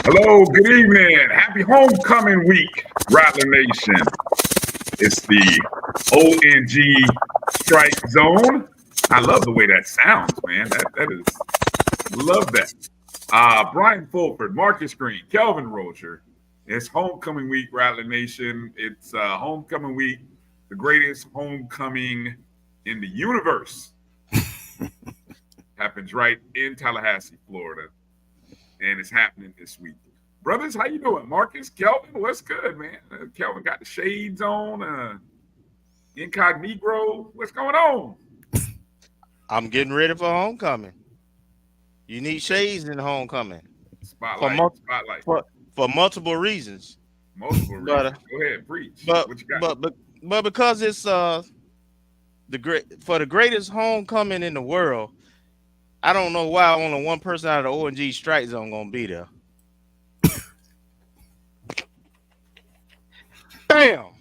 Hello, good evening. Happy homecoming week, Rattler Nation. It's the ONG Strike Zone. I love the way that sounds, man. That is, love that. Bryan Fulford, Marcus Green, Kelvin Roger. It's homecoming week, Rattler Nation. It's homecoming week, the greatest homecoming in the universe. Happens right in Tallahassee, Florida. And it's happening this week. Brothers, how you doing? Marcus, Kelvin, what's good, man? Kelvin got the shades on, incognito. What's going on? I'm getting ready for homecoming. You need shades in homecoming. Spotlight. For multiple reasons. Multiple reasons. Go ahead, preach. But, what you got? But because it's the greatest homecoming in the world, I don't know why only one person out of the ONG Strike Zone gonna be there. Bam!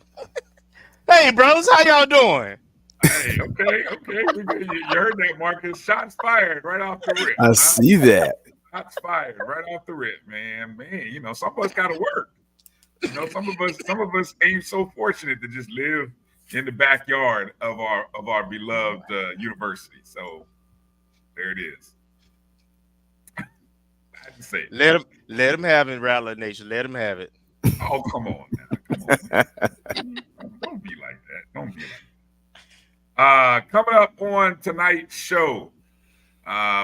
Hey, bros, how y'all doing? Hey, okay. You heard that, Marcus. Shots fired right off the rip. I see that. Shots fired right off the rip, man. You know, some of us gotta work. You know, some of us ain't so fortunate to just live in the backyard of our beloved university. So there it is. I had to say it. Let them have it, Rattler Nation. Let them have it. Oh, come on now. Don't be like that. Don't be like that. Coming up on tonight's show,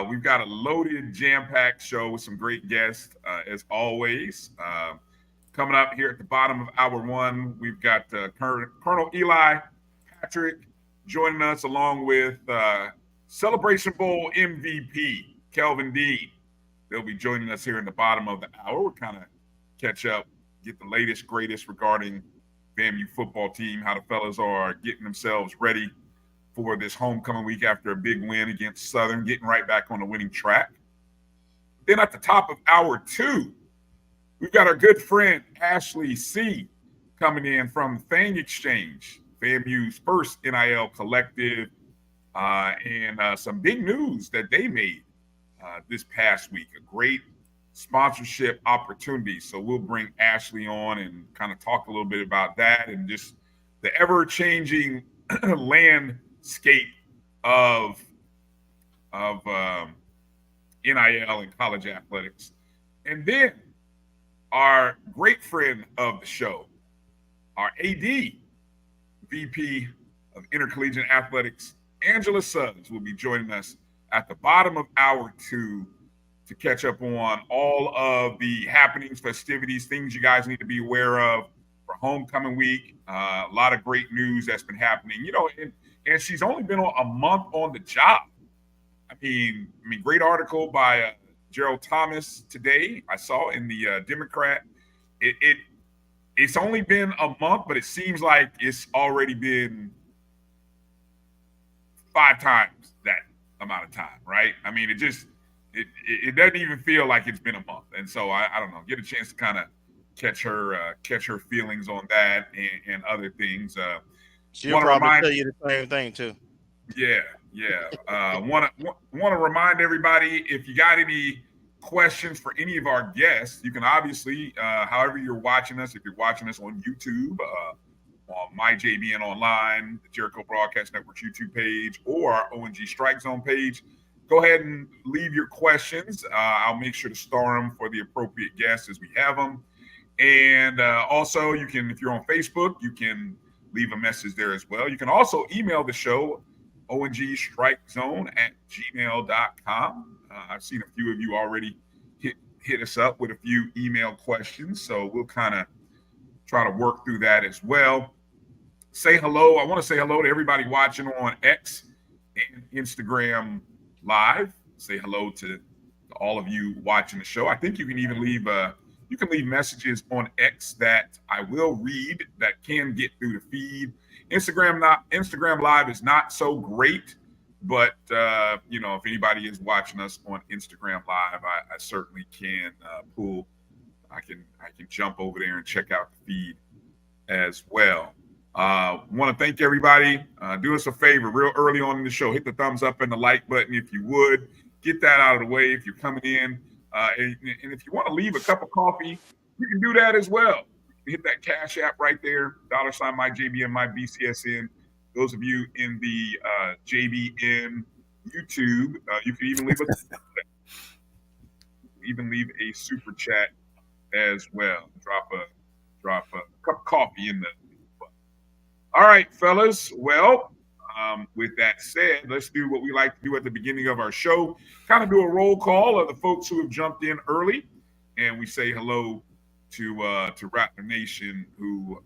we've got a loaded, jam-packed show with some great guests, as always. Coming up here at the bottom of hour one, we've got Colonel Eli Patrick joining us, along with Celebration Bowl MVP Kelvin Dean. They'll be joining us here in the bottom of the hour. We'll kind of catch up, get the latest, greatest regarding FAMU football team, how the fellas are getting themselves ready for this homecoming week after a big win against Southern, getting right back on the winning track. Then at the top of hour two, we've got our good friend Ashley C. coming in from Fang Exchange, FAMU's first NIL collective, and some big news that they made this past week. A great sponsorship opportunity. So we'll bring Ashley on and kind of talk a little bit about that and just the ever-changing landscape of NIL and college athletics. And then our great friend of the show, our AD, VP of Intercollegiate Athletics, Angela Suggs, will be joining us at the bottom of hour two to catch up on all of the happenings, festivities, things you guys need to be aware of for homecoming week. A lot of great news that's been happening, you know, and she's only been a month on the job. I mean, great article by Gerald Thomas today. I saw in the Democrat. It's only been a month, but it seems like it's already been 5 times that amount of time, right? I mean, it doesn't even feel like it's been a month. And so I don't know, get a chance to kind of catch her feelings on that and other things. She'll probably tell you the same thing too. Yeah. Want to remind everybody, if you got any questions for any of our guests, you can obviously, however you're watching us, if you're watching us on YouTube, on MyJBN Online, the Jericho Broadcast Network's YouTube page, or our ONG Strike Zone page, go ahead and leave your questions. I'll make sure to star them for the appropriate guests as we have them. And also, you can, if you're on Facebook, you can leave a message there as well. You can also email the show, ongstrikezone@gmail.com. I've seen a few of you already hit us up with a few email questions, so we'll kind of try to work through that as well. say hello. I want to say hello to everybody watching on X and Instagram Live. Say hello to all of you watching the show. I think you can even leave messages on X that I will read that can get through the feed. Instagram Live is not so great, but if anybody is watching us on Instagram Live, I certainly can pull. I can jump over there and check out the feed as well. Want to thank everybody. Do us a favor real early on in the show. Hit the thumbs up and the like button if you would. Get that out of the way if you're coming in. And if you want to leave a cup of coffee, you can do that as well. Hit that Cash App right there. $ my JBN, my BCSN. Those of you in the JBN YouTube, you can even leave a super chat as well. Drop a cup of coffee in the. All right, fellas. Well, with that said, let's do what we like to do at the beginning of our show. Kind of do a roll call of the folks who have jumped in early, and we say hello to Rattler Nation who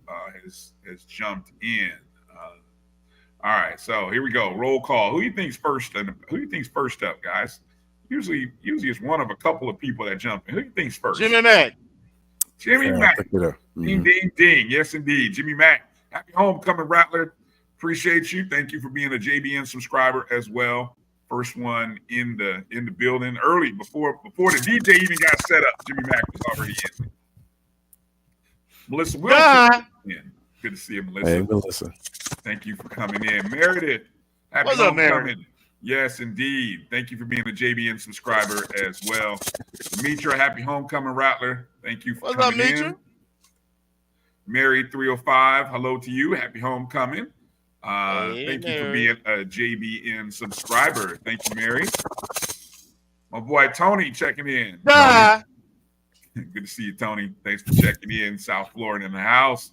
has jumped in. All right, so here we go. Roll call. Who do you think's first? Who do you think's first up, guys? Usually it's one of a couple of people that jump in. Who do you think's first? Jimmy Mack. Jimmy Mack. Ding, ding, ding. Yes, indeed. Jimmy Mack. Happy homecoming, Rattler. Appreciate you. Thank you for being a JBN subscriber as well. First one in the building early before the DJ even got set up. Jimmy Mack was already in. Melissa Wilson. Good to see you, Melissa. Hey, Melissa. Thank you for coming in. Meredith. Happy What's up, homecoming. Meredith? Yes, indeed. Thank you for being a JBN subscriber as well. Mitra, happy homecoming, Rattler. Thank you for coming in. Mary 305, hello to you. Happy homecoming. Thank you for being a JBN subscriber. Thank you, Mary. My boy Tony checking in. Good to see you, Tony. Thanks for checking in. South Florida in the house.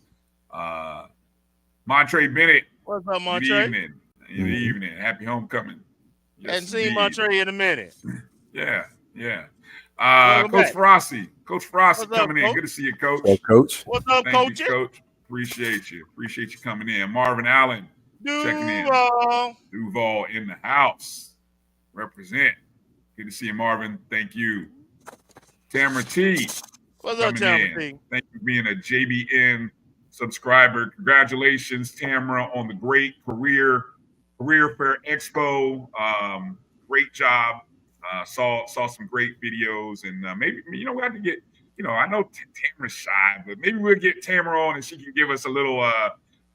Montre Bennett. What's up, Montre? Good evening. Good evening. Happy homecoming. Yes, hadn't seen Montre in a minute. Yeah. Coach Ferrasi. Coach Ferrasi coming in. Good to see you, Coach. Hey, Coach. What's up, Coach? Coach. Appreciate you coming in. Marvin Allen checking in. Duval in the house. Represent. Good to see you, Marvin. Thank you. Tamara T. What's up, Tamara T? Thank you for being a JBN subscriber. Congratulations, Tamara, on the great career fair expo. Great job. Saw some great videos, and maybe we have to get. I know Tamara's shy, but maybe we'll get Tamara on and she can give us a little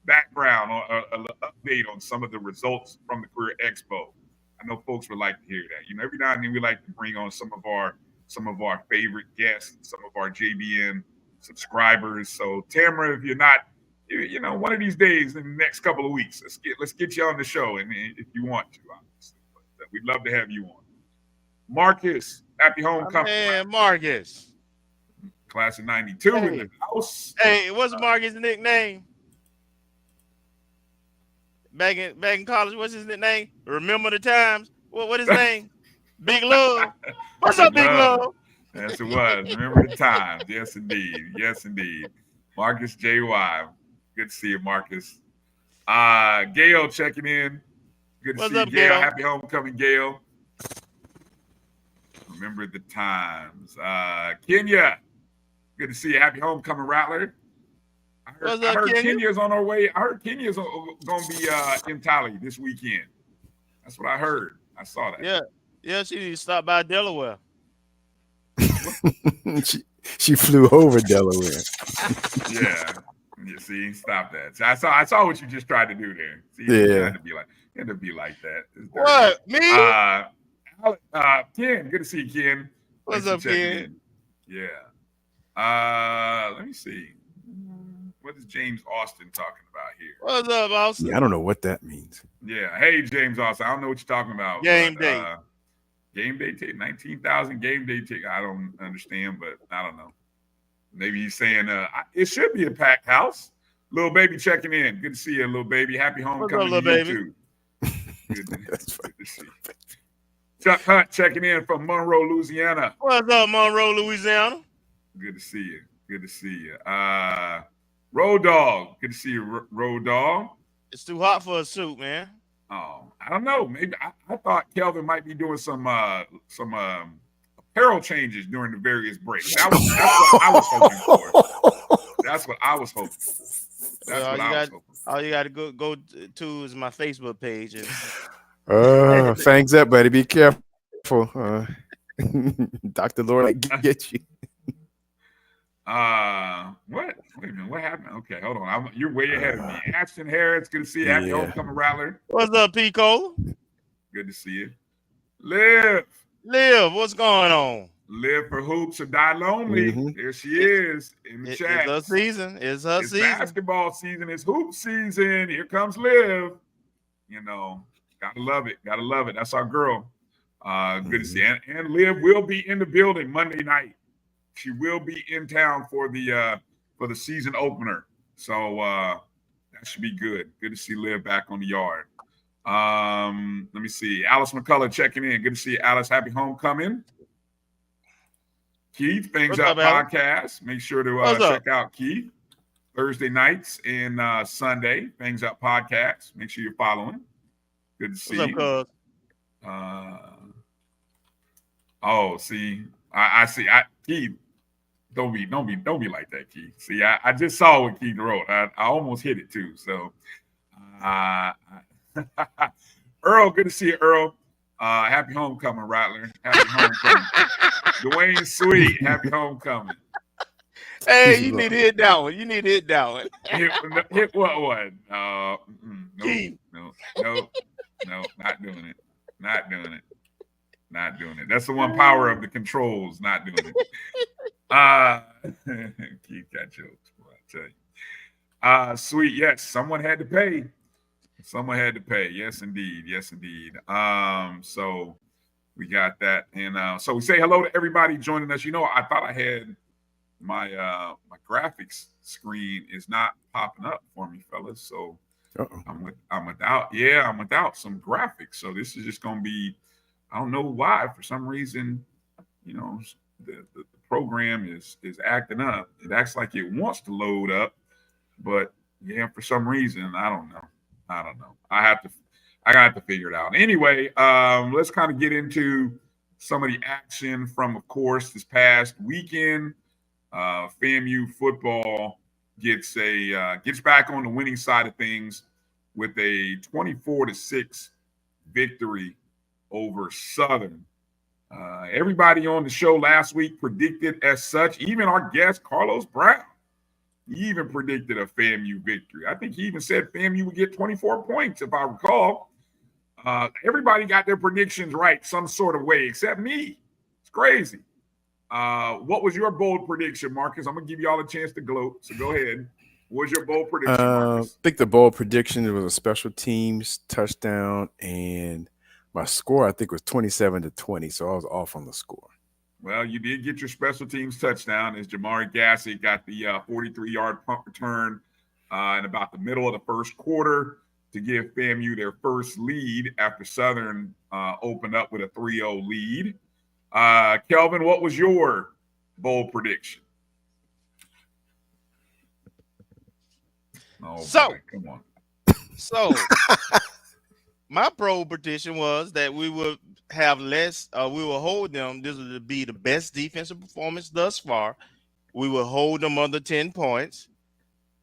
background or an update on some of the results from the Career Expo. I know folks would like to hear that. Every now and then we like to bring on some of our favorite guests, some of our JBN subscribers. So Tamara, if you're not, one of these days in the next couple of weeks, let's get you on the show, and if you want to, obviously, but we'd love to have you on. Marcus, happy homecoming. Man, Marcus. Class of 92 in the house. Hey, what's Marcus' nickname? Back in college, what's his nickname? Remember the times? What his name? Big Love. What's up, Big Love? Yes, it was. Remember the times. Yes, indeed. Marcus JY. Good to see you, Marcus. Gail checking in. Good to see you, Gail. Happy homecoming, Gail. Remember the times. Kenya. Good to see you. Happy homecoming, Rattler. I heard Kenya's on our way. I heard Kenya's going to be in Tally this weekend. That's what I heard. I saw that. Yeah. She need to stop by Delaware. she flew over Delaware. Yeah. You see, stop that. See, I saw what you just tried to do there. See, yeah. It had to be like that. What? Me? Ken, good to see you, Ken. What's up, Ken? Yeah. Let me see. What is James Austin talking about here? What's up, Austin? Yeah, I don't know what that means. Yeah. Hey, James Austin. I don't know what you're talking about. Game day. Game day ticket. 19,000 game day ticket. I don't understand, but I don't know. Maybe he's saying it should be a packed house. Little baby checking in. Good to see you, little baby. Happy homecoming to you too. Good to see you. Chuck Hunt checking in from Monroe, Louisiana. What's up, Monroe, Louisiana? Good to see you. Road Dog. Good to see you, Road Dog. It's too hot for a suit, man. Oh, I don't know. Maybe I thought Kelvin might be doing some apparel changes during the various breaks. That's what I was hoping for. That's what I was hoping for. That's what I was hoping for. All you got to go to is my Facebook page. And Fangs up, buddy. Be careful. Dr. Lord, get you. What? Wait a minute. What happened? Okay, hold on. You're way ahead of me. Ashton Harris, good to see you. Happy homecoming, Rattler. What's up, Pico? Good to see you. Liv, what's going on? Live for hoops or die lonely. Mm-hmm. There she is in the chat. It's her season. It's basketball season. It's hoop season. Here comes Liv. You know, gotta love it. Gotta love it. That's our girl. Good to see you. And Liv will be in the building Monday night. She will be in town for the season opener. So that should be good. Good to see Liv back on the yard. Let me see. Alice McCullough checking in. Good to see you, Alice. Happy homecoming. Keith, Things Up Podcast. Make sure to check out Keith. Thursday nights and Sunday, Things Up Podcast. Make sure you're following. Good to see you. I see. Keith, don't be like that, Keith. See, I just saw what Keith wrote. I almost hit it too. So, Earl, good to see you, Earl. Happy homecoming, Rattler. Happy homecoming. Dwayne Sweet, happy homecoming. Hey, you need to hit that one. Hit what one? No, not doing it. Not doing it. That's the one power of the controls, not doing it. Keith got jokes, boy, I tell you. Sweet, yes, someone had to pay. Yes, indeed. So we got that. And so we say hello to everybody joining us. You know, I thought I had my graphics screen is not popping up for me, fellas. So I'm without some graphics. So this is just gonna be, I don't know why, for some reason, you know, the program is acting up. It acts like it wants to load up, but yeah, for some reason, I don't know. I have to figure it out. Anyway, let's kind of get into some of the action from, of course, this past weekend. FAMU football gets back on the winning side of things with a 24-6 victory over Southern. Everybody on the show last week predicted as such. Even our guest Carlos Brown, he even predicted a FAMU victory. I think he even said FAMU would get 24 points, if I recall. Everybody got their predictions right some sort of way, except me. It's crazy. What was your bold prediction, Marcus? I'm going to give you all a chance to gloat, so go ahead. What was your bold prediction, Marcus? I think the bold prediction was a special teams touchdown, and my score, I think, was 27-20, so I was off on the score. Well, you did get your special teams touchdown as Jamari Gassett got the 43-yard punt return in about the middle of the first quarter to give FAMU their first lead after Southern opened up with a 3-0 lead. Kelvin, what was your bold prediction? Oh, boy, come on. So, my bold prediction was that we would have less, we will hold them. This would be the best defensive performance thus far. We will hold them under 10 points,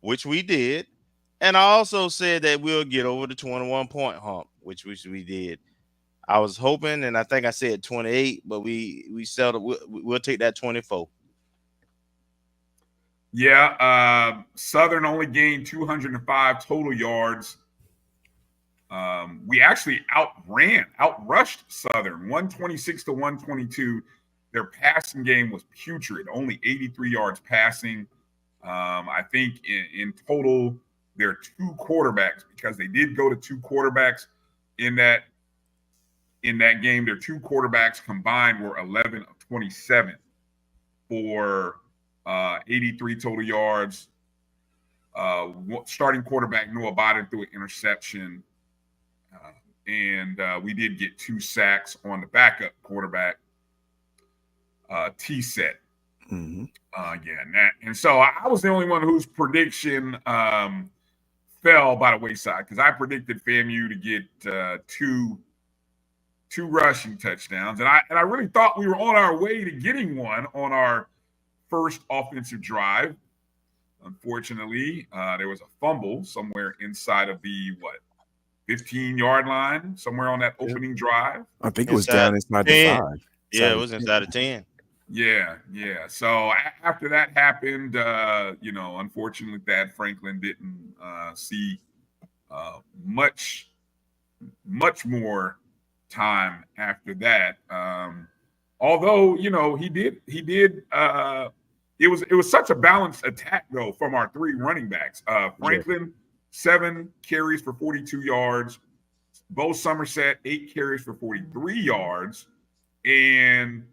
which we did. And I also said that we'll get over the 21-point hump, which we did. I was hoping, and I think I said 28, but we settled. We'll take that 24. Yeah, Southern only gained 205 total yards. We actually outrushed Southern 126-122. Their passing game was putrid, only 83 yards passing. I think in total, there are two quarterbacks, because they did go to two quarterbacks in that game. Their two quarterbacks combined were 11 of 27 for 83 total yards. Starting quarterback Noah Biden threw an interception. And we did get 2 sacks on the backup quarterback, T-Set. Mm-hmm. And so I was the only one whose prediction fell by the wayside because I predicted FAMU to get two rushing touchdowns, and I really thought we were on our way to getting one on our first offensive drive. Unfortunately, there was a fumble somewhere inside of the 15-yard line, somewhere on that opening drive. I think it was down inside the 5. Yeah, it was inside of 10. Yeah. So after that happened, unfortunately, Thad Franklin didn't see much more time after that. Although he did. It was such a balanced attack though from our 3 running backs. Franklin 7 carries for 42 yards. Bo Somerset 8 carries for 43 yards, and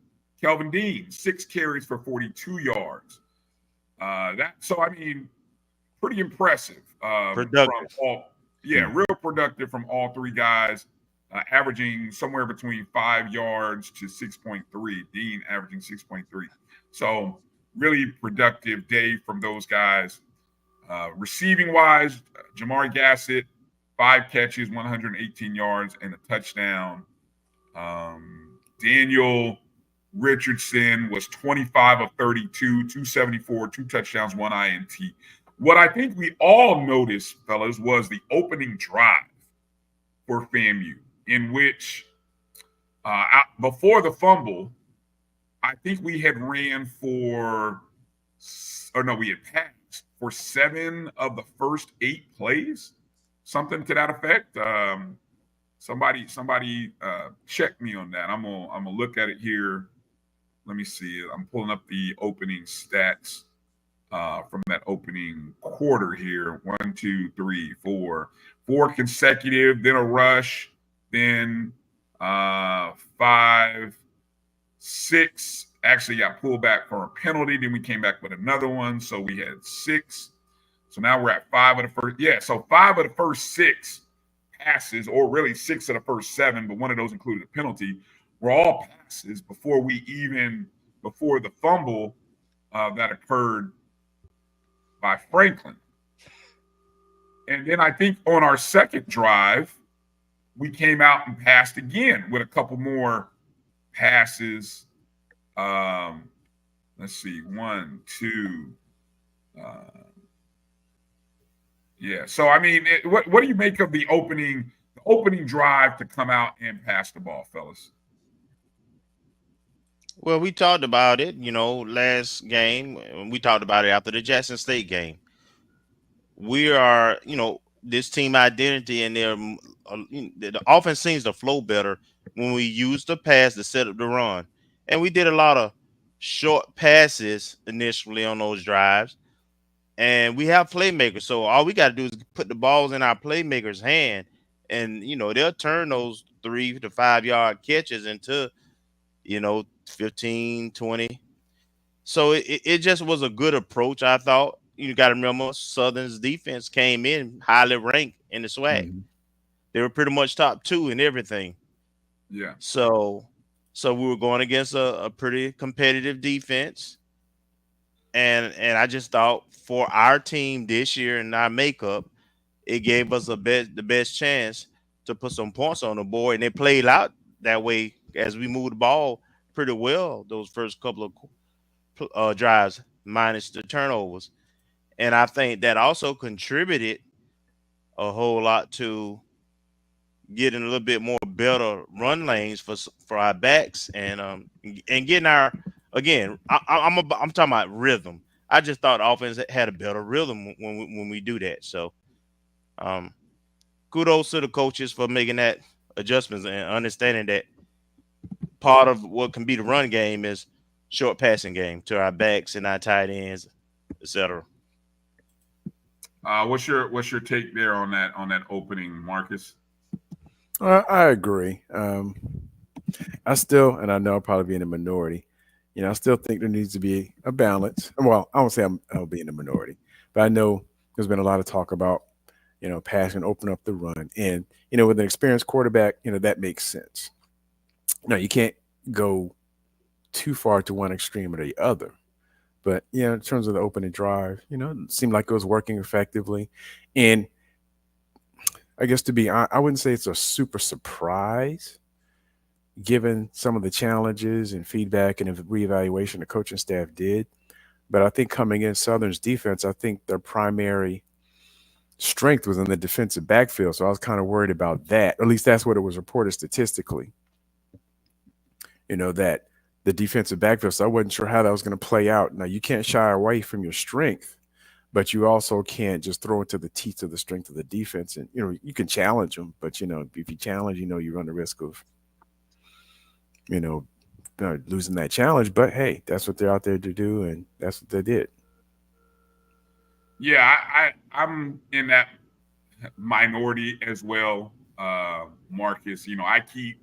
Kelvin Dean 6 carries for 42 yards. Pretty impressive. Productive. Real productive from all 3 guys, averaging somewhere between 5 yards to 6.3. Dean averaging 6.3. So really productive day from those guys. Receiving wise, Jamari Gassett, 5 catches, 118 yards, and a touchdown. Daniel Richardson was 25 of 32, 274, 2 touchdowns, 1 INT. What I think we all noticed, fellas, was the opening drive for FAMU, in which before the fumble, I think we had ran we had passed for 7 of the first 8 plays, something to that effect. Somebody check me on that. I'm gonna look at it here. Let me see. I'm pulling up the opening stats from that opening quarter here. 1, 2, 3, 4 consecutive, then a rush, then 5, 6 actually got pulled back for a penalty. Then we came back with another one, so we had 6. So now we're at 5 of the first. Yeah, so 5 of the first 6 passes, or really 6 of the first 7, but one of those included a penalty, were all passes before the fumble that occurred by Franklin. And then I think on our second drive, we came out and passed again with a couple more passes. Let's see, 1, 2. So what do you make of the opening drive to come out and pass the ball, fellas? Well, we talked about it, last game. We talked about it after the Jackson State game. We are, this team identity, and the offense seems to flow better when we use the pass to set up the run. And we did a lot of short passes initially on those drives. And we have playmakers. So all we got to do is put the balls in our playmakers' hand. And, they'll turn those 3 to 5 yard catches into, 15, 20. So it just was a good approach, I thought. You got to remember, Southern's defense came in highly ranked in the SWAC. Mm-hmm. They were pretty much top 2 in everything. Yeah. So we were going against a pretty competitive defense. And I just thought for our team this year and our makeup, it gave us the best chance to put some points on the board. And they played out that way as we moved the ball pretty well those first couple of drives, minus the turnovers. And I think that also contributed a whole lot to getting a little bit more better run lanes for our backs and getting our, again, I'm talking about rhythm. I just thought the offense had a better rhythm when we do that. So kudos to the coaches for making that adjustments and understanding that part of what can be the run game is short passing game to our backs and our tight ends, etc. What's your take there on that opening, Marcus? I agree. I still, and I know I'll probably be in the minority, I still think there needs to be a balance. Well, I won't say I'll be in the minority, but I know there's been a lot of talk about, passing, open up the run. And, with an experienced quarterback, that makes sense. No, you can't go too far to one extreme or the other. But in terms of the opening drive, it seemed like it was working effectively. And I guess to be honest, I wouldn't say it's a super surprise given some of the challenges and feedback and reevaluation the coaching staff did. But I think coming in Southern's defense, I think their primary strength was in the defensive backfield. So I was kind of worried about that. At least that's what it was reported statistically. That the defensive backfield. So I wasn't sure how that was going to play out. Now, you can't shy away from your strength, but you also can't just throw it to the teeth of the strength of the defense. And, you can challenge them, but, if you challenge, you run the risk of, losing that challenge. But, hey, that's what they're out there to do, and that's what they did. Yeah, I'm in that minority as well, Marcus. I keep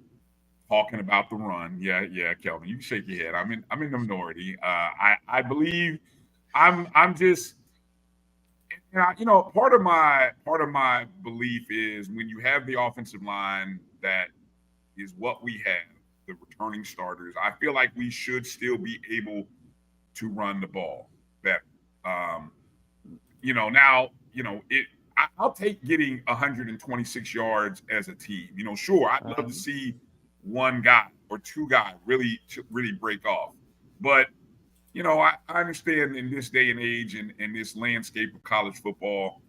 talking about the run. Yeah, Kelvin, you can shake your head. I'm in the minority. I believe I'm just, part of my belief is when you have the offensive line that is what we have, the returning starters. I feel like we should still be able to run the ball better. Now, I'll take getting 126 yards as a team. Sure, I'd love to see one guy or two guys really break off. But, I understand in this day and age and this landscape of college football,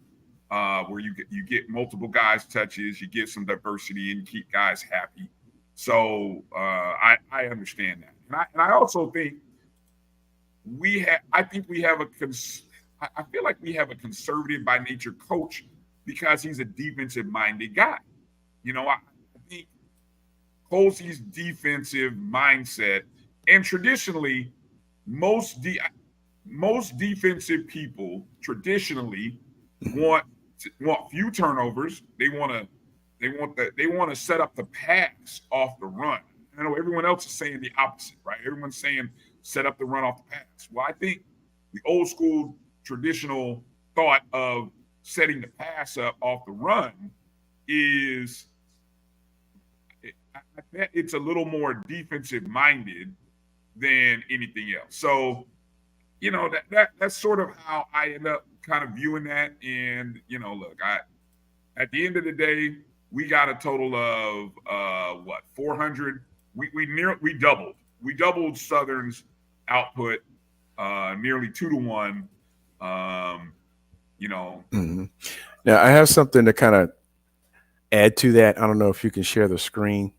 where you get multiple guys touches, you get some diversity, and you keep guys happy. So I understand that, and I also think I feel like we have a conservative by nature coach because he's a defensive minded guy. I think Colsey's defensive mindset, and traditionally, most defensive people traditionally want few turnovers. They want to set up the pass off the run. I know everyone else is saying the opposite, right? Everyone's saying set up the run off the pass. Well, I think the old school traditional thought of setting the pass up off the run is, I bet it's a little more defensive minded than anything else. So, that's sort of how I end up kind of viewing that. And, look, at the end of the day, we got a total of 400. We doubled Southern's output, nearly 2-1. Mm-hmm. Now I have something to kind of add to that. I don't know if you can share the screen,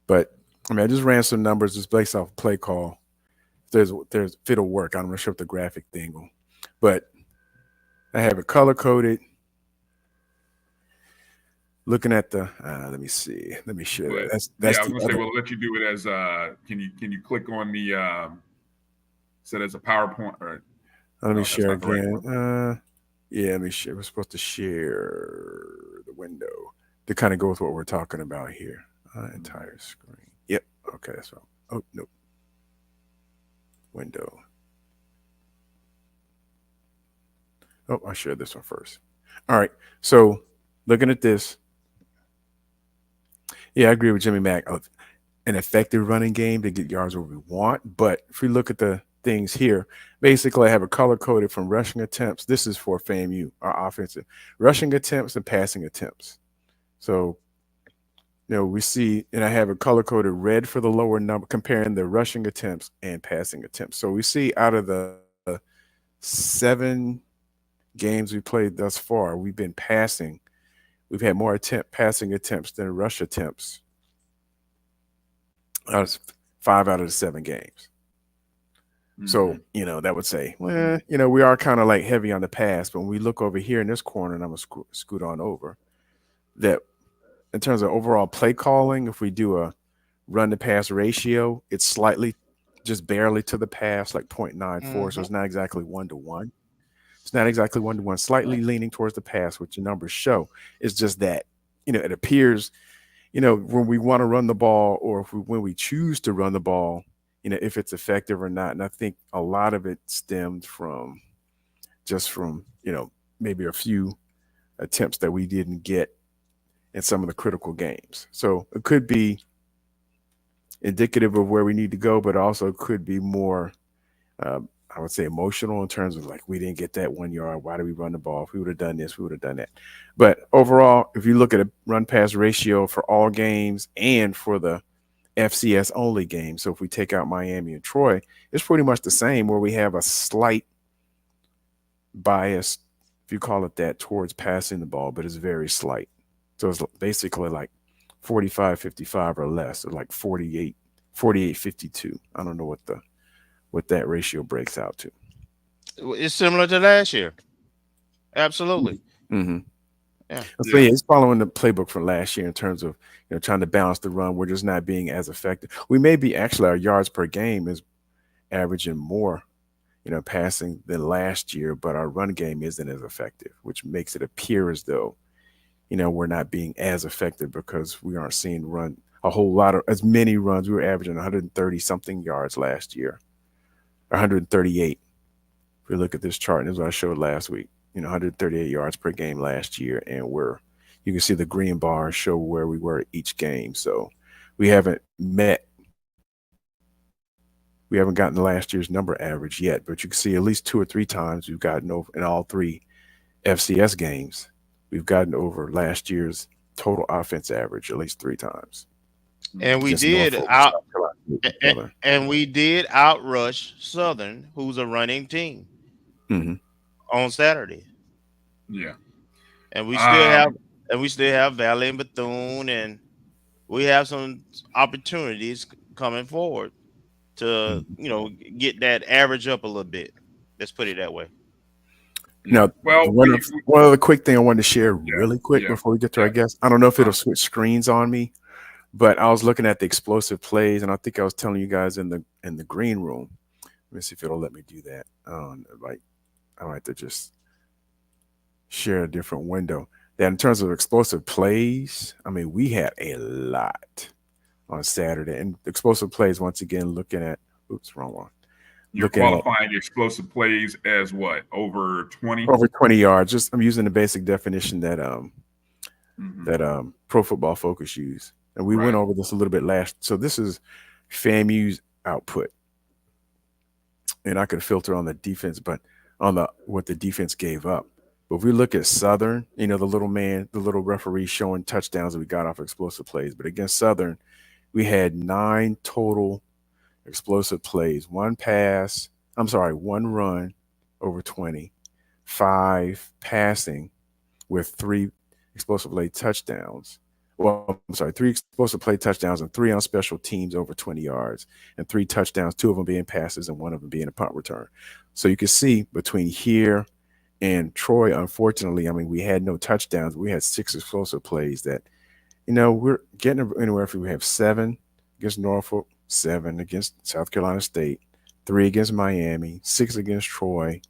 but I just ran some numbers just based off play call. If it'll work. I'm not sure if the graphic thing will, but I have it color coded. Looking at the, let me see. Let me share that. I was gonna say, we'll let you do it as. Can you click on the set as a PowerPoint? Or, let me share again. Let me share. We're supposed to share the window to kind of go with what we're talking about here. Entire screen. Yep. Okay. That's right. Oh, nope. Window. Oh, I shared this one first. All right. So looking at this. Yeah, I agree with Jimmy Mack. An effective running game to get yards where we want. But if we look at the things here, basically I have a color coded from rushing attempts. This is for FAMU, our offensive rushing attempts and passing attempts. So, we see, and I have a color coded red for the lower number, comparing the rushing attempts and passing attempts. So we see out of the 7 games we played thus far, we've been passing. We've had more passing attempts than rush attempts. 5 out of the 7 games. Mm-hmm. So, that would say, well, we are kind of like heavy on the pass. But when we look over here in this corner, and I'm going to scoot on over, that in terms of overall play calling, if we do a run to pass ratio, it's slightly, just barely to the pass, like 0.94. Mm-hmm. So it's not exactly 1-to-1. It's not exactly 1-to-1, slightly leaning towards the pass, which the numbers show. It's just that, it appears, when we want to run the ball or when we choose to run the ball, if it's effective or not. And I think a lot of it stemmed from maybe a few attempts that we didn't get in some of the critical games. So it could be indicative of where we need to go, but also could be more I would say emotional in terms of like we didn't get that 1 yard. Why did we run the ball? If we would have done this, we would have done that. But overall, if you look at a run pass ratio for all games and for the FCS only games, so if we take out Miami and Troy, it's pretty much the same where we have a slight bias, if you call it that, towards passing the ball, but it's very slight. So it's basically like 45-55 or less, or like 48-52. I don't know what that ratio breaks out to. It's similar to last year. Absolutely. Mm-hmm. Yeah. So yeah, it's following the playbook from last year in terms of trying to balance the run. We're just not being as effective. We may be actually our yards per game is averaging more, passing than last year, but our run game isn't as effective, which makes it appear as though we're not being as effective because we aren't seeing run a whole lot of as many runs. We were averaging 130 something yards last year, 138. If we look at this chart, and this is what I showed last week. 138 yards per game last year, and you can see the green bars show where we were each game. So we haven't gotten last year's number average yet, but you can see at least 2 or 3 times we've gotten over in all 3 FCS games. We've gotten over last year's total offense average at least 3 times. And we did outrush Southern, who's a running team, on Saturday. Yeah. And we still have Valley and Bethune, and we have some opportunities coming forward to get that average up a little bit. Let's put it that way. Now, one other quick thing I wanted to share really quick before we get to our guest. I don't know if it'll switch screens on me, but I was looking at the explosive plays, and I think I was telling you guys in the green room. Let me see if it'll let me do that. I might have to just share a different window. That in terms of explosive plays, I mean, we had a lot on Saturday. And explosive plays, once again, looking at wrong one. You're qualifying explosive plays as what? Over 20? Over 20 yards. I'm using the basic definition that Pro Football Focus use. And we went over this a little bit last. So this is FAMU's output. And I could filter on the defense, but on what the defense gave up. But if we look at Southern, the little referee showing touchdowns that we got off explosive plays. But against Southern, we had 9 total explosive plays. 1 run over 20, 5 passing with 3 explosive play touchdowns. 3 explosive play touchdowns and 3 on special teams over 20 yards, and 3 touchdowns, 2 of them being passes and 1 of them being a punt return. So you can see between here and Troy, unfortunately, I mean, we had no touchdowns. We had 6 explosive plays that, we're getting anywhere if we have 7 against Norfolk, 7 against South Carolina State, 3 against Miami, 6 against Troy,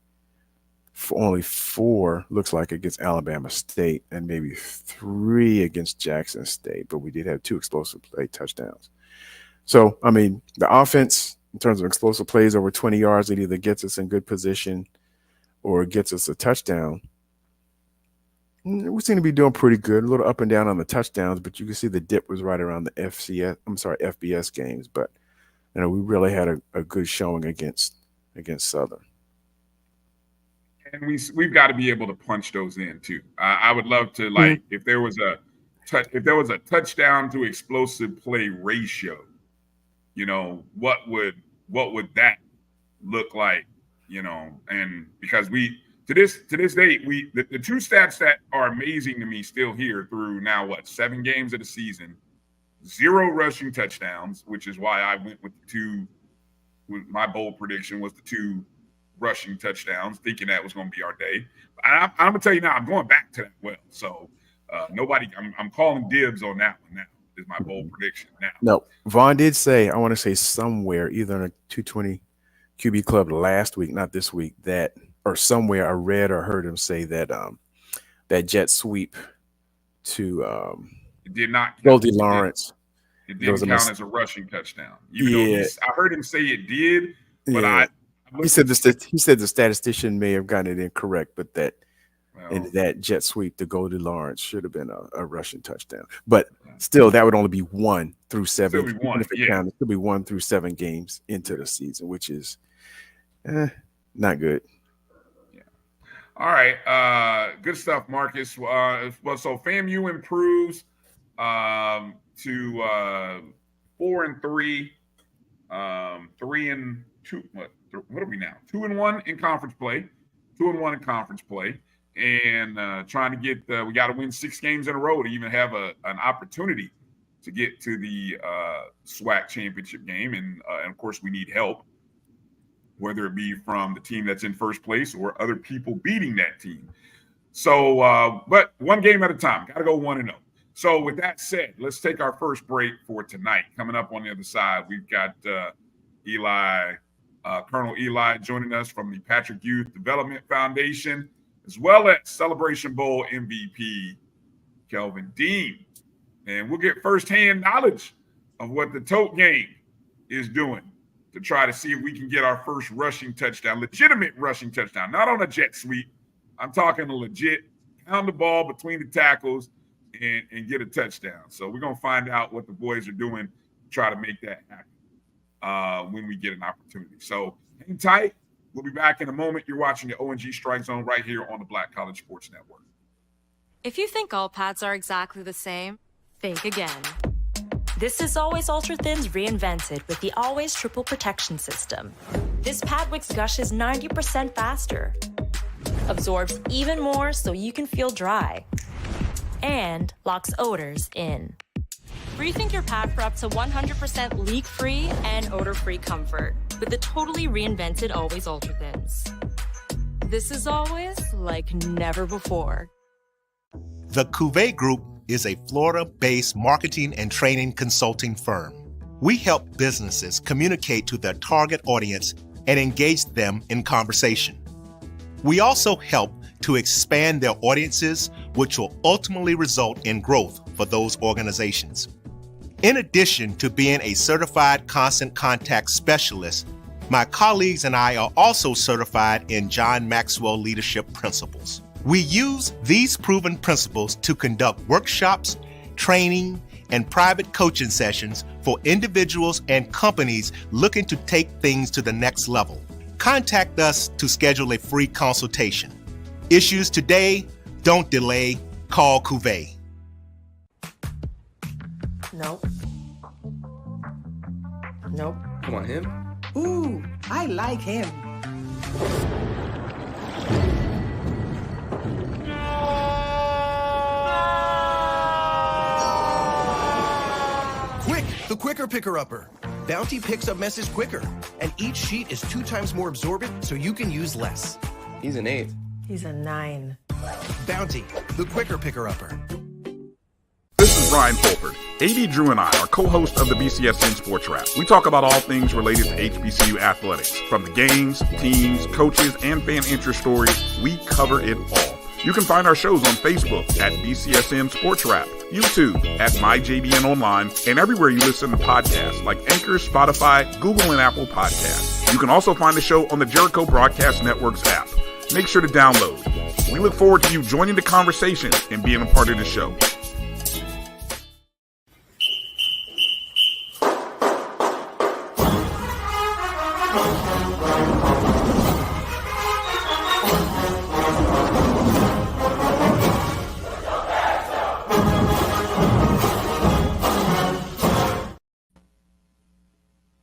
only 4 looks like against Alabama State, and maybe 3 against Jackson State. But we did have 2 explosive play touchdowns. So, I mean, the offense, in terms of explosive plays over 20 yards, it either gets us in good position or gets us a touchdown. We seem to be doing pretty good, a little up and down on the touchdowns, but you can see the dip was right around the FBS games. But, we really had a good showing against Southern. And we've got to be able to punch those in too. I would love to if there was a touchdown to explosive play ratio, what would that look like? And because to this date, the 2 stats that are amazing to me still here through now 7 games of the season, 0 rushing touchdowns, which is why I went with my bold prediction was the 2 rushing touchdowns, thinking that was going to be our day. I'm going to tell you now, I'm going back to that well. So I'm calling dibs on that one now, is my bold prediction now. No, Vaughn did say, I want to say somewhere, either in a 220 QB club last week, not this week, or somewhere I read or heard him say that that jet sweep to it did not Goldie Lawrence. It didn't count as a rushing touchdown. Even though I heard him say it did, but he said the statistician may have gotten it incorrect, but that jet sweep to Goldie Lawrence should have been a rushing touchdown. But still, that would only be 1 through 7. Even if it counted, it could be 1 through 7 games into the season, which is Not good. All right. Good stuff, Marcus. So FAMU improves to 4-3, 3-2. What are we now? 2-1 in conference play. 2-1 in conference play, and trying to get. We got to win 6 games in a row to even have an opportunity to get to the SWAC championship game, and of course we need help, whether it be from the team that's in first place or other people beating that team. So, but one game at a time. Got to go 1-0. So with that said, let's take our first break for tonight. Coming up on the other side, we've got Colonel Eli joining us from the Patrick Youth Development Foundation, as well as Celebration Bowl MVP Kelvin Dean. And we'll get firsthand knowledge of what the Tote game is doing to try to see if we can get our first rushing touchdown, legitimate rushing touchdown, not on a jet sweep. I'm talking a legit pound the ball between the tackles and get a touchdown. So we're going to find out what the boys are doing to try to make that happen when we get an opportunity. So hang tight. We'll be back in a moment. You're watching the ONG Strike Zone right here on the Black College Sports Network. If you think all pads are exactly the same, think again. This is Always Ultra Thins reinvented with the Always Triple Protection System. This pad wicks gushes 90% faster, absorbs even more so you can feel dry, and locks odors in. Rethink your pad for up to 100% leak-free and odor-free comfort with the totally reinvented Always Ultra Thins. This is always like never before. The Cuvée Group is a Florida-based marketing and training consulting firm. We help businesses communicate to their target audience and engage them in conversation. We also help to expand their audiences, which will ultimately result in growth for those organizations. In addition to being a certified constant contact specialist, my colleagues and I are also certified in John Maxwell Leadership Principles. We use these proven principles to conduct workshops, training, and private coaching sessions for individuals and companies looking to take things to the next level. Contact us to schedule a free consultation. Issues today, don't delay, call Cuvée. Nope. Nope. Come on, him? Ooh, I like him. Quick, the quicker picker-upper. Bounty picks up messes quicker, and each sheet is 2 times more absorbent, so you can use less. He's an 8. He's a 9. Bounty, the quicker picker-upper. This is Brian Fulford. AD Drew and I are co-hosts of the BCSN Sports Wrap. We talk about all things related to HBCU athletics. From the games, teams, coaches, and fan interest stories, we cover it all. You can find our shows on Facebook at BCSN Sports Wrap, YouTube at MyJBN Online, and everywhere you listen to podcasts like Anchor, Spotify, Google, and Apple Podcasts. You can also find the show on the Jericho Broadcast Network's app. Make sure to download. We look forward to you joining the conversation and being a part of the show.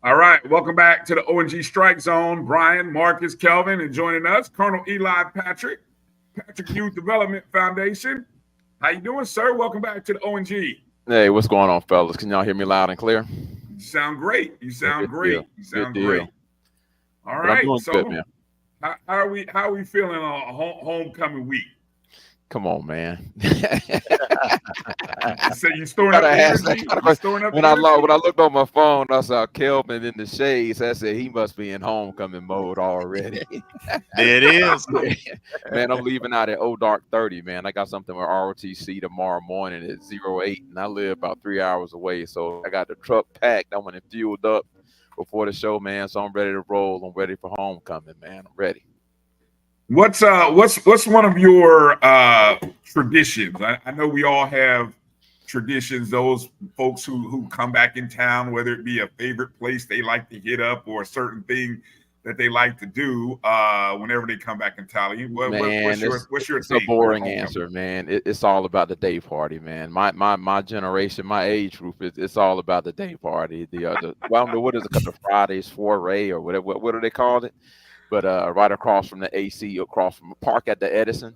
All right, welcome back to the ONG Strike Zone. Bryan, Marcus, Kelvin, and joining us, Colonel Eli Patrick, Patrick Youth Development Foundation. How you doing, sir? Welcome back to the ONG. Hey, what's going on, fellas? Can y'all hear me loud and clear? You sound great. You sound great. You sound Good great. deal. All But right. I'm doing So good, man. how are we feeling on homecoming week? Come on, man. So you storing up energy? You storing up When I energy? looked on my phone, I saw Kelvin in the shades. I said he must be in homecoming mode already. There it is. Man, I'm leaving out at dark 30, man. I got something with ROTC tomorrow morning at 08, and I live about 3 hours away. So I got the truck packed. I went and fueled up before the show, man. So I'm ready to roll. I'm ready for homecoming, man. I'm ready. What's one of your traditions? I know we all have traditions. Those folks who come back in town, whether it be a favorite place they like to hit up or a certain thing that they like to do whenever they come back in Tally. What's your it's a take boring on answer, man. It's all about the day party, man. My generation, my age group, it's all about the day party. Well, I don't know what is it called, the Fridays foray or whatever. What do they call it? But right across from the AC, across from the park at the Edison,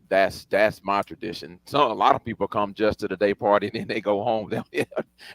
that's my tradition. So a lot of people come just to the day party and then they go home. They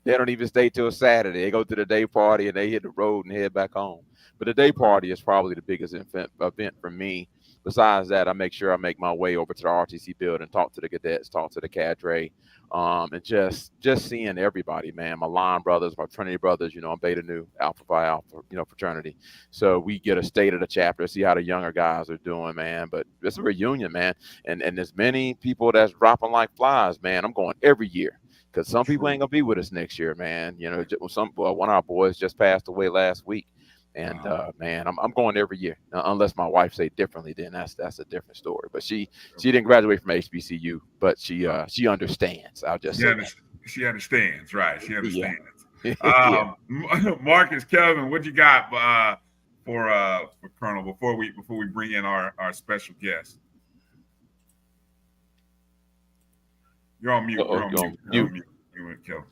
don't even stay till Saturday. They go to the day party and they hit the road and head back home. But the day party is probably the biggest event for me. Besides that, I make sure I make my way over to the RTC building, talk to the cadets, talk to the cadre, and just seeing everybody, man. My line brothers, my Trinity brothers, I'm Beta Nu, Alpha Phi Alpha, fraternity. So we get a state of the chapter, see how the younger guys are doing, man. But it's a reunion, man. And there's many people that's dropping like flies, man. I'm going every year because some people ain't gonna be with us next year, man. One of our boys just passed away last week. And man, I'm going every year, unless my wife say differently. Then that's a different story. But she didn't graduate from HBCU, but she understands. I'll just say that. She understands, right? She understands. Yeah. Marcus, Kelvin, what you got for Colonel before we bring in our special guest? You're on mute. You're on mute. Kelvin.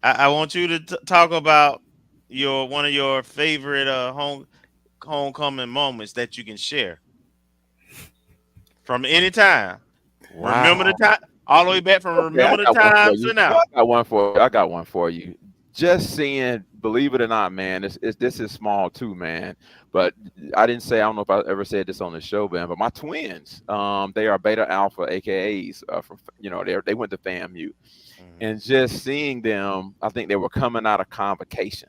I want you to talk about one of your favorite homecoming moments that you can share from any time. Wow. Remember the time, all the way back from remember the times to now. I got one for you. Just seeing, believe it or not, man, this is small too, man. But I don't know if I ever said this on the show, man. But my twins, they are Beta Alpha, AKAs. They went to FAMU, and just seeing them, I think they were coming out of convocation.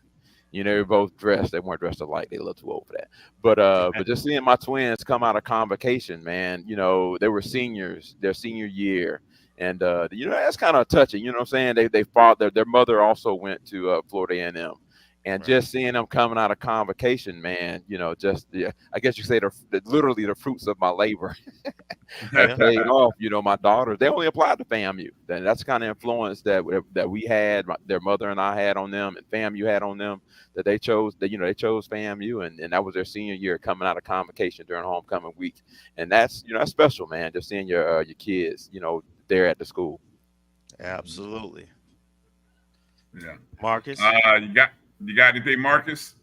They were both dressed. They weren't dressed alike. They looked too old for that. But just seeing my twins come out of convocation, man, they were seniors, their senior year. And, that's kind of touching. You know what I'm saying? They fought. Their mother also went to Florida A&M. And just seeing them coming out of convocation, man, I guess you say literally the fruits of my labor have paid off. My daughters, they only applied to FAMU. That's the kind of influence that we had, their mother and I had on them, and FAMU had on them, that they chose. They chose FAMU, and that was their senior year coming out of convocation during homecoming week. And that's that's special, man. Just seeing your kids, there at the school. Absolutely. Yeah, Marcus. You got anything, Marcus?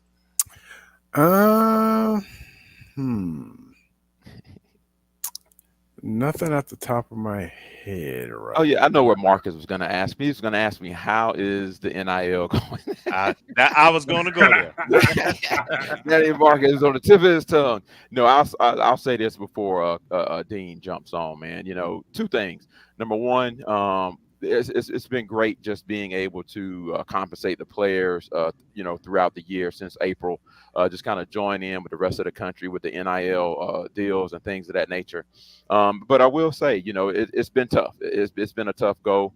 Nothing at the top of my head, right? Oh yeah, I know what Marcus was going to ask me. He was going to ask me, how is the NIL going? I was going to go there. That Marcus is on the tip of his tongue. No, I'll say this before Dean jumps on, man. Two things. Number one, it's been great just being able to compensate the players, throughout the year since April, just kind of join in with the rest of the country with the NIL deals and things of that nature. But I will say, it's been tough. It's been a tough go.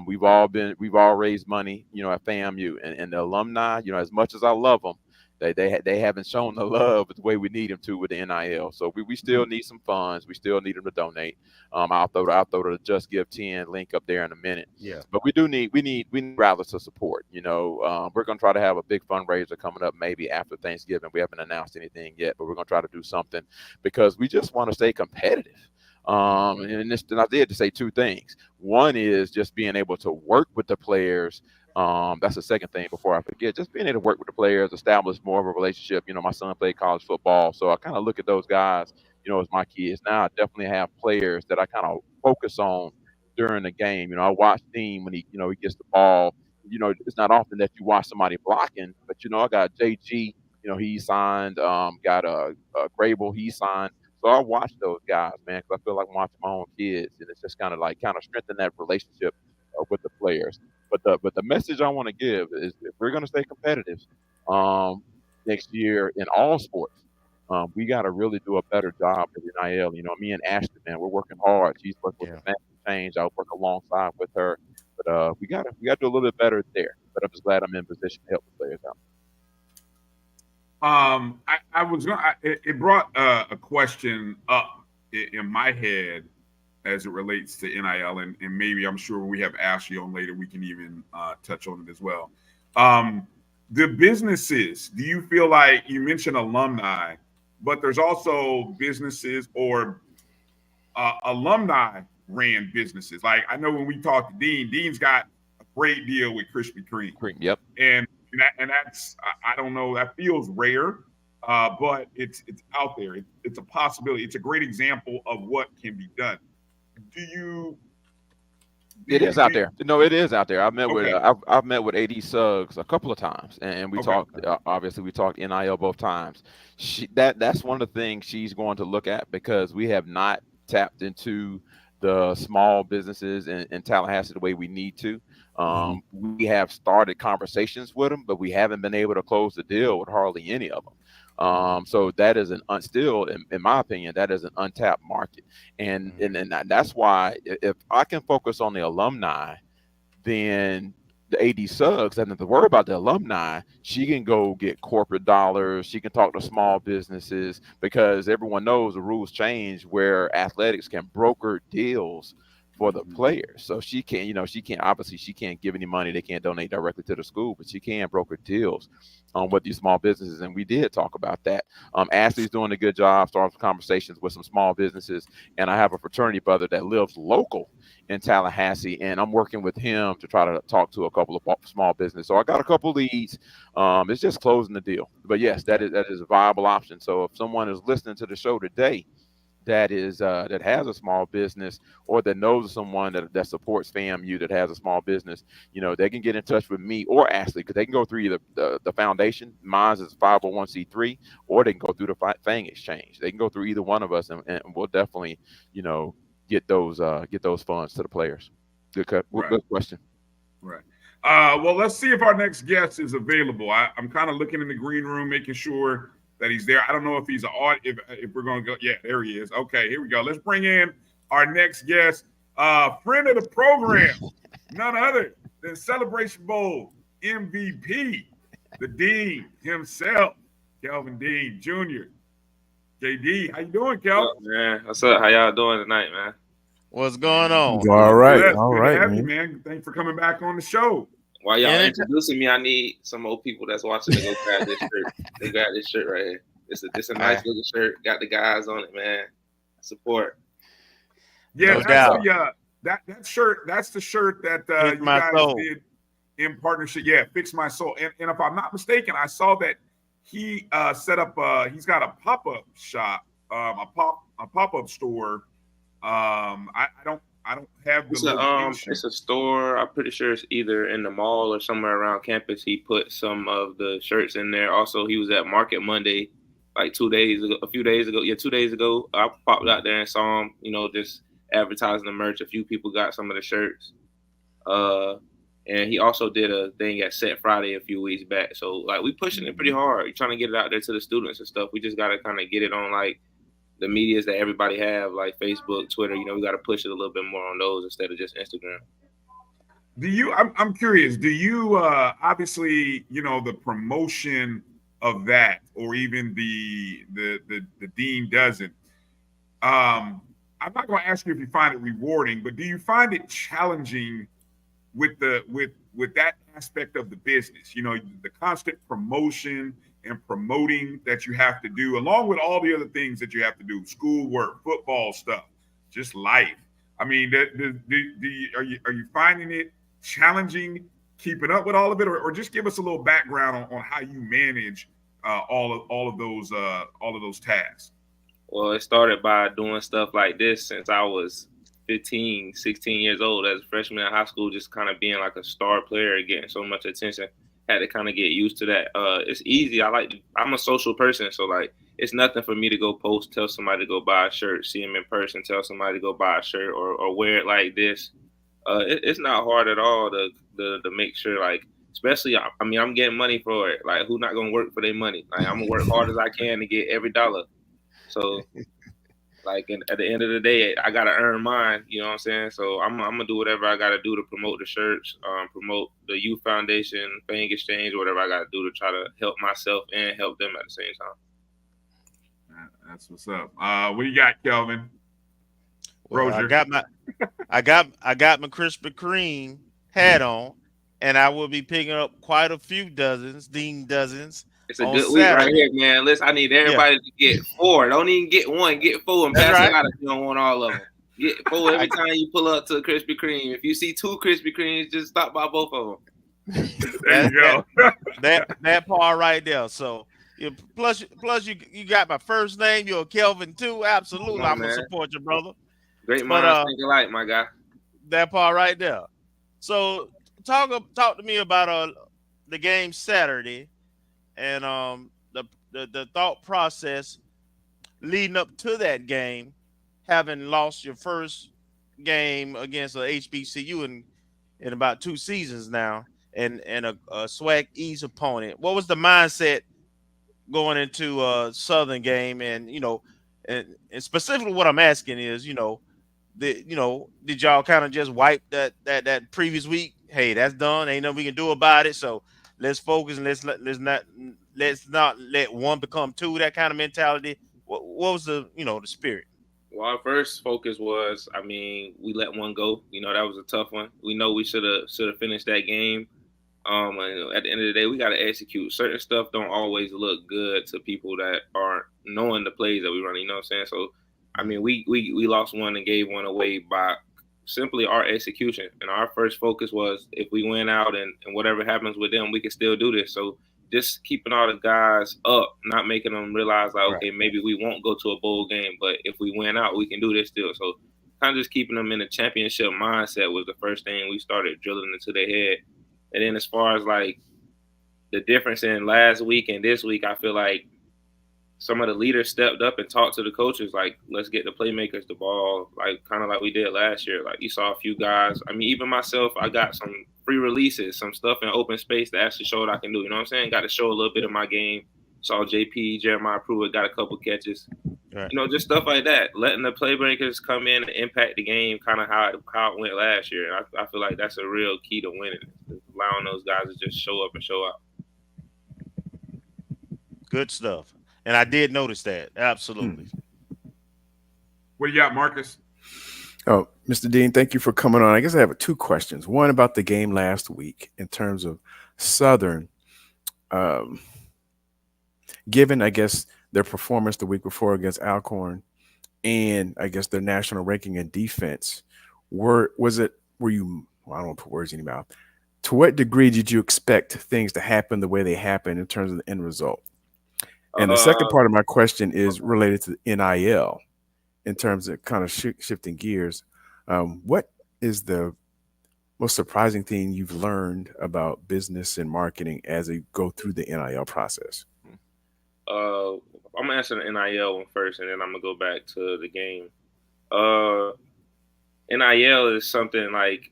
We've all raised money, at FAMU, and the alumni, as much as I love them, they haven't shown the love the way we need them to with the NIL. So we still need some funds. We still need them to donate. I'll throw the Just Give 10 link up there in a minute. Yeah. But we need Rattlers to support. We're gonna try to have a big fundraiser coming up maybe after Thanksgiving. We haven't announced anything yet, but we're gonna try to do something because we just want to stay competitive. And I did to say two things. One is just being able to work with the players. That's the second thing before I forget, just being able to work with the players, establish more of a relationship. My son played college football, so I kind of look at those guys, as my kids. Now I definitely have players that I kind of focus on during the game. I watch Dean when he gets the ball. It's not often that you watch somebody blocking, but I got JG, he signed, got Grable, he signed. So I watch those guys, man, because I feel like I'm watching my own kids, and it's just kind of strengthen that relationship with the players. But the message I want to give is, if we're going to stay competitive next year in all sports, we got to really do a better job with NIL. Me and Ashley, man, we're working hard. She's working with the Fang change. I'll work alongside with her, but we got to do a little bit better there. But I'm just glad I'm in position to help the players out. It brought a question up in my head as it relates to NIL, and maybe I'm sure we have Ashley on later. We can even touch on it as well. the businesses, do you feel like you mentioned alumni, but there's also businesses or alumni ran businesses? Like I know when we talked to Dean's got a great deal with Krispy Kreme. Yep. And that's I don't know, that feels rare, but it's out there. It's a possibility. It's a great example of what can be done. It is out there. No, it is out there. I've met Okay. with I've met with AD Suggs a couple of times, and we talked. Obviously, we talked NIL both times. That's one of the things she's going to look at, because we have not tapped into the small businesses in Tallahassee the way we need to. We have started conversations with them, but we haven't been able to close the deal with hardly any of them. So that is still, in my opinion, that is an untapped market. And that's why if I can focus on the alumni, then the AD Suggs doesn't have to worry about the alumni. She can go get corporate dollars. She can talk to small businesses, because everyone knows the rules change where athletics can broker deals for the players. So she can't obviously she can't give any money. They can't donate directly to the school, but she can broker deals with these small businesses. And we did talk about that. Ashley's doing a good job, starting conversations with some small businesses. And I have a fraternity brother that lives local in Tallahassee, and I'm working with him to try to talk to a couple of small businesses. So I got a couple leads. It's just closing the deal. But yes, that is a viable option. So if someone is listening to the show today that has a small business, or that knows someone that supports FAMU that has a small business, they can get in touch with me or Ashley, because they can go through either the foundation, mine is 501c3, or they can go through the Fang exchange. They can go through either one of us, and we'll definitely get those funds to the players. Good question. Right. Well, let's see if our next guest is available. I'm kind of looking in the green room, making sure that he's there. I don't know if he's if we're going to go. Yeah, there he is. Okay, here we go. Let's bring in our next guest, friend of the program, none other than Celebration Bowl MVP, the Dean himself, Kelvin Dean Jr. JD, how you doing, Kelvin? What's up, man? What's up? How y'all doing tonight, man? What's going on? All right. All right, man. Thanks for coming back on the show. While y'all introducing me, I need some old people that's watching to go grab this shirt. They got this shirt right here. It's a nice looking shirt. Got the guys on it, man. Support. Yeah, No doubt. That shirt. That's the shirt that you guys did in partnership. Yeah, Fix My Soul. And if I'm not mistaken, I saw that he set up. He's got a pop-up shop, a pop-up store. I don't have the location. It's a store. I'm pretty sure it's either in the mall or somewhere around campus. He put some of the shirts in there. Also, he was at Market Monday like 2 days ago, 2 days ago. I popped out there and saw him, just advertising the merch. A few people got some of the shirts. And he also did a thing at Set Friday a few weeks back. So like we pushing it pretty hard. We're trying to get it out there to the students and stuff. We just got to kind of get it on like the medias that everybody have, like Facebook, Twitter. We got to push it a little bit more on those instead of just Instagram. I'm curious, do you obviously, the promotion of that, or even the Dean doesn't, I'm not going to ask you if you find it rewarding, but do you find it challenging with that aspect of the business, the constant promotion and promoting that you have to do, along with all the other things that you have to do, schoolwork, football stuff, just life? I mean, are you finding it challenging keeping up with all of it, or just give us a little background on how you manage all of those tasks? Well, it started by doing stuff like this since I was 15, 16 years old as a freshman in high school, just kind of being like a star player, getting so much attention. Had to kind of get used to that. It's easy. I'm a social person, so like it's nothing for me to go post, tell somebody to go buy a shirt, see them in person, tell somebody to go buy a shirt or wear it like this. It's not hard at all to make sure, like, especially, I'm getting money for it. Like, who's not gonna work for their money? Like, I'm gonna work hard as I can to get every dollar. So like, at the end of the day, I got to earn mine, you know what I'm saying? So I'm going to do whatever I got to do to promote the shirts, promote the Youth Foundation, Fang Exchange, whatever I got to do to try to help myself and help them at the same time. That's what's up. What do you got, Kelvin? Well, I got my Krispy Kreme hat on, and I will be picking up quite a few Dean dozens. It's a on good week right Saturday. here, man. Listen, I need everybody to get 4. Don't even get 1, get 4 and That's pass right. it out if you don't want all of them. Get 4 every time you pull up to a Krispy Kreme. If you see 2 Krispy Kremes, just stop by both of them. There you go. that part right there. So plus you got my first name. You're Kelvin too. Absolutely, Come on, I'm gonna man. support you, brother. Great But, minds think alike, my guy. That part right there. So talk to me about the game Saturday and the thought process leading up to that game, having lost your first game against a HBCU in about 2 seasons now, and a SWAC East opponent. What was the mindset going into a Southern game? And and specifically what I'm asking is, did y'all kind of just wipe that previous week? Hey, that's done. Ain't nothing we can do about it. So let's focus and let's not let 1 become 2. That kind of mentality. What was the spirit? Well, our first focus was, we let 1 go. That was a tough one. We know we should have finished that game. And at the end of the day, we got to execute. Certain stuff don't always look good to people that aren't knowing the plays that we run. You know what I'm saying? So, we lost 1 and gave 1 away by simply our execution. And our first focus was, if we went out and whatever happens with them, we can still do this. So just keeping all the guys up, not making them realize like, okay, maybe we won't go to a bowl game, but if we win out, we can do this still. So kind of just keeping them in a championship mindset was the first thing we started drilling into their head. And then as far as like the difference in last week and this week, I feel like some of the leaders stepped up and talked to the coaches, like, let's get the playmakers the ball, like kind of like we did last year. Like you saw a few guys. Even myself, I got some free releases, some stuff in open space that actually showed I can do. You know what I'm saying? Got to show a little bit of my game. Saw JP, Jeremiah Pruitt, got a couple catches. Right. Just stuff like that. Letting the playmakers come in and impact the game, kind of how it went last year. And I feel like that's a real key to winning, allowing those guys to just show up and show out. Good stuff. And I did notice that. Absolutely. What do you got, Marcus? Oh, Mr. Dean, thank you for coming on. I guess I have 2 questions. One about the game last week in terms of Southern. Given, I guess, their performance the week before against Alcorn and I guess their national ranking in defense, were you, well, I don't want to put words in your mouth. To what degree did you expect things to happen the way they happened in terms of the end result? And the second part of my question is related to NIL in terms of kind of shifting gears. What is the most surprising thing you've learned about business and marketing as you go through the NIL process? I'm going to answer the NIL one first, and then I'm going to go back to the game. NIL is something like,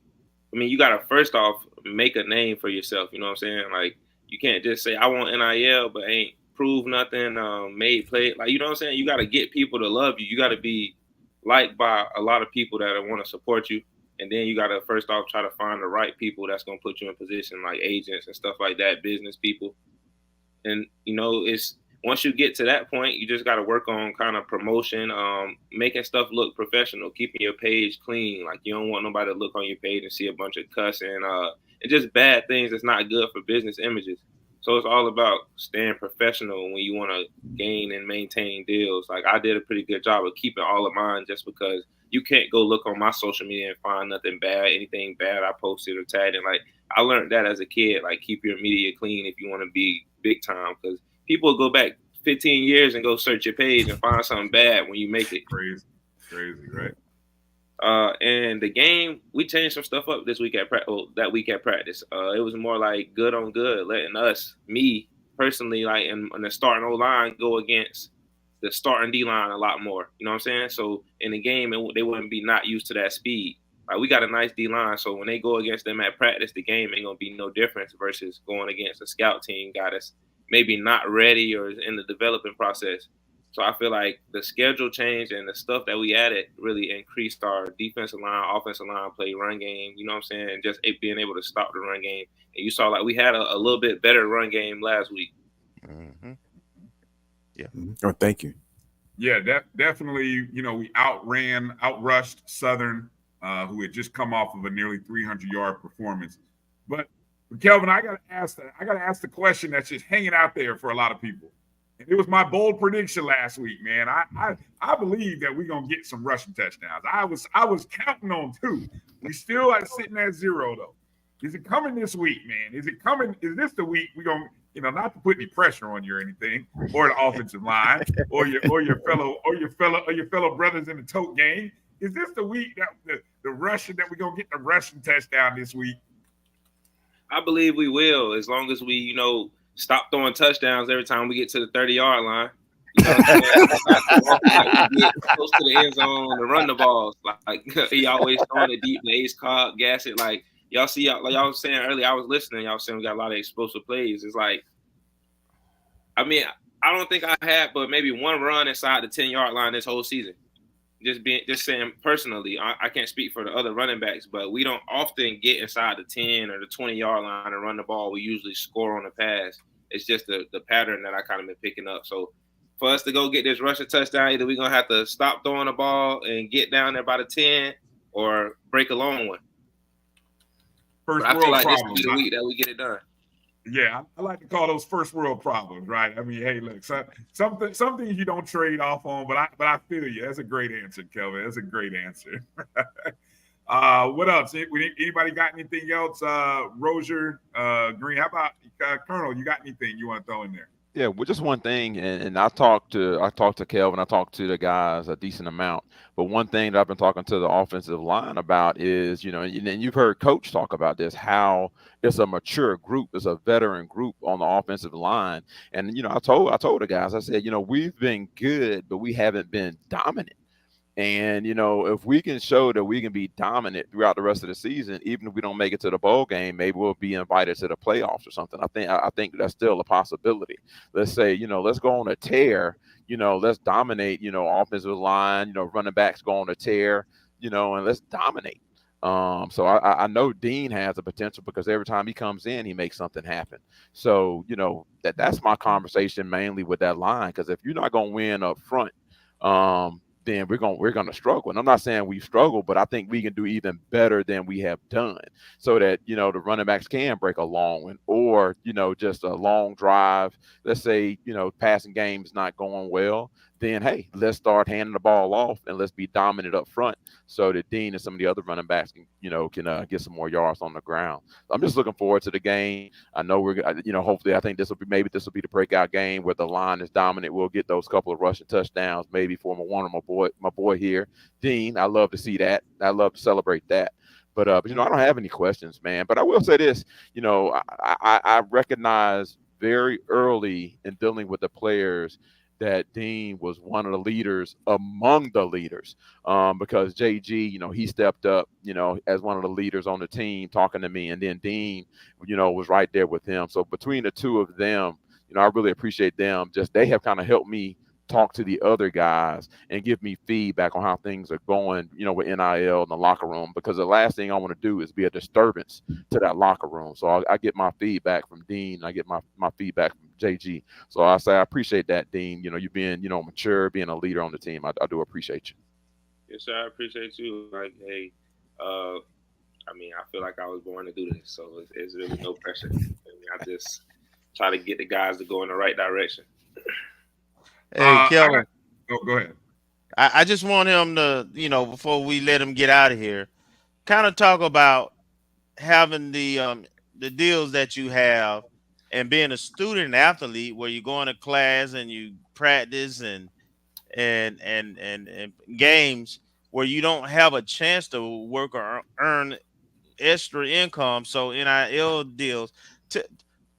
you got to first off make a name for yourself. You know what I'm saying? Like, you can't just say, I want NIL, but ain't prove nothing, made play. Like, you know what I'm saying? You got to get people to love you. You got to be liked by a lot of people that want to support you. And then you got to first off try to find the right people that's going to put you in position, like agents and stuff like that, business people. And, it's once you get to that point, you just got to work on kind of promotion, making stuff look professional, keeping your page clean. Like, you don't want nobody to look on your page and see a bunch of cussing and just bad things that's not good for business images. So it's all about staying professional when you want to gain and maintain deals. Like, I did a pretty good job of keeping all of mine, just because you can't go look on my social media and find nothing bad, anything bad I posted or tagged. And like, I learned that as a kid, like, keep your media clean if you want to be big time, because people will go back 15 years and go search your page and find something bad when you make it. Crazy, right? And the game, we changed some stuff up this week that week at practice. It was more like good on good, letting me personally, like in the starting O-line, go against the starting D-line a lot more. You know what I'm saying? So in the game, they wouldn't be not used to that speed. Like, we got a nice D-line, so when they go against them at practice, the game ain't gonna be no difference versus going against a scout team guy that's maybe not ready or is in the developing process. So I feel like the schedule change and the stuff that we added really increased our defensive line, offensive line play, run game, you know what I'm saying? And just being able to stop the run game. And you saw, like, we had a little bit better run game last week. Mm-hmm. Yeah. Oh, thank you. Yeah, definitely, we outrushed Southern, who had just come off of a nearly 300-yard performance. But But Kelvin, I gotta ask the question that's just hanging out there for a lot of people. And it was my bold prediction last week, man. I believe that we're gonna get some rushing touchdowns. I was counting on 2. We still are sitting at 0 though. Is it coming this week, man? Is it coming? Is this the week we're gonna, not to put any pressure on you or anything, or the offensive line, or your fellow brothers in the tote game? Is this the week that the rushing that we're gonna get the rushing touchdown this week? I believe we will, as long as we, stop throwing touchdowns every time we get to the 30-yard line. You know what I'm saying? Get close to the end zone to run the balls. Like he always throwing it deep, the ace card, gas it. Like y'all see, like y'all was saying earlier, I was listening. Y'all saying we got a lot of explosive plays. It's like, I mean, I don't think I had, but maybe one run inside the 10-yard line this whole season. Just saying personally, I can't speak for the other running backs, but we don't often get inside the 10 or the 20-yard line and run the ball. We usually score on the pass. It's just the pattern that I kind of been picking up. So for us to go get this rushing touchdown, either we're going to have to stop throwing the ball and get down there by the 10 or break a long one. First but I feel world like problems, this will be the week that we get it done. Yeah, I like to call those first world problems, right? I mean, hey, look, some things you don't trade off on, but I feel you. That's a great answer, Kelvin. That's a great answer. What else? Anybody got anything else? Rozier, Green. How about Colonel? You got anything you want to throw in there? Yeah, well, just one thing, and I talked to Kelvin, I talked to the guys a decent amount, but one thing that I've been talking to the offensive line about is, and you've heard Coach talk about this, how it's a mature group, it's a veteran group on the offensive line, and I told the guys, I said, we've been good, but we haven't been dominant. And, if we can show that we can be dominant throughout the rest of the season, even if we don't make it to the bowl game, maybe we'll be invited to the playoffs or something. I think that's still a possibility. Let's say, let's go on a tear, let's dominate, offensive line, running backs go on a tear, and let's dominate. So I know Dean has the potential because every time he comes in, he makes something happen. So, that's my conversation mainly with that line, because if you're not going to win up front, then we're going to struggle. And I'm not saying we struggle, but I think we can do even better than we have done, so that, the running backs can break a long one, or, just a long drive. Let's say, passing game is not going well. Then, hey, let's start handing the ball off and let's be dominant up front, so that Dean and some of the other running backs can get some more yards on the ground. I'm just looking forward to the game. I know hopefully I think this will be the breakout game where the line is dominant. We'll get those couple of rushing touchdowns, maybe for one of my boy here, Dean. I love to see that. I love to celebrate that. But I don't have any questions, man. But I will say this, I recognize very early in dealing with the players that Dean was one of the leaders among the leaders, because JG, he stepped up, as one of the leaders on the team, talking to me, and then Dean, was right there with him. So between the two of them, I really appreciate them. Just they have kind of helped me talk to the other guys and give me feedback on how things are going, with NIL in the locker room, because the last thing I want to do is be a disturbance to that locker room. So I get my feedback from Dean. I get my feedback from JG. So I say I appreciate that, Dean. You being, mature, being a leader on the team. I do appreciate you. Yes, sir. I appreciate you. Like, hey, I feel like I was born to do this, so it's really no pressure. I just try to get the guys to go in the right direction. Hey, Kelvin. Go ahead. I just want him to, before we let him get out of here, kind of talk about having the deals that you have and being a student athlete where you go into class and you practice and games where you don't have a chance to work or earn extra income. So NIL deals.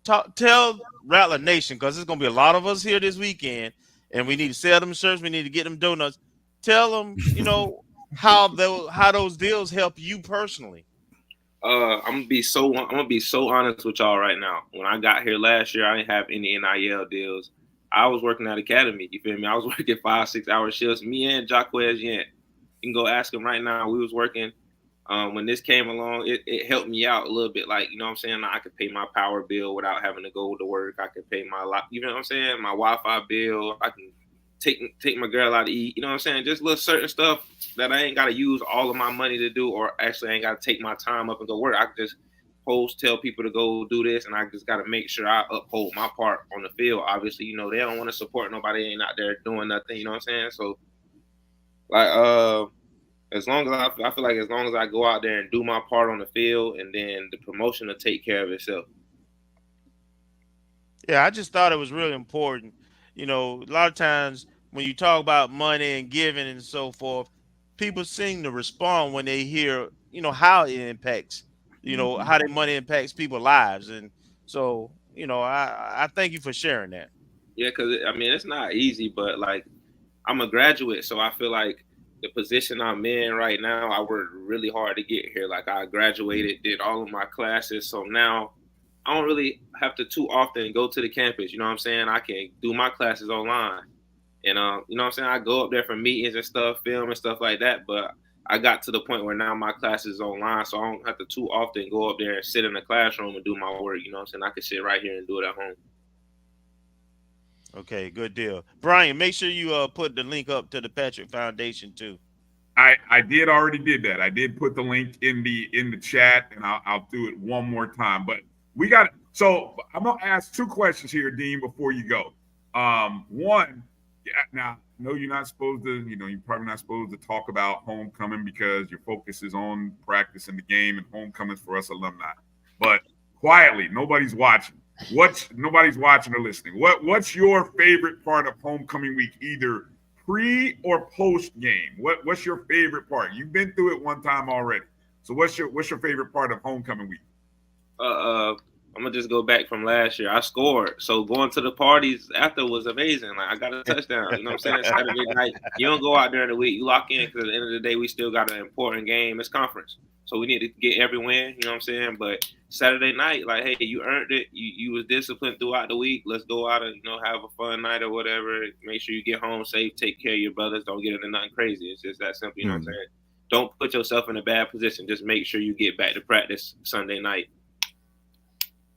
Tell Rattler Nation, because there's going to be a lot of us here this weekend, and we need to sell them shirts. We need to get them donuts. Tell them, how those deals help you personally. I'm gonna be so honest with y'all right now. When I got here last year, I didn't have any NIL deals. I was working at Academy. You feel me? I was working 5-6 hour shifts. Me and Jacquez Yant. You can go ask him right now. We was working. When this came along, it helped me out a little bit. Like, you know what I'm saying? I could pay my power bill without having to go to work. I could pay my my Wi-Fi bill. I can take my girl out to eat. You know what I'm saying? Just little certain stuff that I ain't got to use all of my money to do, or actually I ain't got to take my time up and go work. I can just post, tell people to go do this, and I just got to make sure I uphold my part on the field. Obviously, you know, they don't want to support nobody ain't out there doing nothing. You know what I'm saying? So, like, as long as I feel like as long as I go out there and do my part on the field, and then the promotion will take care of itself. Yeah, I just thought it was really important. You know, a lot of times when you talk about money and giving and so forth, people seem to respond when they hear, you know, how it impacts, you know, how their money impacts people's lives. And so, you know, I thank you for sharing that. Yeah, because, I mean, it's not easy, but, like, I'm a graduate, so I feel like the position I'm in right now, I worked really hard to get here. Like, I graduated, did all of my classes, so now I don't really have to too often go to the campus. You know what I'm saying? I can do my classes online. And, you know what I'm saying? I go up there for meetings and stuff, film and stuff like that. But I got to the point where now my class is online, so I don't have to too often go up there and sit in the classroom and do my work. You know what I'm saying? I can sit right here and do it at home. Okay, good deal. Bryan, make sure you put the link up to the Patrick Foundation too. I did already did that. I did put the link in the chat, and I'll do it one more time. But we got so I'm gonna ask two questions here, Dean, before you go. One, now I know you're not supposed to, you know, you're probably not supposed to talk about homecoming because your focus is on practicing the game, and homecoming's for us alumni. But quietly, nobody's watching. Nobody's watching or listening. What's your favorite part of homecoming week, either pre or post game? What's your favorite part? You've been through it one time already. So what's your favorite part of homecoming week? I'm gonna just go back from last year. I scored, so going to the parties after was amazing. Like, I got a touchdown. You know what I'm saying? Saturday night, you don't go out during the week. You lock in because at the end of the day, we still got an important game. It's conference, so we need to get every win. You know what I'm saying? But Saturday night, like, hey, you earned it. You was disciplined throughout the week. Let's go out and, you know, have a fun night or whatever. Make sure you get home safe. Take care of your brothers. Don't get into nothing crazy. It's just that simple. You know what I'm saying? Don't put yourself in a bad position. Just make sure you get back to practice Sunday night.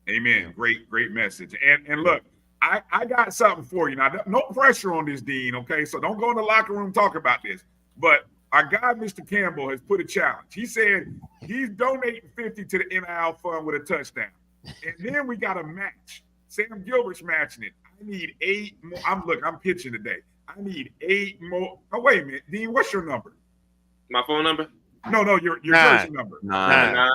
Amen. Great message. And look, I got something for you. Now, no pressure on this, Dean, okay? So don't go in the locker room and talk about this. But our guy, Mr. Campbell, has put a challenge. He said he's donating 50 to the NIL fund with a touchdown. And then we got a match. Sam Gilbert's matching it. I need 8 more. I'm pitching today. I need 8 more. Oh, wait a minute. Dean, what's your number? My phone number? No, your jersey number. 9.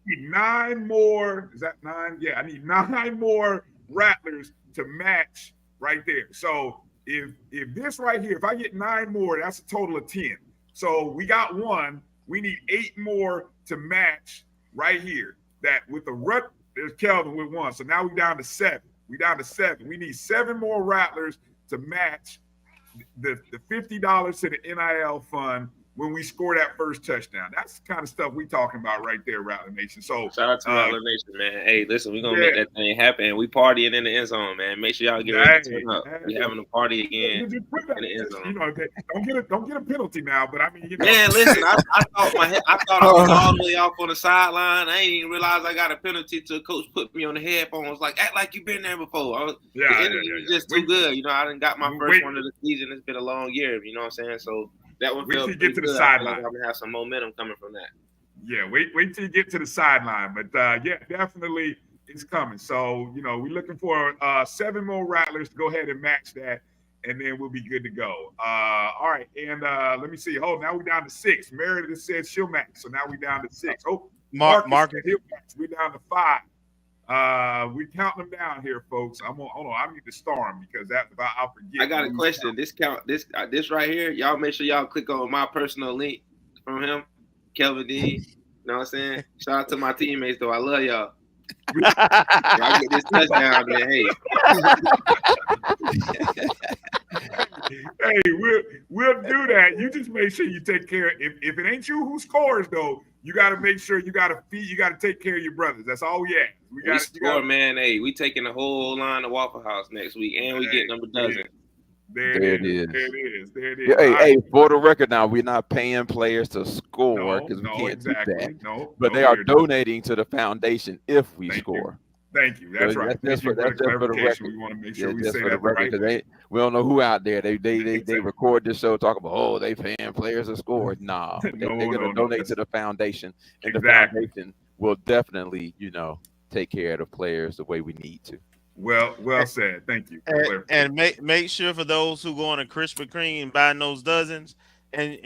9 more. Is that 9? Yeah, I need 9 more Rattlers to match right there. So if this right here, if I get 9 more, that's a total of 10. So we got 1. We need 8 more to match right here. That with the there's Kelvin with 1. So now we're down to 7. We need 7 more Rattlers to match the $50 to the NIL fund when we score that first touchdown. That's the kind of stuff we talking about right there, Rattler Nation. So shout out to Rattler Nation, man. Hey, listen, we're gonna make that thing happen. We partying in the end zone, man. Make sure y'all get ready to turn up. We having a party again in the end zone. You know, don't get a penalty now, but I mean, you know. Man, listen, I thought I was all the way off on the sideline. I ain't even realize I got a penalty till coach put me on the headphones. Like, act like you've been there before. The energy was just too good. You know, I done got my first one of the season. It's been a long year. You know what I'm saying? So that one felt get to the sideline. I'm gonna have some momentum coming from that. Yeah, wait till you get to the sideline. But yeah, definitely it's coming. So, you know, we're looking for 7 more Rattlers to go ahead and match that, and then we'll be good to go. All right, and let me see. Oh, now we're down to 6. Meredith said she'll match, so now we're down to 6. Oh, Marcus he'll match. We're down to 5. We counting them down here, folks. Hold on. I need to star them because I'll forget. I got a question. This right here. Y'all make sure y'all click on my personal link from him, Kelvin Dean. You know what I'm saying? Shout out to my teammates though. I love y'all. Y'all get this touchdown, man. Hey. Hey, we'll do that. You just make sure you take care. If it ain't you who scores though, you got to make sure you got to take care of your brothers. That's all we ask. We score, man. Hey, we taking the whole line of Waffle House next week, and we get number dozen. There it is. Yeah, hey, for the record now, we're not paying players to score because we can't do that. But they are donating to the foundation if we score. Thank you. That's right. That's for the record. We want to make sure we say that right. Because we don't know who out there. They record this show talk about, they paying players to score. Nah, they're going to donate to the foundation. And the foundation we'll definitely, take care of the players the way we need to. Well said. Thank you. And make sure for those who go on a Krispy Kreme and buying those dozens, and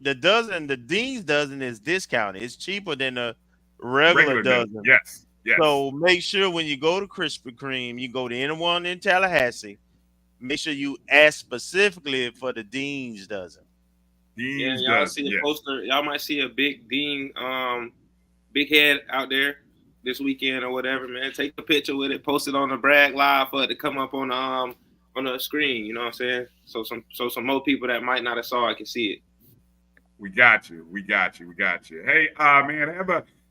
the Dean's dozen is discounted. It's cheaper than the regular dozen. Yes. So make sure when you go to Krispy Kreme, you go to anyone in Tallahassee, make sure you ask specifically for the Dean's dozen. Y'all see a poster. Y'all might see a big Dean, big head out there this weekend or whatever, man. Take a picture with it, post it on the Bragg Live for it to come up on the screen. You know what I'm saying? So some more people that might not have saw it can see it. We got you. Hey, man,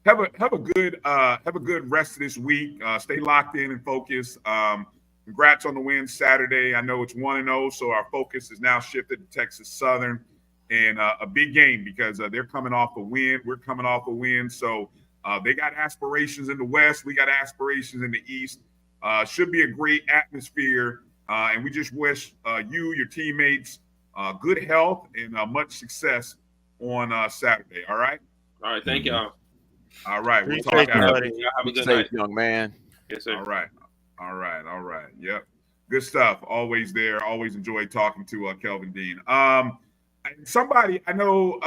have a good rest of this week. Stay locked in and focused. Congrats on the win Saturday. I know it's 1-0, so our focus is now shifted to Texas Southern, and a big game because they're coming off a win. We're coming off a win, so they got aspirations in the West. We got aspirations in the East. Should be a great atmosphere, and we just wish your teammates, good health and much success on Saturday. All right. All right. Thank y'all. All right. We'll talk after. Y'all have a good Safe, night, young man. Yes, sir. All right. Yep. Good stuff. Always there. Always enjoy talking to Kelvin Dean. Somebody, I know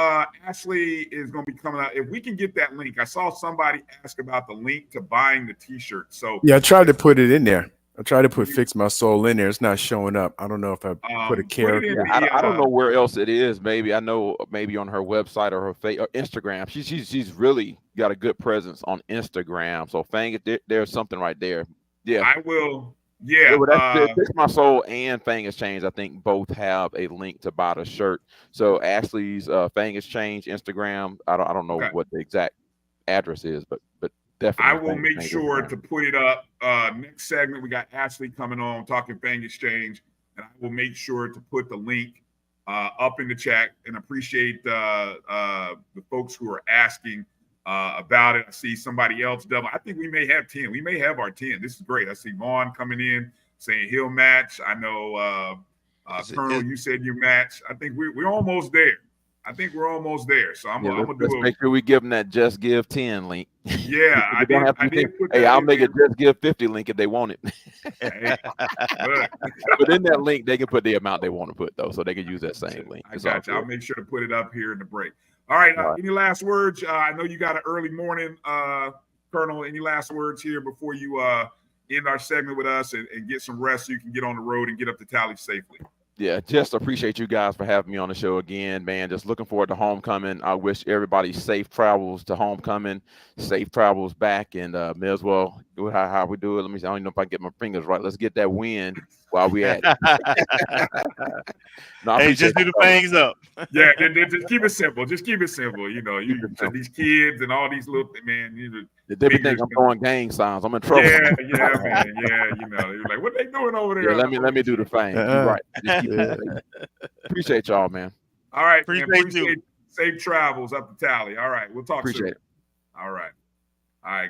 Ashley is going to be coming out. If we can get that link, I saw somebody ask about the link to buying the T-shirt. So yeah, I tried to put it in there. I tried to put "Fix My Soul" in there. It's not showing up. I don't know if I put a character. I don't know where else it is. Maybe I know maybe on her website or her Instagram. She's really got a good presence on Instagram. So Fang, there's something right there. Yeah, I will. Yeah, Fix My Soul and Fang Exchange, I think both have a link to buy the shirt. So Ashley's Fang Exchange Instagram, I don't know what the exact address is, but definitely. I will make sure to put it up. Next segment, we got Ashley coming on talking Fang Exchange, and I will make sure to put the link up in the chat. And appreciate the folks who are asking about it. I see somebody else double. I think we may have 10. We may have our 10. This is great. I see Vaughn coming in saying he'll match. I know Colonel, you said you match. I think we're almost there. So I'm gonna do it. Make sure we give them that Just Give 10 link. Yeah, I did put that I'll make it Just Give 50 link if they want it. Hey, but in that link, they can put the amount they want to put though, so they can use that same link. I got you. I'll make sure to put it up here in the break. All right. Any last words? I know you got an early morning, Colonel. Any last words here before you end our segment with us and get some rest so you can get on the road and get up to Tally safely? Yeah, just appreciate you guys for having me on the show again, man. Just looking forward to homecoming. I wish everybody safe travels to homecoming, safe travels back, and may as well do it how we do it. Let me see. I don't even know if I can get my fingers right. Let's get that win while we at it. Hey, just do the fangs up. Yeah, just keep it simple. Just keep it simple. You know, these kids and all these little they think I'm throwing gang signs. I'm in trouble. Yeah, man. Yeah, you're like, what they doing over there? Yeah, let me do the thing. You're right. Appreciate y'all, man. All right. Appreciate you. Safe travels up to Tally. All right. We'll talk soon. It. All right.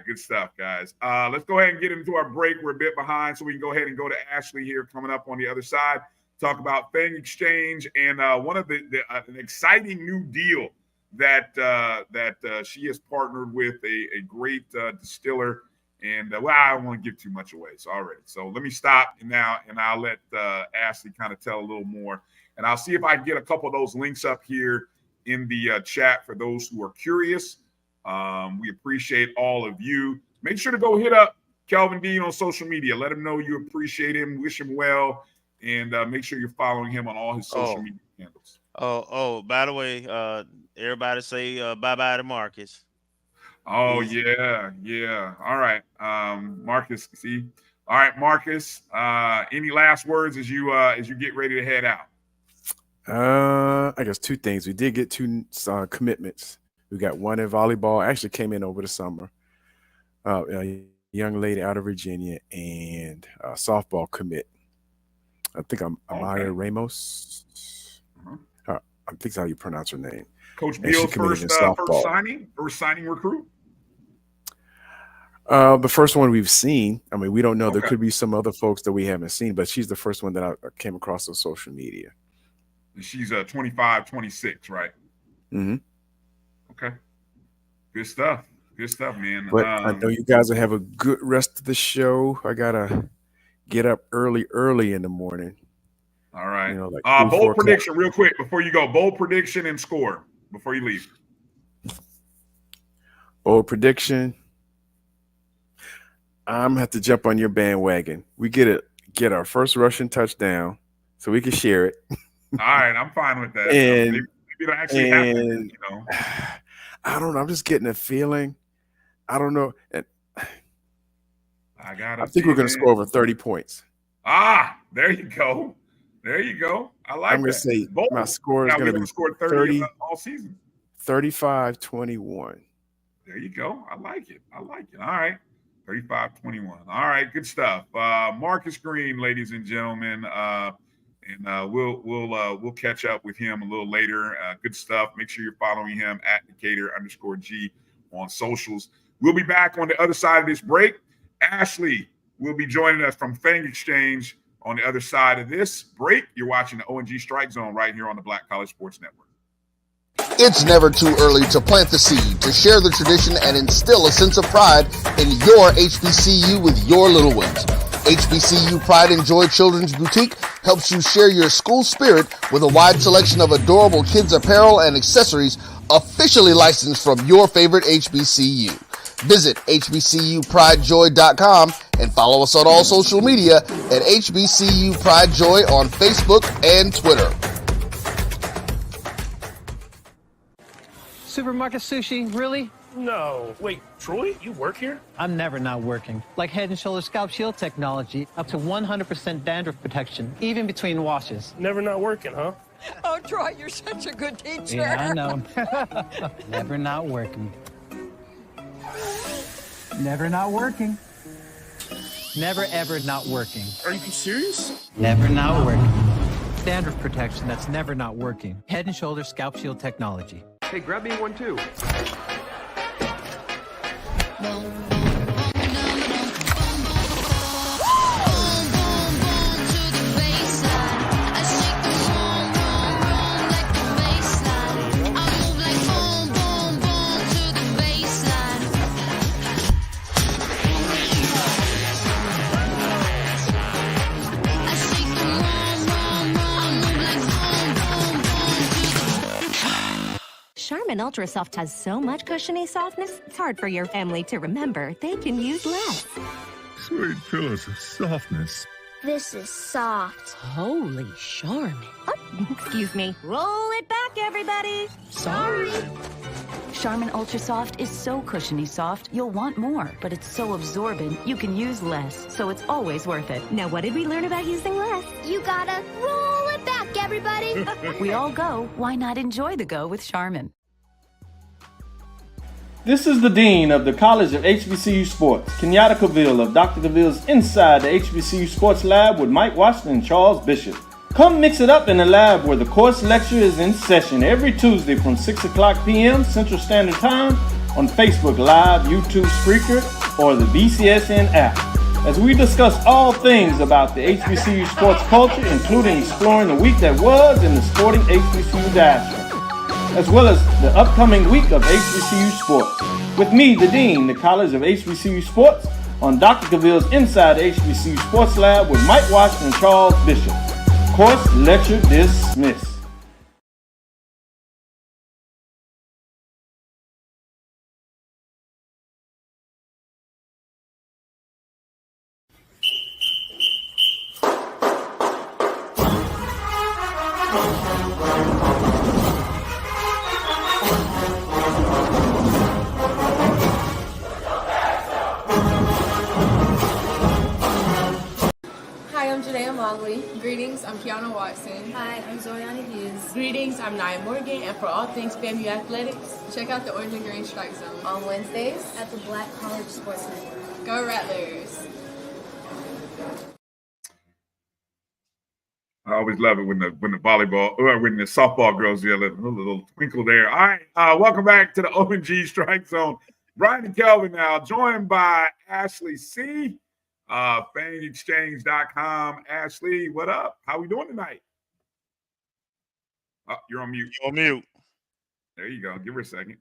Good stuff, guys. Let's go ahead and get into our break. We're a bit behind, so we can go ahead and go to Ashley here coming up on the other side. Talk about Fang Exchange and one of an exciting new deal that she has partnered with a great distiller. And I don't want to give too much away. So let me stop now, and I'll let Ashley kind of tell a little more. And I'll see if I can get a couple of those links up here in the chat for those who are curious. We appreciate all of you. Make sure to go hit up Kelvin Dean on social media. Let him know you appreciate him, wish him well, and make sure you're following him on all his social media handles. By the way, everybody say bye-bye to Marcus. Oh, yeah. All right. Marcus, see? All right, Marcus, any last words as you get ready to head out? I guess two things. We did get two commitments. We got one in volleyball. Actually came in over the summer. A young lady out of Virginia, and a softball commit. I think Amaya Ramos. I think that's how you pronounce her name. Coach Beal's first signing recruit? The first one we've seen. I mean, we don't know. Okay. There could be some other folks that we haven't seen, but she's the first one that I came across on social media. And she's 25, 26, right? Mm-hmm. Okay. Good stuff. Good stuff, man. But I know you guys will have a good rest of the show. I gotta get up early in the morning. All right. You know, like bold prediction, real quick, before you go. Bold prediction and score before you leave. Bold prediction. I'm gonna have to jump on your bandwagon. We get our first rushing touchdown, so we can share it. All right, I'm fine with that. And maybe it'll actually happen. You know, I don't know. I'm just getting a feeling. I don't know. And I think we're gonna score over 30 points. There you go. There you go. I like that. I'm gonna say my score is gonna be score 30 all season. 35-21. There you go. I like it. All right. 35-21. All right, good stuff. Marcus Green, ladies and gentlemen, and we'll catch up with him a little later. Good stuff. Make sure you're following him at Decatur_G on socials. We'll be back on the other side of this break. Ashley will be joining us from Fang Exchange on the other side of this break. You're watching the O&G Strike Zone right here on the Black College Sports Network. It's never too early to plant the seed, to share the tradition, and instill a sense of pride in your HBCU with your little ones. HBCU Pride and Joy Children's Boutique helps you share your school spirit with a wide selection of adorable kids' apparel and accessories officially licensed from your favorite HBCU. Visit hbcupridejoy.com and follow us on all social media at HBCU Pride Joy on Facebook and Twitter. Supermarket sushi, really? No. Wait, Troy, you work here? I'm never not working. Like Head & Shoulders Scalp Shield technology, up to 100% dandruff protection, even between washes. Never not working, huh? Oh, Troy, you're such a good teacher. Yeah, I know. Never not working. Never not working. Never, ever not working. Are you serious? Never not working. Dandruff protection that's never not working. Head & Shoulders Scalp Shield technology. Hey, grab me one too. Charmin Ultra Soft has so much cushiony softness, it's hard for your family to remember. They can use less. Sweet pillows of softness. This is soft. Holy Charmin. Oh, excuse me. Roll it back, everybody. Sorry. Charmin Ultra Soft is so cushiony soft, you'll want more, but it's so absorbent, you can use less, so it's always worth it. Now, what did we learn about using less? You gotta roll it back, everybody. We all go. Why not enjoy the go with Charmin? This is the Dean of the College of HBCU Sports, Kenyatta Cavill of Dr. Cavill's Inside the HBCU Sports Lab with Mike Washington and Charles Bishop. Come mix it up in the lab where the course lecture is in session every Tuesday from 6 o'clock p.m. Central Standard Time on Facebook Live, YouTube Spreaker, or the BCSN app, as we discuss all things about the HBCU sports culture, including exploring the week that was in the sporting HBCU diaspora, as well as the upcoming week of HBCU sports. With me, the Dean, the College of HBCU Sports, on Dr. Cavill's Inside the HBCU Sports Lab with Mike Washington and Charles Bishop. Course lecture dismissed. Greetings, I'm Kiana Watson. Hi, I'm Zoriana Hughes. Greetings, I'm Nia Morgan, and for all things FAMU Athletics, check out the Orange and Green Strike Zone on Wednesdays at the Black College Sports Network. Go Rattlers! I always love it when the volleyball or when the softball girls yell a little twinkle there. All right, welcome back to the O&G Strike Zone. Bryan and Kelvin now, joined by Ashley C. FangExchange.com. Ashley, what up? How we doing tonight? Oh, you're on mute. You're on mute. There you go. Give her a second.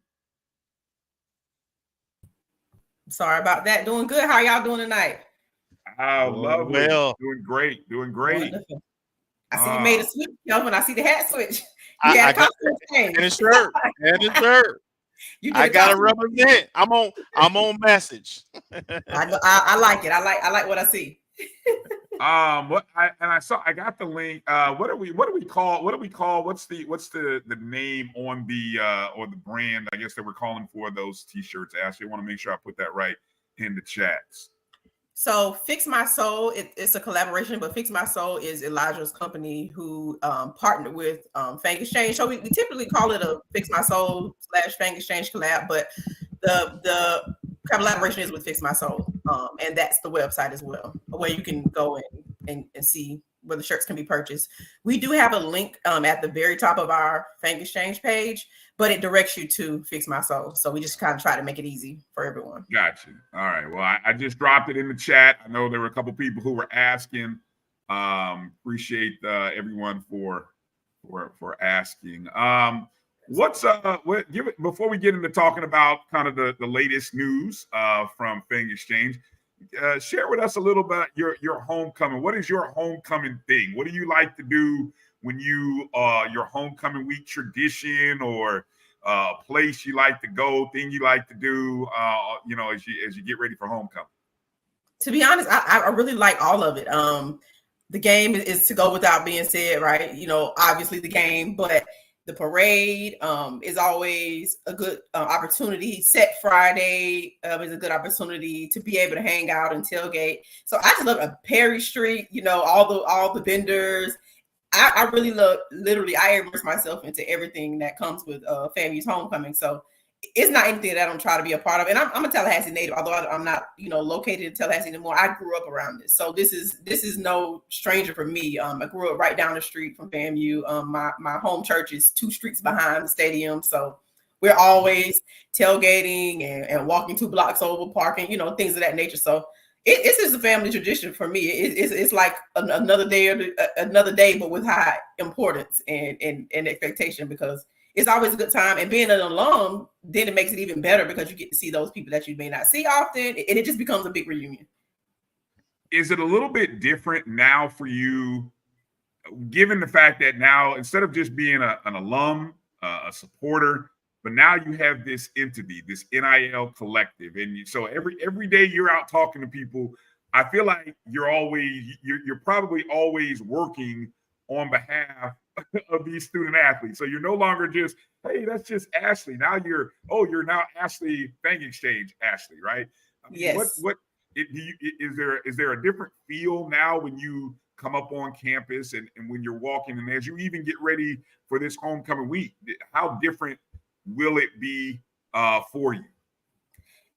Sorry about that. Doing good. How y'all doing tonight? Oh, lovely. Well. Doing great. Doing great. Wonderful. I see you made a switch, Kelvin. I see the hat switch. I got and a shirt. And a shirt. I gotta represent. I'm on message. I like it. I like what I see. I got the link. What do we call what's the name on the or the brand, I guess, that we're calling for those t-shirts, Ashley? I want to make sure I put that right in the chats. So Fix My Soul, it's a collaboration, but Fix My Soul is Elijah's company who partnered with Fang Exchange. So we typically call it a Fix My Soul / Fang Exchange collab, but the collaboration is with Fix My Soul. And that's the website as well, where you can go and see where the shirts can be purchased. We do have a link at the very top of our Fang Exchange page, but it directs you to Fix My Soul. So we just kind of try to make it easy for everyone. Gotcha. All right. Well, I just dropped it in the chat. I know there were a couple people who were asking. Appreciate everyone for asking. Before we get into talking about kind of the latest news from Fang Exchange, share with us a little bit your homecoming. What is your homecoming thing? What do you like to do when your homecoming week tradition, or place you like to go, thing you like to do, as you get ready for homecoming? To be honest, I really like all of it. The game is to go without being said, right? Obviously the game, but the parade is always a good opportunity. Set Friday is a good opportunity to be able to hang out and tailgate. So I just love Perry Street, all the vendors. I really love, literally, I immerse myself into everything that comes with FAMU's homecoming. So it's not anything that I don't try to be a part of. And I'm a Tallahassee native, although I'm not, located in Tallahassee anymore. I grew up around this. So this is no stranger for me. I grew up right down the street from FAMU. My home church is 2 streets behind the stadium. So we're always tailgating and walking 2 blocks over, parking, things of that nature. So it's just a family tradition for me. It's like another day, but with high importance and expectation, because it's always a good time. And being an alum, then it makes it even better because you get to see those people that you may not see often, and it just becomes a big reunion. Is it a little bit different now for you, given the fact that now, instead of just being an alum, a supporter, but now you have this entity, this NIL collective, and so every day you're out talking to people, I feel like you're probably always working on behalf of these student athletes. So you're no longer just, hey, that's just Ashley. Now you're now Ashley Fang Exchange Ashley, right? Yes. Is there a different feel now when you come up on campus and when you're walking, and as you even get ready for this homecoming week? How different will it be for you?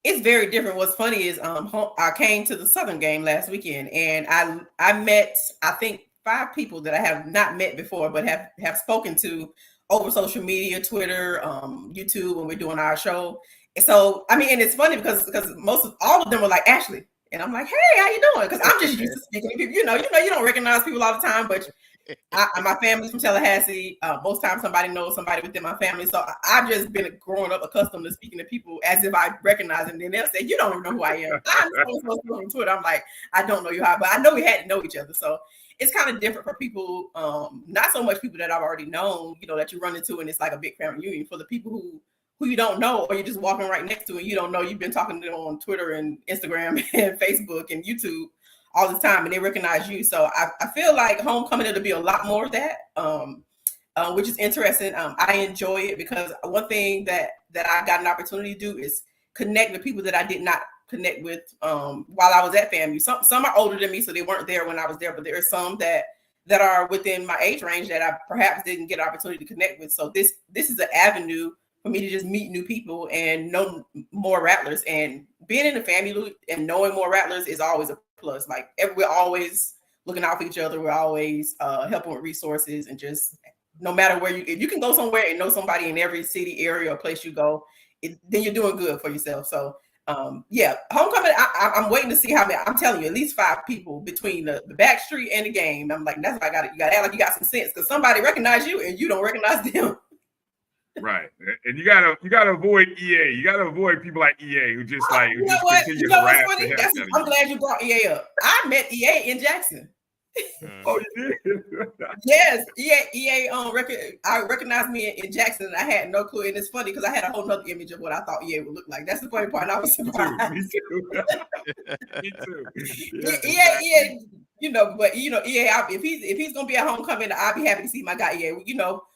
It's very different. What's funny is I came to the Southern game last weekend, and I met, I think, 5 people that I have not met before, but have spoken to over social media, Twitter, YouTube, when we're doing our show. And so, and it's funny because all of them were like, Ashley. And I'm like, hey, how you doing? Because I'm just used to speaking to people. You don't recognize people all the time, but my family's from Tallahassee. Most times somebody knows somebody within my family. So I've just been growing up accustomed to speaking to people as if I recognize them. Then they'll say, you don't even know who I am. I'm supposed to be on Twitter. I'm like, I don't know you, but I know we had to know each other. So it's kind of different for people, not so much people that I've already known, that you run into, and it's like a big family reunion. For the people who you don't know, or you're just walking right next to, and you don't know, you've been talking to them on Twitter and Instagram and Facebook and YouTube all the time, and they recognize you. So I feel like homecoming, it'll be a lot more of that, which is interesting. I enjoy it because one thing that I got an opportunity to do is connect with people that I did not connect with while I was at FAMU. Some are older than me, so they weren't there when I was there, but there are some that are within my age range that I perhaps didn't get an opportunity to connect with. So this is an avenue for me to just meet new people and know more Rattlers. And being in the family and knowing more Rattlers is always a plus. Like, we're always looking out for each other. We're always helping with resources, and just no matter where if you can go somewhere and know somebody in every city, area, or place you go, then you're doing good for yourself. So homecoming, I'm waiting to see how many. I'm telling you, at least 5 people between the back street and the game. I'm like, that's why you got to act like you got some sense, because somebody recognize you and you don't recognize them. Right, and you gotta avoid EA. You gotta avoid people like EA who just like You know just what? continue You know to what's harass funny? the heck out of I'm you. glad you brought EA up. I met EA in Jackson. Oh, you did? Yes, EA recognized me in Jackson, and I had no clue. And it's funny because I had a whole nother image of what I thought EA would look like. That's the funny part. I was surprised. Me too. Me too. Yeah, EA, but EA, if he's gonna be at homecoming, I'll be happy to see my guy EA.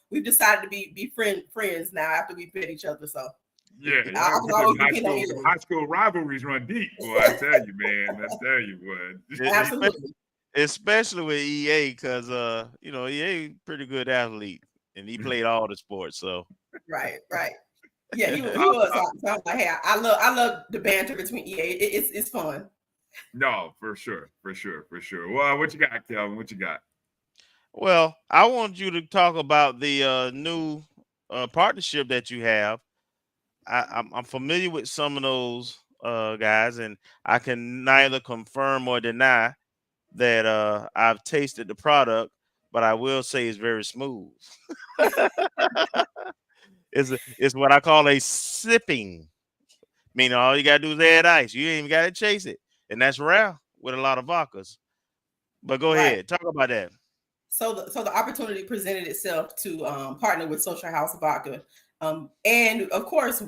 We've decided to be friends now after we've met each other. So yeah. High school rivalries run deep, boy. I tell you, man. I tell you, boy. Absolutely. Especially with EA, because EA pretty good athlete, and he played all the sports. So right. Yeah, he was. So I'm like, hey, I love the banter between EA. It's fun. No, for sure. Well, what you got, Kelvin? What you got? Well, I want you to talk about the new partnership that you have. I'm familiar with some of those guys, and I can neither confirm or deny that I've tasted the product, but I will say it's very smooth. It's what I call a sipping, meaning all you gotta do is add ice. You ain't even gotta chase it, and that's rare with a lot of vodkas. But go ahead, talk about that. So the opportunity presented itself to partner with Social House Vodka, and of course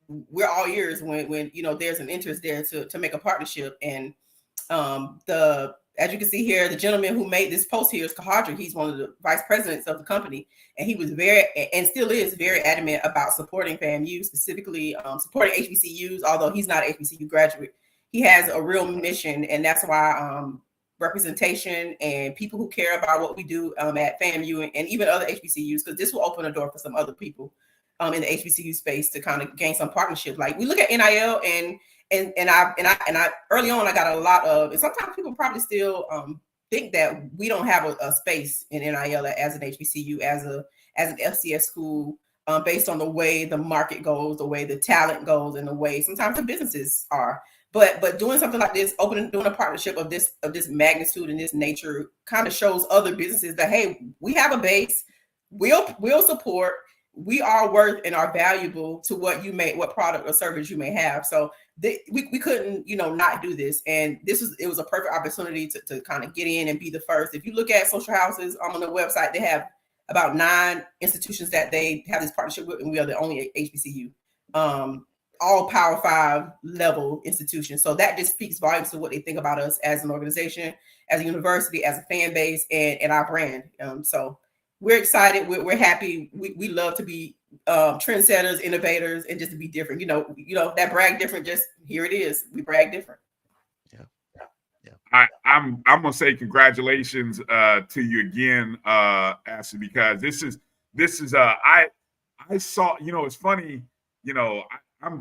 we're all ears when there's an interest there to make a partnership. And as you can see here, the gentleman who made this post here is Kahadra. He's one of the vice presidents of the company, and he was very and still is very adamant about supporting FAMU, specifically supporting HBCUs. Although he's not an HBCU graduate, he has a real mission, and that's why representation and people who care about what we do at FAMU and even other HBCUs, because this will open a door for some other people in the HBCU space to kind of gain some partnership. Like we look at NIL and I early on I got a lot of, and sometimes people probably still think that we don't have a space in NIL as an HBCU, as an FCS school, based on the way the market goes, the way the talent goes, and the way sometimes the businesses are. But doing something like this, doing a partnership of this magnitude and this nature, kind of shows other businesses that, hey, we have a base, we'll support, we are worth and are valuable to what product or service you may have. So we couldn't, not do this. And it was a perfect opportunity to kind of get in and be the first. If you look at social houses on the website, they have about 9 institutions that they have this partnership with, and we are the only HBCU. All Power 5 level institutions. So that just speaks volumes to what they think about us as an organization, as a university, as a fan base, and our brand. So we're excited. We're happy. We love to be trendsetters, innovators, and just to be different. That brag different. Just here it is. We brag different. Yeah. I'm gonna say congratulations to you again, Ashley, because this is I saw. It's funny. I'm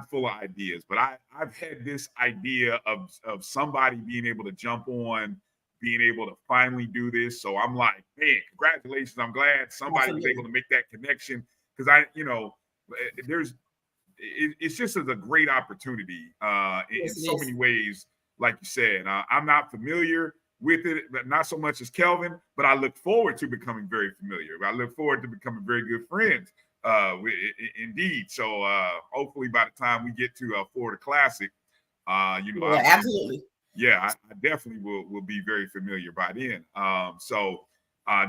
full of ideas, but I've had this idea of somebody being able to jump on, being able to finally do this. So I'm like, man, congratulations. I'm glad somebody was able to make that connection, because it's just a great opportunity in so many ways. Like you said, I'm not familiar with it, but not so much as Kelvin, but I look forward to becoming very familiar. I look forward to becoming very good friends. Indeed. So hopefully by the time we get to Florida Classic, absolutely. I definitely will be very familiar by then. I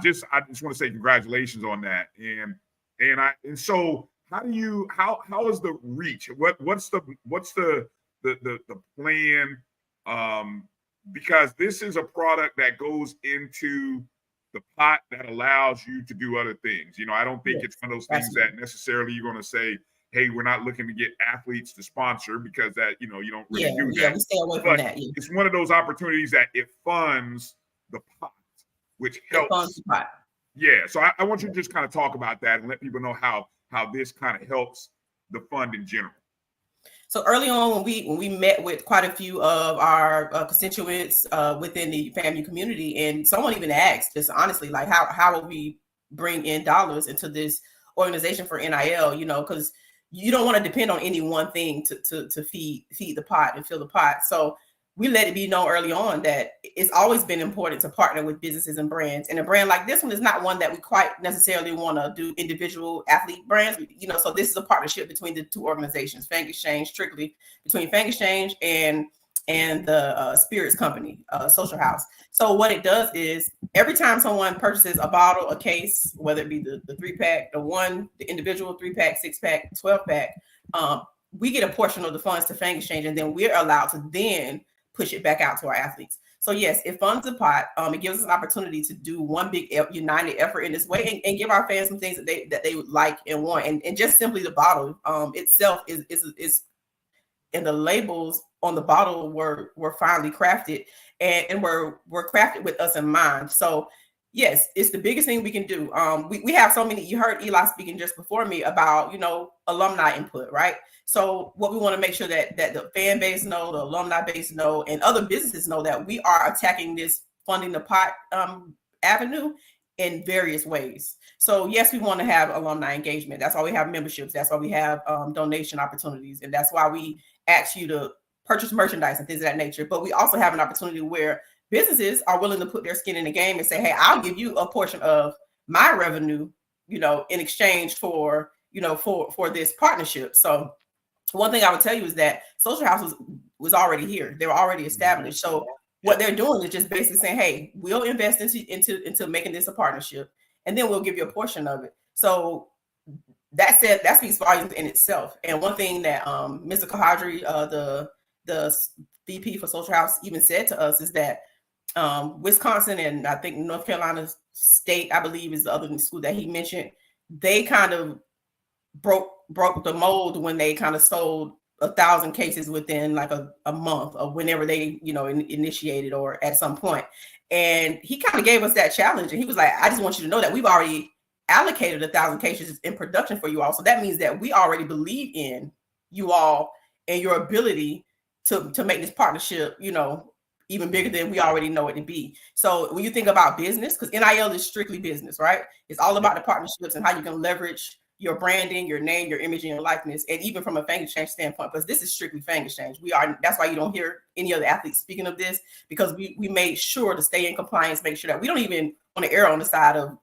just want to say congratulations on that. And so how is the reach? What's the plan? Because this is a product that goes into the pot that allows you to do other things. I don't think it's one of those things that necessarily you're going to say, hey, we're not looking to get athletes to sponsor, because that, you don't really do that. Yeah, we stay away from that. Yeah. It's one of those opportunities that it funds the pot, which helps. It funds the pot. Yeah. So I want you to just kind of talk about that and let people know how this kind of helps the fund in general. So early on, when we met with quite a few of our constituents within the FAMU community, and someone even asked, just honestly, like how will we bring in dollars into this organization for NIL? Because you don't want to depend on any one thing to feed the pot and fill the pot. So we let it be known early on that it's always been important to partner with businesses and brands. And a brand like this one is not one that we quite necessarily want to do individual athlete brands, so this is a partnership between the two organizations, Fang Exchange, strictly between Fang Exchange and the Spirits Company, Social House. So what it does is every time someone purchases a bottle, a case, whether it be the 3-pack, the individual 3-pack, 6-pack, 12-pack, we get a portion of the funds to Fang Exchange, and then we're allowed to then push it back out to our athletes. So yes, it funds the pot. It gives us an opportunity to do one big united effort in this way, and give our fans some things that they would like and want. And just simply the bottle itself is and the labels on the bottle were finely crafted and were crafted with us in mind. So yes, it's the biggest thing we can do. We have so many. You heard Eli speaking just before me about alumni input, right? So what we want to make sure that the fan base know, the alumni base know, and other businesses know that we are attacking this funding the pot avenue in various ways. So yes, we want to have alumni engagement. That's why we have memberships. That's why we have donation opportunities, and that's why we ask you to purchase merchandise and things of that nature. But we also have an opportunity where businesses are willing to put their skin in the game and say, hey, I'll give you a portion of my revenue, in exchange for this partnership. So one thing I would tell you is that Social House was already here. They were already established. So what they're doing is just basically saying, hey, we'll invest into making this a partnership, and then we'll give you a portion of it. So that said, that speaks volumes in itself. And one thing that Mr. Kahadri, the VP for Social House, even said to us is that Wisconsin and I think North Carolina State, I believe, is the other school that he mentioned. They kind of broke the mold when they kind of sold 1,000 cases within like a month of whenever they initiated or at some point. And he kind of gave us that challenge, and he was like, I just want you to know that we've already allocated 1,000 cases in production for you all. So that means that we already believe in you all and your ability to make this partnership, even bigger than we already know it to be. So when you think about business, because NIL is strictly business, right? It's all about the partnerships and how you can leverage your branding, your name, your image, and your likeness, and even from a Fang Exchange standpoint, because this is strictly Fang Exchange. That's why you don't hear any other athletes speaking of this, because we made sure to stay in compliance, make sure that we don't even want to err on the side of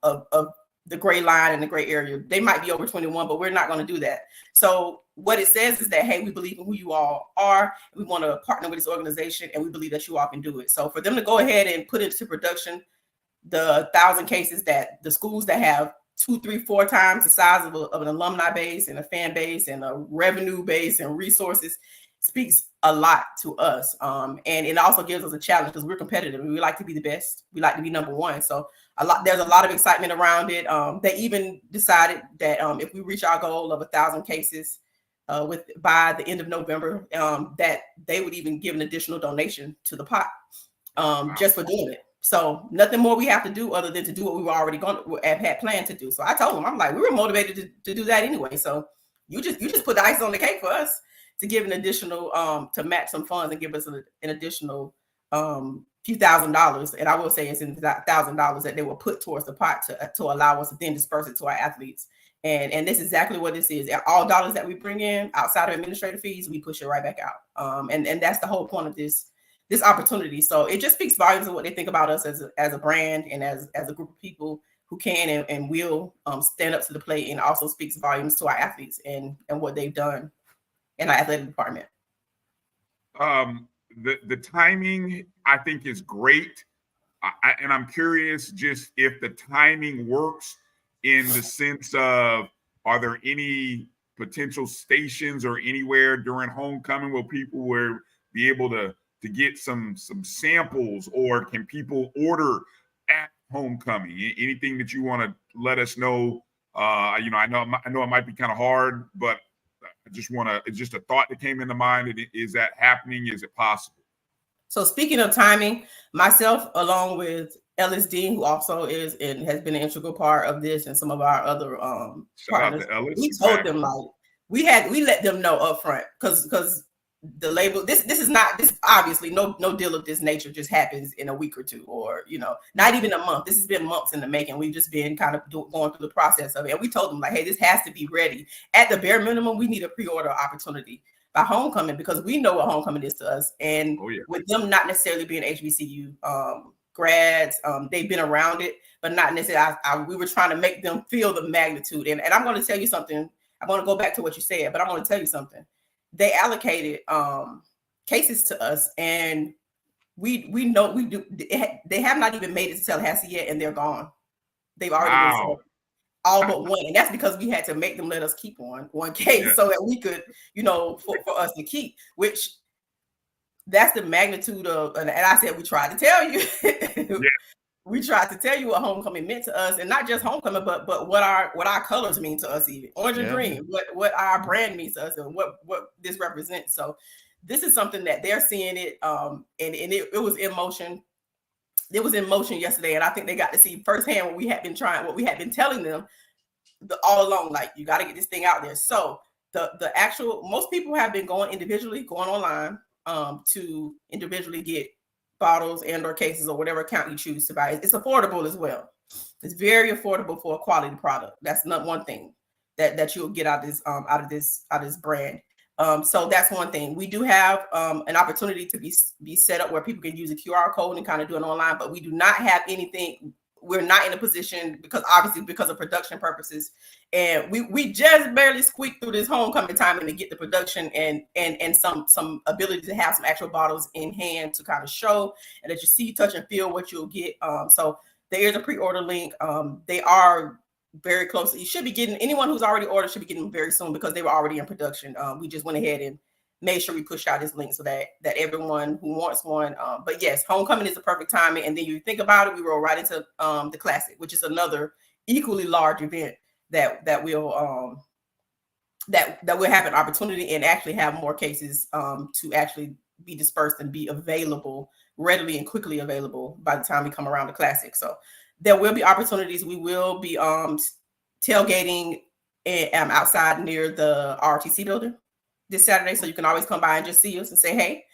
the gray line and the gray area. They might be over 21, but we're not going to do that. So what it says is that, hey, we believe in who you all are. We want to partner with this organization, and we believe that you all can do it. So for them to go ahead and put into production the 1,000 cases, that the schools that have 2, 3, 4 times the size of an alumni base and a fan base and a revenue base and resources speaks a lot to us. And it also gives us a challenge because we're competitive and we like to be the best. We like to be number one. So there's a lot of excitement around it. They even decided that if we reach our goal of 1,000 cases by the end of November, that they would even give an additional donation to the pot just for doing it. So nothing more we have to do other than to do what we were already had planned to do. So I told them, I'm like, we were motivated to do that anyway. So you just put the ice on the cake for us to give an additional to match some funds and give us an additional few $1,000s. And I will say it's in $1,000 that they will put towards the pot to allow us to then disperse it to our athletes. And this is exactly what this is. All dollars that we bring in outside of administrative fees, we push it right back out. And that's the whole point of this opportunity. So it just speaks volumes of what they think about us as a brand and as a group of people who can and will stand up to the plate, and also speaks volumes to our athletes and what they've done in our athletic department. The timing, I think, is great. And I'm curious just if the timing works in the sense of, are there any potential stations or anywhere during homecoming where people will be able to get some samples, or can people order at homecoming? Anything that you want to let us know? I know it might be kind of hard, but I just it's just a thought that came into mind. Is that happening? Is it possible? So speaking of timing, myself, along with Ellis Dean, who also is and has been an integral part of this, and some of our other partners, we told them, like, we let them know up front, because the label, this obviously no deal of this nature just happens in a week or two, or not even a month. This has been months in the making. We've just been kind of going through the process of it, and we told them, like, hey, this has to be ready. At the bare minimum, we need a pre-order opportunity by homecoming, because we know what homecoming is to us. And with them not necessarily being HBCU grads, they've been around it, but not necessarily. We were trying to make them feel the magnitude. And I'm going to tell you something. I'm going to go back to what you said, but I'm going to tell you something. They allocated cases to us, and we know we do. They have not even made it to Tallahassee yet, and they're gone. They've already been sold. All but one, and that's because we had to make them let us keep one case so that we could, for us to keep. Which that's the magnitude of, and I said we tried to tell you. We tried to tell you what homecoming meant to us, and not just homecoming, but what our colors mean to us, even orange and green. What our brand means to us, and what this represents. So this is something that they're seeing it, and it was in motion. It was in motion yesterday, and I think they got to see firsthand what we had been telling them all along. Like, you got to get this thing out there. So the actual, most people have been going online to individually get bottles and or cases or whatever account you choose to buy. It's affordable as well. It's very affordable for a quality product. That's not one thing that you'll get out of this brand. So that's one thing. We do have an opportunity to be set up where people can use a QR code and kind of do it online, but we do not have anything. We're not in a position because of production purposes, and we just barely squeaked through this homecoming timing to get the production and some ability to have some actual bottles in hand to kind of show and that you see, touch, and feel what you'll get. So there is a pre-order link. They are very close. You should be getting, anyone who's already ordered should be getting them very soon because they were already in production. We just went ahead and made sure we pushed out this link so that everyone who wants one. But yes, homecoming is the perfect timing. And then you think about it, we roll right into the classic, which is another equally large event that will have an opportunity and actually have more cases to actually be dispersed and be available readily and quickly available by the time we come around the classic. So there will be opportunities. We will be tailgating outside near the RTC building this Saturday. So you can always come by and just see us and say, hey,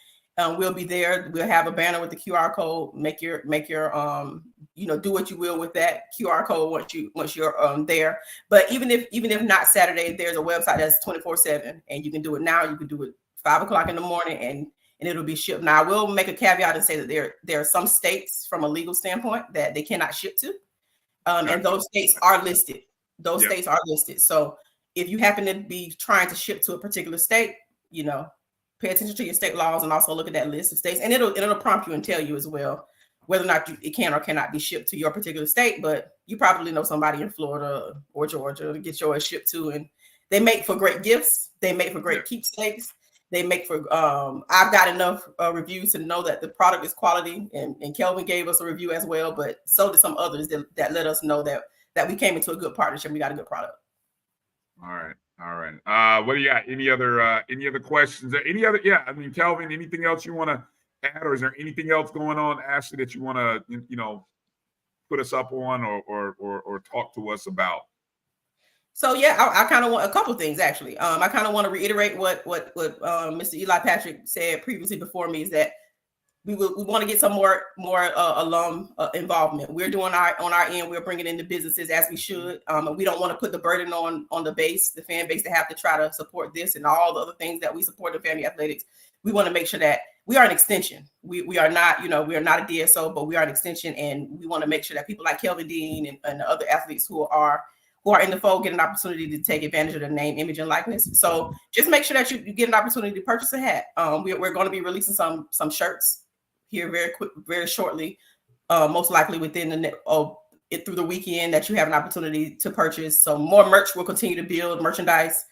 we'll be there. We'll have a banner with the QR code. Make your do what you will with that QR code once you're there. But even if not Saturday, there's a website that's 24/7, and you can do it now. You can do it 5 o'clock in the morning, and it'll be shipped. Now, I will make a caveat and say that there are some states from a legal standpoint that they cannot ship to, and those states are listed. Those states are listed. So if you happen to be trying to ship to a particular state, pay attention to your state laws and also look at that list of states, and it'll prompt you and tell you as well whether or not it can or cannot be shipped to your particular state. But you probably know somebody in Florida or Georgia to get yours shipped to, and they make for great gifts. They make for great keepsakes. They make for, I've got enough reviews to know that the product is quality, and Kelvin gave us a review as well, but so did some others that let us know that we came into a good partnership. We got a good product. All right. What do you got? Any other questions? Kelvin, anything else you want to add, or is there anything else going on, Ashley, that you want to, put us up on or talk to us about? So I kind of want a couple of things actually. I kind of want to reiterate what Mr. Eli Patrick said previously before me, is that we want to get some more alum involvement. We're doing on our end. We're bringing in the businesses as we should. We don't want to put the burden on the fan base to have to try to support this and all the other things that we support in FAMU Athletics. We want to make sure that we are an extension. We are not, we are not a DSO, but we are an extension, and we want to make sure that people like Kelvin Dean and the other athletes who are in the fold get an opportunity to take advantage of the name, image, and likeness. So just make sure that you get an opportunity to purchase a hat. We're going to be releasing some shirts here very shortly, most likely within through the weekend, that you have an opportunity to purchase. So more merch will continue to build merchandise.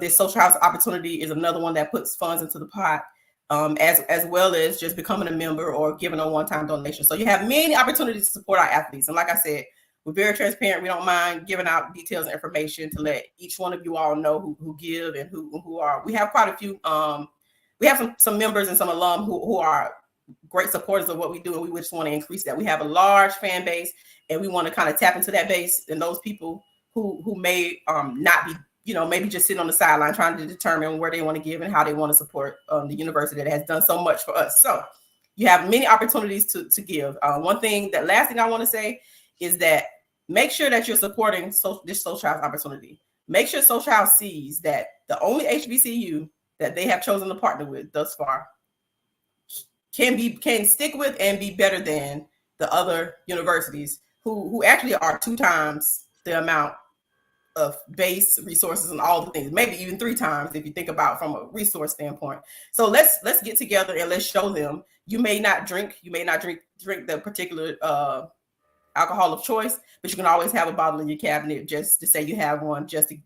This social house opportunity is another one that puts funds into the pot, as well as just becoming a member or giving a one-time donation. So you have many opportunities to support our athletes. And like I said, we're very transparent. We don't mind giving out details and information to let each one of you all know who give and who are. We have quite a few. We have some members and some alum who are great supporters of what we do, and we just want to increase that. We have a large fan base, and we want to kind of tap into that base and those people who may not be, maybe just sitting on the sideline trying to determine where they want to give and how they want to support the university that has done so much for us. So you have many opportunities to give. Last thing I want to say is that make sure that you're supporting this social house opportunity. Make sure social house sees that the only HBCU that they have chosen to partner with thus far can stick with and be better than the other universities who actually are 2 times the amount of base resources and all the things, maybe even 3 times if you think about from a resource standpoint. So let's get together and let's show them. You may not drink the particular alcohol of choice, but you can always have a bottle in your cabinet just to say you have one, just to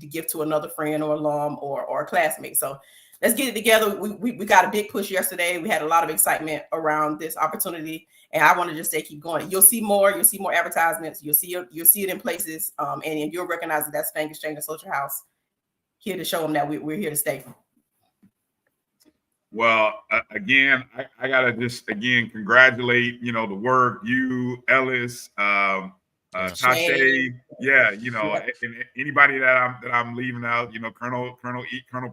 give to another friend or alum or a classmate. So let's get it together. We got a big push yesterday. We had a lot of excitement around this opportunity, and I want to just say keep going. You'll see more advertisements. You'll see it in places, and you'll recognize that that's Fang Exchange and Social House here to show them that we're here to stay. Well, again, I gotta just congratulate the work you, Ellis, Tashay, and anybody that I'm leaving out, Colonel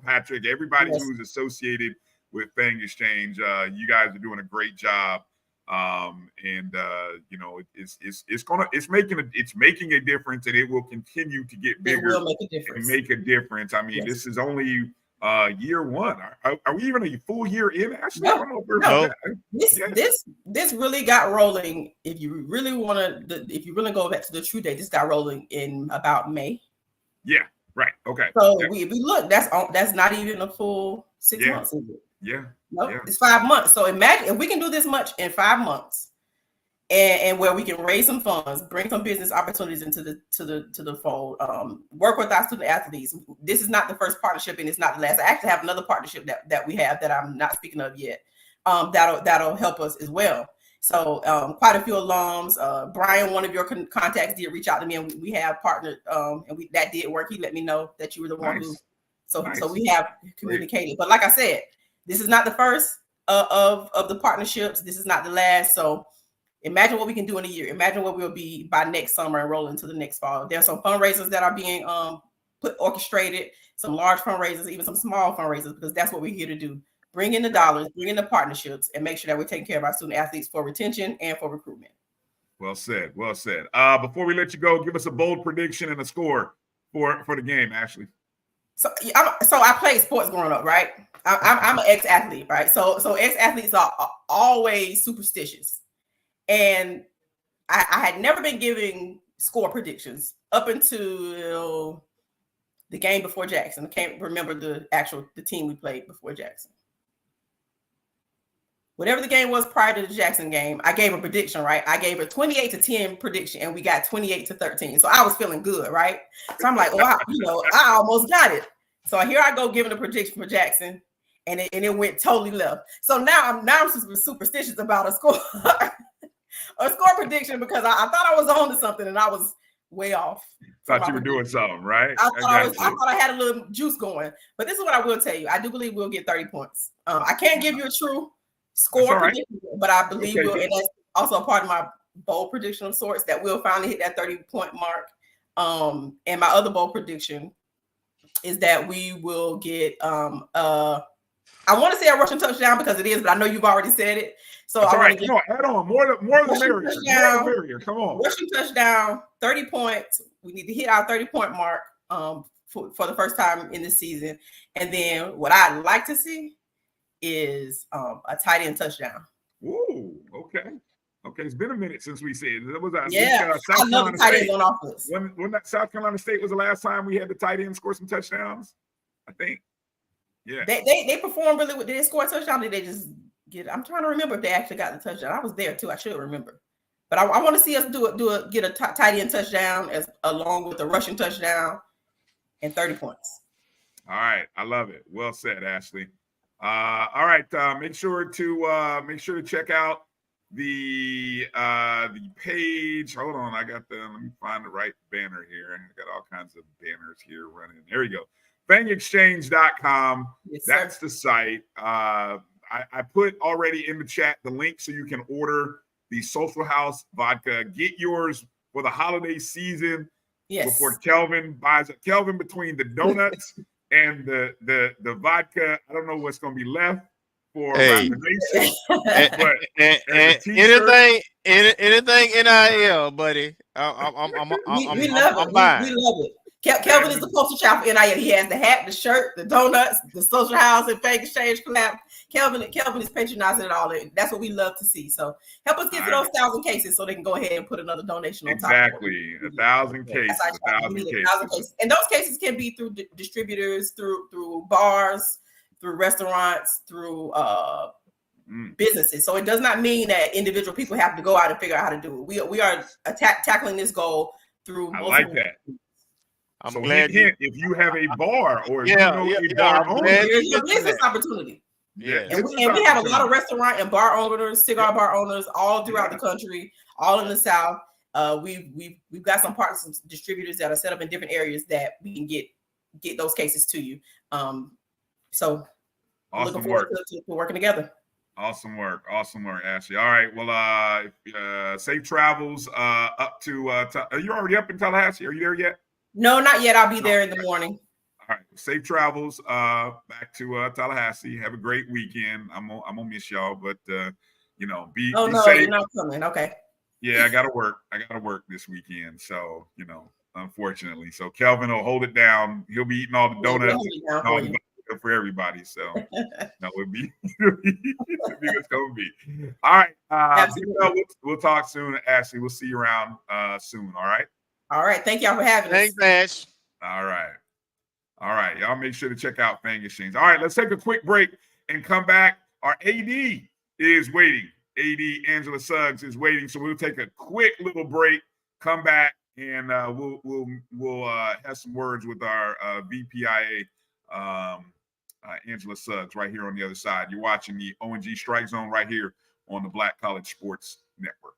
Patrick, everybody who's associated with Fang Exchange. You guys are doing a great job, it's making a difference, and it will continue to get bigger. It will make a difference. And make a difference. I mean, this is only year 1. Are we even a full year in? Actually, I don't know if we're This really got rolling. If you really go back to the true date, this got rolling in about May. Yeah, right. Okay. So we look, that's not even a full 6 months, is it? Yeah. Nope, it's 5 months. So imagine if we can do this much in 5 months, and where we can raise some funds, bring some business opportunities into the fold, work with our student athletes. This is not the first partnership, and it's not the last. I actually have another partnership that we have that I'm not speaking of yet. That'll help us as well. So quite a few alums. Bryan, one of your contacts, did reach out to me, and we have partnered, and that did work. He let me know that you were the one who. So we have communicated. But like I said, this is not the first of the partnerships. This is not the last. So imagine what we can do in a year. Imagine what we'll be by next summer and roll into the next fall. There are some fundraisers that are being orchestrated, some large fundraisers, even some small fundraisers, because that's what we're here to do. Bring in the dollars, bring in the partnerships, and make sure that we're taking care of our student athletes for retention and for recruitment. Well said. Well said. Before we let you go, give us a bold prediction and a score for the game, Ashley. So I played sports growing up, right? I'm an ex-athlete, right? So ex-athletes are always superstitious. And I had never been giving score predictions up until the game before Jackson. I can't remember the team we played before Jackson. Whatever the game was prior to the Jackson game, I gave a prediction, right? I gave a 28-10 prediction, and we got 28-13. So I was feeling good, right? So I'm like, wow, I almost got it. So here I go giving a prediction for Jackson, and it went totally left. So now I'm superstitious about a score prediction, because I thought I was on to something, and I was way off. Thought you were doing something, right? I thought I had a little juice going. But this is what I will tell you. I do believe we'll get 30 points. I can't give you a true score prediction, but I believe we'll, and that's also a part of my bold prediction of sorts, that we'll finally hit that 30-point mark. And my other bold prediction is that we will get I want to say a rushing touchdown, because it is, but I know you've already said it. So all right, come on, add on more the merrier. Come on. Rushing touchdown, 30 points. We need to hit our 30-point mark for the first time in this season. And then what I'd like to see is a tight end touchdown. Ooh, okay. It's been a minute since we said it. It was I love the tight ends on offense. When that South Carolina State was the last time we had the tight end score some touchdowns, I think. Yeah, they performed really. Did they score a touchdown? Did they just get? I'm trying to remember if they actually got the touchdown. I was there too. I should remember, but I want to see us get a tight end touchdown along with a rushing touchdown and 30 points. All right, I love it. Well said, Ashley. All right, make sure to check out the page. Hold on, let me find the right banner here. I got all kinds of banners here running. There we go. FangExchange.com. Yes, that's the site. I put already in the chat the link so you can order the Social House vodka. Get yours for the holiday season. Yes. Before Kelvin buys it. Kelvin, between the donuts and the vodka, I don't know what's going to be left for Rattler Nation. But anything NIL, buddy. I'm buying. We love it. Kelvin is the poster child for NIL. He has the hat, the shirt, the donuts, the social housing, Fang exchange collab. Kelvin is patronizing it all. That's what we love to see. So help us get to those 1,000 cases so they can go ahead and put another donation on top. Exactly. 1,000 cases. 1,000 cases. And those cases can be through distributors, through bars, through restaurants, through businesses. So it does not mean that individual people have to go out and figure out how to do it. We are tackling this goal through. I like that. I'm so glad if you have a bar or if you know a bar owner, there's a business opportunity. Yeah, and we have a lot of restaurant and bar owners, cigar bar owners, all throughout the country, all in the South. We've got some partners, some distributors that are set up in different areas that we can get those cases to you. So awesome looking forward to working together. Awesome work, Ashley. All right, well, safe travels up to. Are you already up in Tallahassee? Are you there yet? No, not yet. I'll be there in the morning. All right, safe travels back to Tallahassee. Have a great weekend. I'm gonna miss y'all, but be safe. You're not coming. Okay. Yeah, I gotta work this weekend. So unfortunately, so Kelvin will hold it down. He'll be eating all the donuts for everybody. So it'll be it's gonna be. All right. We'll talk soon, Ashley. We'll see you around soon. All right. All right. Thank y'all for having us. Thanks, Ash. All right. Y'all make sure to check out Fang Exchange. All right, let's take a quick break and come back. Our AD is waiting. AD Angela Suggs is waiting. So we'll take a quick little break, come back, and we'll have some words with our VPIA Angela Suggs right here on the other side. You're watching the O&G Strike Zone right here on the Black College Sports Network.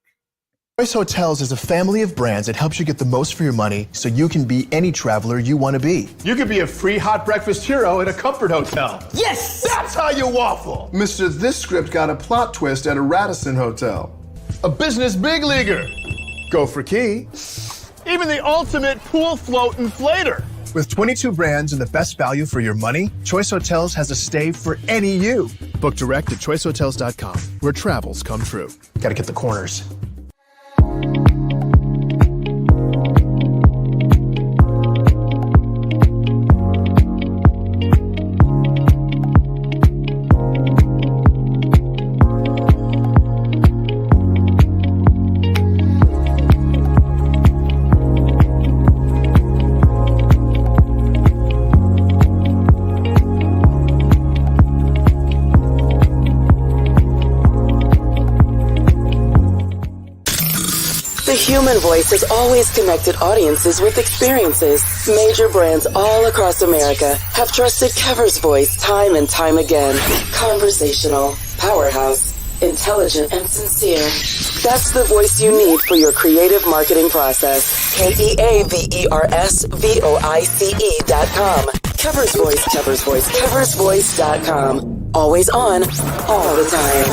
Choice Hotels is a family of brands that helps you get the most for your money so you can be any traveler you want to be. You could be a free hot breakfast hero at a comfort hotel. Yes! That's how you waffle. Mister, this script got a plot twist at a Radisson hotel. A business big leaguer. Go for key. Even the ultimate pool float inflator. With 22 brands and the best value for your money, Choice Hotels has a stay for any you. Book direct at choicehotels.com, where travels come true. Gotta get the corners. Human Voice has always connected audiences with experiences. Major brands all across America have trusted Kever's voice time and time again. Conversational, powerhouse, intelligent, and sincere. That's the voice you need for your creative marketing process. KEAVERSVOICE.com. Kever's Voice, Kever's Voice, KeversVoice.com. Always on, all the time.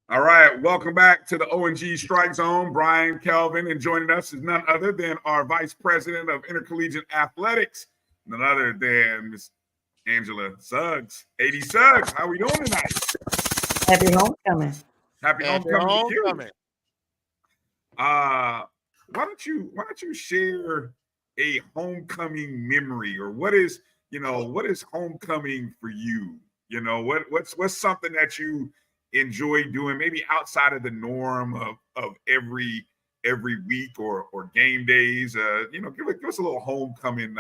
All right, welcome back to the O&G Strike Zone. Bryan, Kelvin, and joining us is none other than our Vice President of Intercollegiate Athletics, none other than Miss Angela Suggs. AD Suggs, how are we doing tonight? Happy homecoming. Happy homecoming to you. Why don't you share a homecoming memory, or what is homecoming for you? What's something that you enjoy doing, maybe outside of the norm of every week or game days? Give us a little homecoming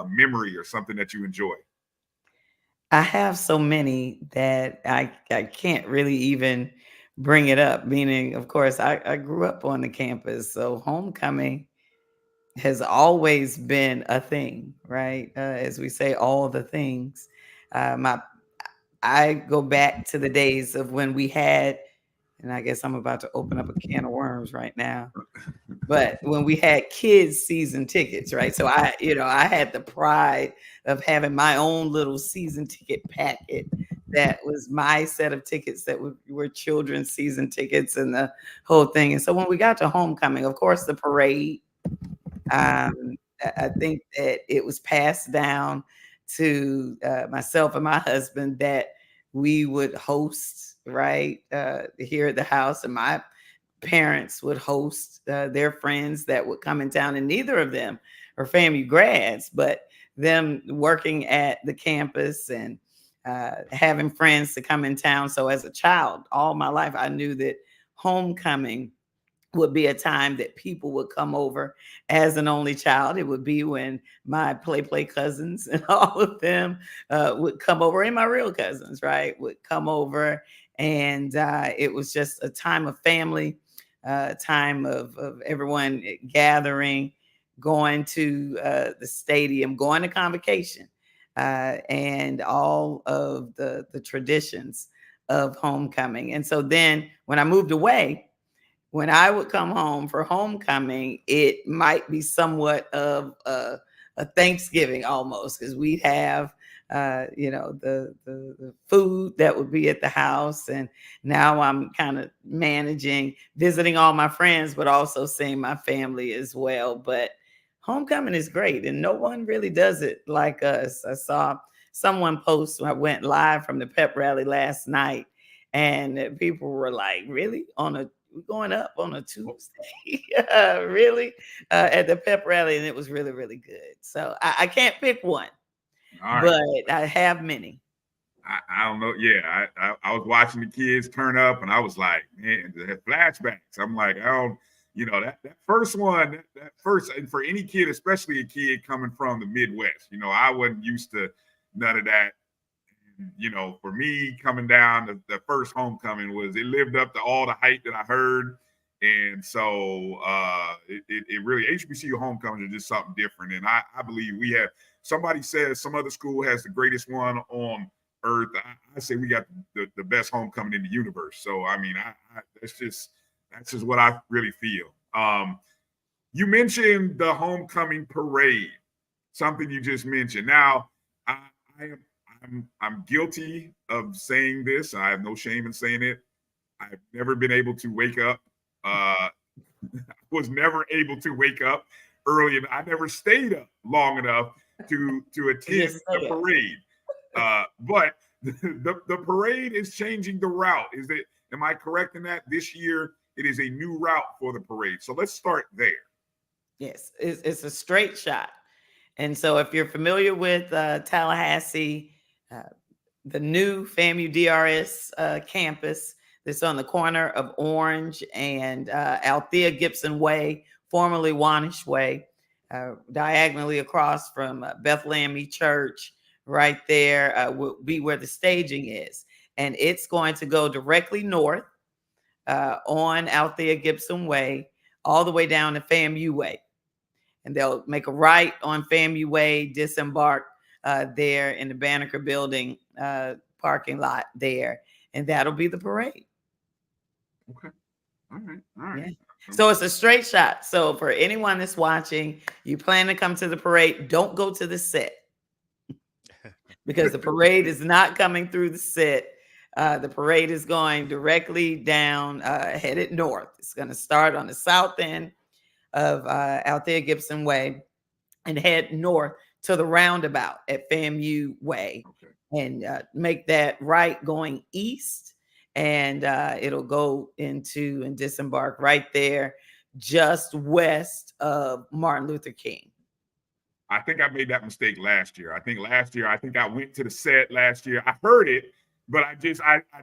memory or something that you enjoy. I have so many that I can't really even bring it up. Meaning, of course, I grew up on the campus, so homecoming has always been a thing, right? As we say, all the things. I go back to the days of when we had, and I guess I'm about to open up a can of worms right now, but when we had kids season tickets, right? So I had the pride of having my own little season ticket packet that was my set of tickets that were children's season tickets and the whole thing. And so when we got to homecoming, of course, the parade, I think that it was passed down to myself and my husband that we would host right here at the house, and my parents would host their friends that would come in town, and neither of them are FAMU grads, but them working at the campus and having friends to come in town. So as a child, all my life, I knew that homecoming would be a time that people would come over. As an only child, it would be when my play cousins and all of them would come over, and my real cousins, right, would come over. And it was just a time of family, time of everyone gathering, going to the stadium, going to convocation, and all of the traditions of homecoming. And so then when I moved away, when I would come home for homecoming, it might be somewhat of a Thanksgiving almost, because we'd have, the food that would be at the house. And now I'm kind of managing, visiting all my friends, but also seeing my family as well. But homecoming is great, and no one really does it like us. I saw someone post, I went live from the pep rally last night, and people were like, really? We're going up on a Tuesday, really, at the pep rally, and it was really, really good. So I can't pick one, but I have many. I don't know. Yeah, I was watching the kids turn up, and I was like, man, the flashbacks. I'm like, that first one, that first, and for any kid, especially a kid coming from the Midwest, I wasn't used to none of that. For me, coming down, the first homecoming it lived up to all the hype that I heard. And so it really, HBCU homecomings are just something different. And I believe we have, somebody says some other school has the greatest one on earth. I say we got the best homecoming in the universe. So, I mean, that's just what I really feel. You mentioned the homecoming parade, something you just mentioned. Now, I'm guilty of saying this. I have no shame in saying it. I've never been able to wake up. Was never able to wake up early, and I never stayed up long enough to attend the parade. But the parade is changing the route. Am I correct in that? This year, it is a new route for the parade. So let's start there. Yes, it's a straight shot. And so if you're familiar with Tallahassee, the new FAMU DRS campus that's on the corner of Orange and Althea Gibson Way, formerly Wanish Way, diagonally across from Bethlehem Church, right there will be where the staging is. And it's going to go directly north on Althea Gibson Way, all the way down to FAMU Way. And they'll make a right on FAMU Way, disembark there in the Banneker Building parking lot there. And that'll be the parade. Okay. All right. Yeah. So it's a straight shot. So for anyone that's watching, you plan to come to the parade, don't go to the set. Because the parade is not coming through the set. The parade is going directly down, headed north. It's going to start on the south end of Althea Gibson Way and head north to the roundabout at FAMU Way, and make that right going east. And it'll go into and disembark right there, just west of Martin Luther King. I think I made that mistake last year. I think I went to the set last year. I heard it, but I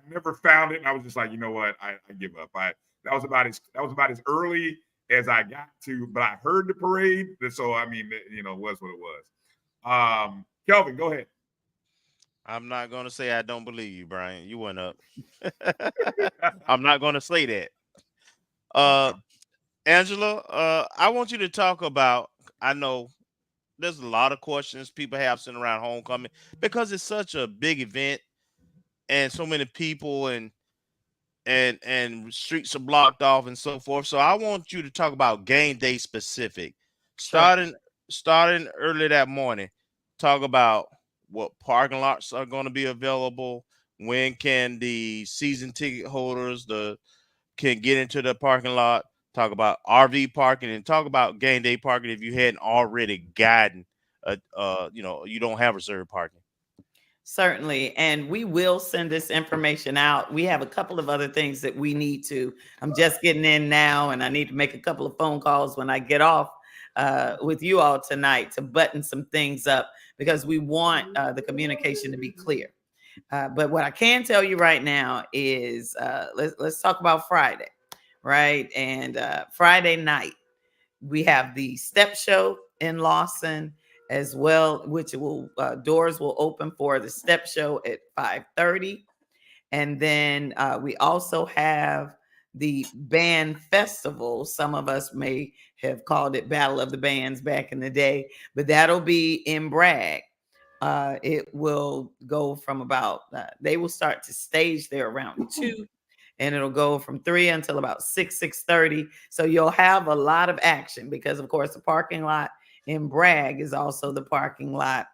never found it. And I was just like, you know what? I give up. That was about as early as I got to, but I heard the parade. So, I mean, it was what it was. Kelvin, go ahead. I'm not going to say I don't believe you, Bryan. You went up. I'm not going to say that. Angela, I want you to talk about, I know there's a lot of questions people have sitting around homecoming because it's such a big event and so many people and streets are blocked off and so forth. So I want you to talk about game day specific. Starting early that morning, talk about what parking lots are going to be available, When can the season ticket holders can get into the parking lot? Talk about RV parking and talk about game day parking if you hadn't already gotten you don't have reserved parking. Certainly. And we will send this information out. We have a couple of other things that we need to. I'm just getting in now, and I need to make a couple of phone calls when I get off with you all tonight to button some things up because we want the communication to be clear. But what I can tell you right now is let's talk about Friday, right? And Friday night, we have the step show in Lawson as well, which will doors will open for the step show at 5:30. And then we also have the band festival. Some of us may have called it Battle of the Bands back in the day, but that'll be in Bragg. It will go from about, they will start to stage there around 2, and it'll go from 3 until about 6:30. So you'll have a lot of action because, of course, the parking lot in Bragg is also the parking lot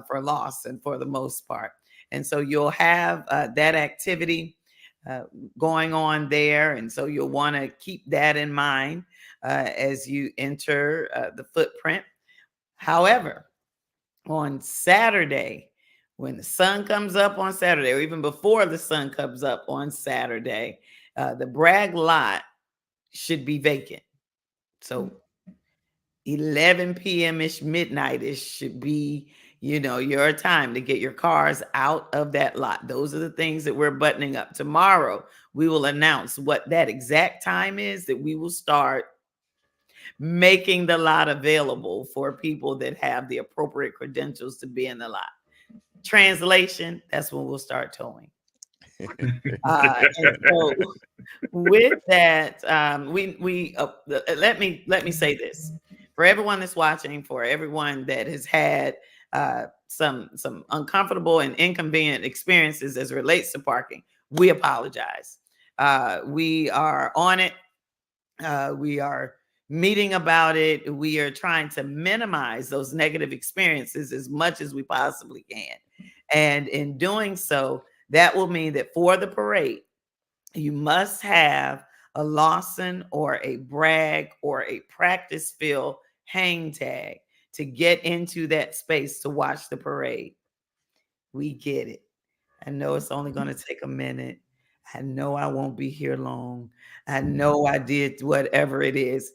for Lawson for the most part. And so you'll have that activity going on there. And so you'll want to keep that in mind as you enter the footprint. However, on Saturday, when the sun comes up on Saturday, or even before the sun comes up on Saturday, the Bragg lot should be vacant. So 11 p.m.-ish, midnight-ish should be, your time to get your cars out of that lot. Those are the things that we're buttoning up. Tomorrow, we will announce what that exact time is that we will start making the lot available for people that have the appropriate credentials to be in the lot. Translation, that's when we'll start towing. And so with that, let me say this for everyone that's watching, for everyone that has had some uncomfortable and inconvenient experiences as it relates to parking, we apologize. We are on it. We are meeting about it. We are trying to minimize those negative experiences as much as we possibly can. And in doing so, that will mean that for the parade, you must have a Lawson or a Bragg or a practice field hang tag to get into that space to watch the parade. We get it. I know it's only going to take a minute. I know I won't be here long. I know I did whatever it is.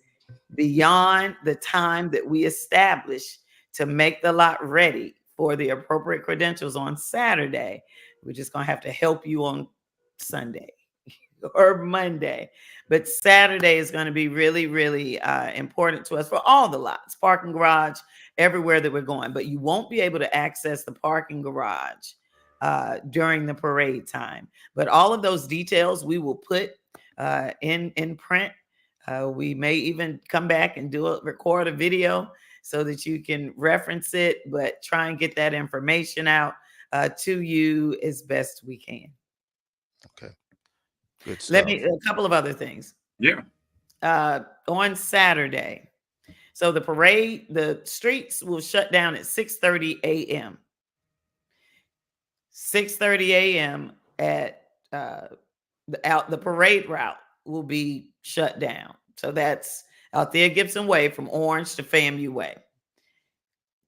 Beyond the time that we establish to make the lot ready for the appropriate credentials on Saturday, we're just going to have to help you on Sunday or Monday. But Saturday is going to be really, really important to us for all the lots, parking garage, everywhere that we're going. But you won't be able to access the parking garage during the parade time. But all of those details we will put in print. We may even come back and record a video so that you can reference it, but try and get that information out to you as best we can. Okay. Good stuff. A couple of other things. Yeah. On Saturday. So the parade, the streets will shut down at 6:30 a.m. 6:30 a.m. at the parade route will be shut down. So that's Althea Gibson Way from Orange to FAMU Way.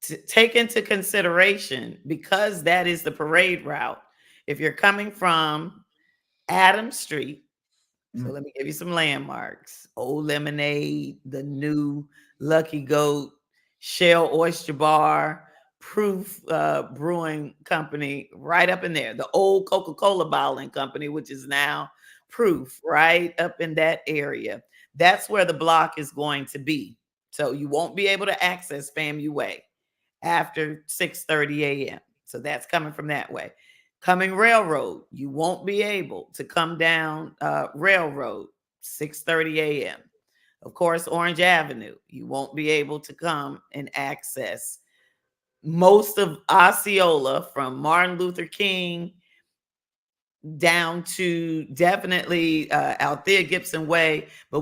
To take into consideration, because that is the parade route, if you're coming from Adams Street, so let me give you some landmarks: Old Lemonade, the new Lucky Goat, Shell Oyster Bar, Proof Brewing Company, right up in there. The old Coca-Cola bottling company, which is now Proof, right up in that area. That's where the block is going to be. So you won't be able to access FAMU Way after 6:30 a.m. So that's coming from that way. Coming Railroad, you won't be able to come down Railroad 6:30 a.m. Of course, Orange Avenue, you won't be able to come and access most of Osceola from Martin Luther King down to definitely Althea Gibson Way. But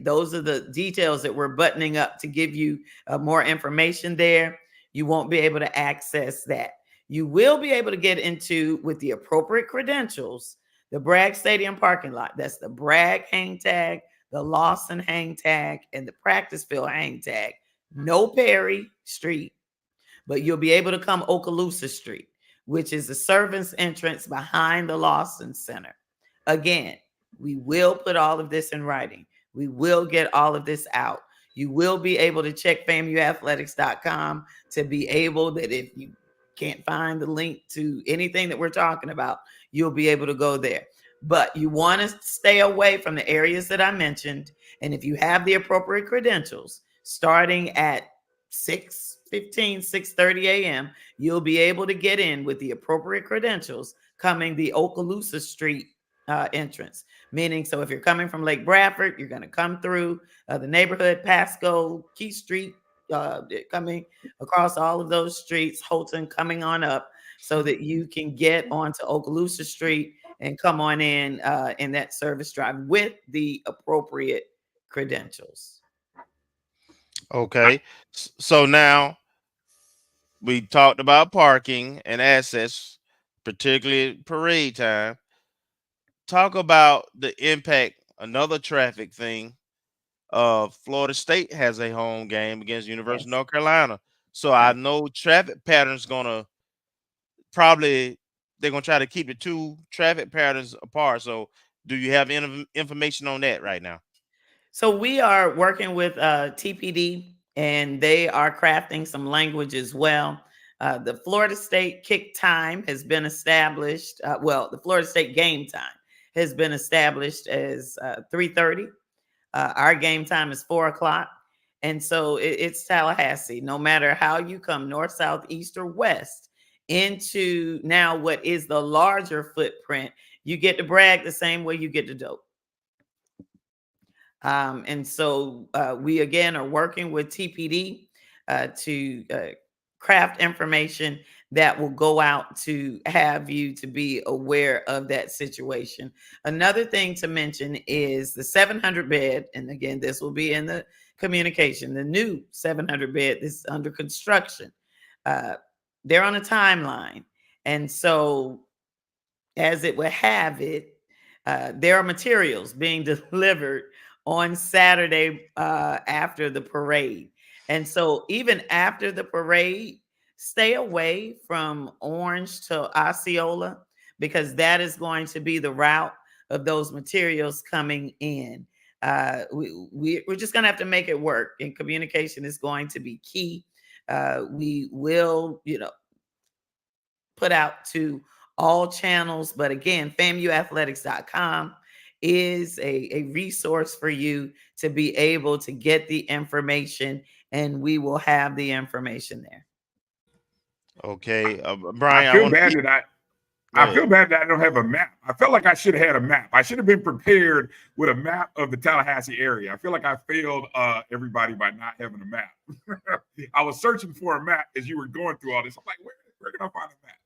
those are the details that we're buttoning up to give you more information there. You won't be able to access that. You will be able to get into, with the appropriate credentials, the Bragg Stadium parking lot. That's the Bragg hang tag, the Lawson hang tag, and the practice field hang tag. No Perry Street, but you'll be able to come Okaloosa Street, which is the service entrance behind the Lawson Center. Again, we will put all of this in writing. We will get all of this out. You will be able to check FAMUathletics.com to be able that if you can't find the link to anything that we're talking about, you'll be able to go there. But you want to stay away from the areas that I mentioned. And if you have the appropriate credentials, starting at 6:30 a.m., you'll be able to get in with the appropriate credentials coming the Okaloosa Street entrance. Meaning, so if you're coming from Lake Bradford, you're going to come through the neighborhood, Pasco, Key Street, coming across all of those streets, Holton coming on up so that you can get onto Okaloosa Street and come on in that service drive with the appropriate credentials. Okay. So now we talked about parking and access, particularly parade time. Talk about the impact, another traffic thing. Florida State has a home game against University of North Carolina. So I know traffic patterns they're gonna try to keep the two traffic patterns apart. So do you have information on that right now? So we are working with TPD, and they are crafting some language as well. The Florida State kick time has been established. The Florida State game time has been established as 3:30. Our game time is 4 o'clock. And so it's Tallahassee. No matter how you come, north, south, east, or west, into now what is the larger footprint, you get to Bragg the same way you get to Doak. And so we, again, are working with TPD to craft information that will go out to have you to be aware of that situation. Another thing to mention is the 700 bed. And again, this will be in the communication, the new 700 bed, this is under construction. They're on a timeline. And so as it would have it, there are materials being delivered on Saturday after the parade. And so even after the parade, stay away from Orange to Osceola, because that is going to be the route of those materials coming in. We're just going to have to make it work, and communication is going to be key. We will, put out to all channels, but again, FAMUathletics.com is a resource for you to be able to get the information, and we will have the information there. Okay, Bryan, I feel bad that I don't have a map. I felt like I should have had a map. I should have been prepared with a map of the Tallahassee area. I feel like I failed everybody by not having a map. I was searching for a map as you were going through all this. I'm like, where can I find a map?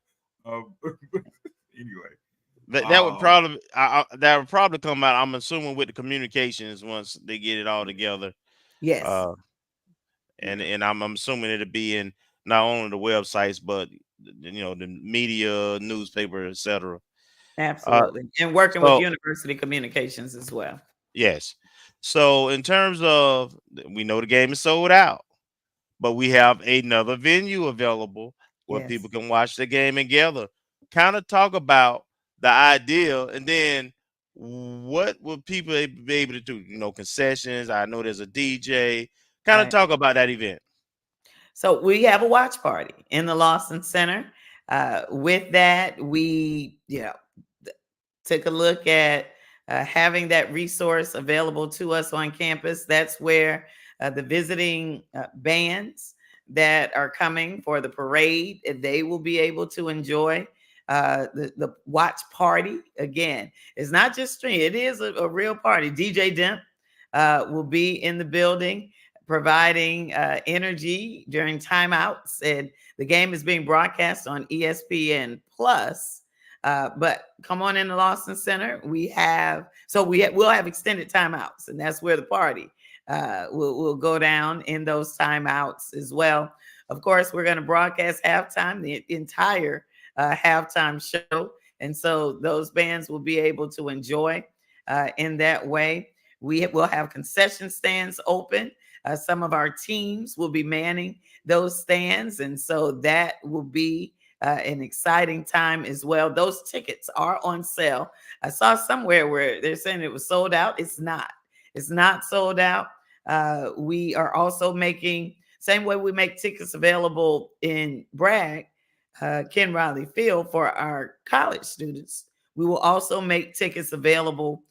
Anyway, that would probably come out, I'm assuming, with the communications once they get it all together. Yes. And I'm assuming it'll be in not only the websites, but the media, newspaper, etc. Absolutely. And working with university communications as well. Yes. So in terms of, we know the game is sold out, but we have another venue available where people can watch the game together. Kind of talk about the idea, and then what will people be able to do? Concessions. I know there's a DJ. Kind of talk about that event. So we have a watch party in the Lawson Center. With that, we took a look at having that resource available to us on campus. That's where the visiting bands that are coming for the parade, they will be able to enjoy the watch party. Again, it's not just stream, it is a real party. DJ Demp will be in the building providing energy during timeouts, and the game is being broadcast on ESPN Plus. But come on in the Lawson Center. We'll have extended timeouts, and that's where the party will go down in those timeouts as well. Of course, we're going to broadcast halftime, the entire halftime show. And so those bands will be able to enjoy in that way. We will have concession stands open. Some of our teams will be manning those stands. And so that will be an exciting time as well. Those tickets are on sale. I saw somewhere where they're saying it was sold out. It's not. It's not sold out. We are also making, same way we make tickets available in Bragg, Ken Riley Field for our college students. We will also make tickets available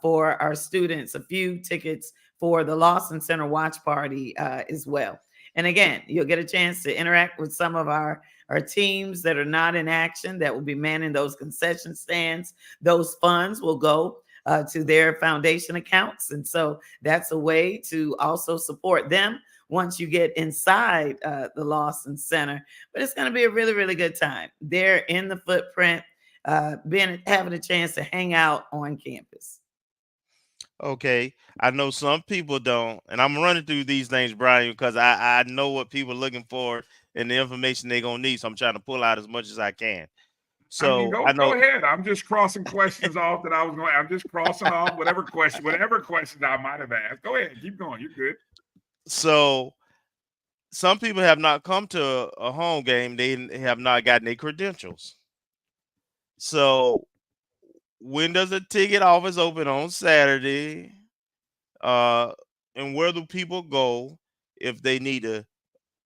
for our students, a few tickets for the Lawson Center watch party as well. And again, you'll get a chance to interact with some of our teams that are not in action that will be manning those concession stands. Those funds will go to their foundation accounts. And so that's a way to also support them once you get inside the Lawson Center. But it's going to be a really, really good time. They're in the footprint, having a chance to hang out on campus. Okay, I know some people don't, and I'm running through these things, Brian, because I know what people are looking for and the information they're gonna need. So I'm trying to pull out as much as I can. So I mean, I know. go ahead. I'm just crossing questions off that I was going. I'm just crossing off whatever questions I might have asked. Go ahead, keep going. You're good. So some people have not come to a home game. They have not gotten their credentials. So when does the ticket office open on Saturday? And where do people go if they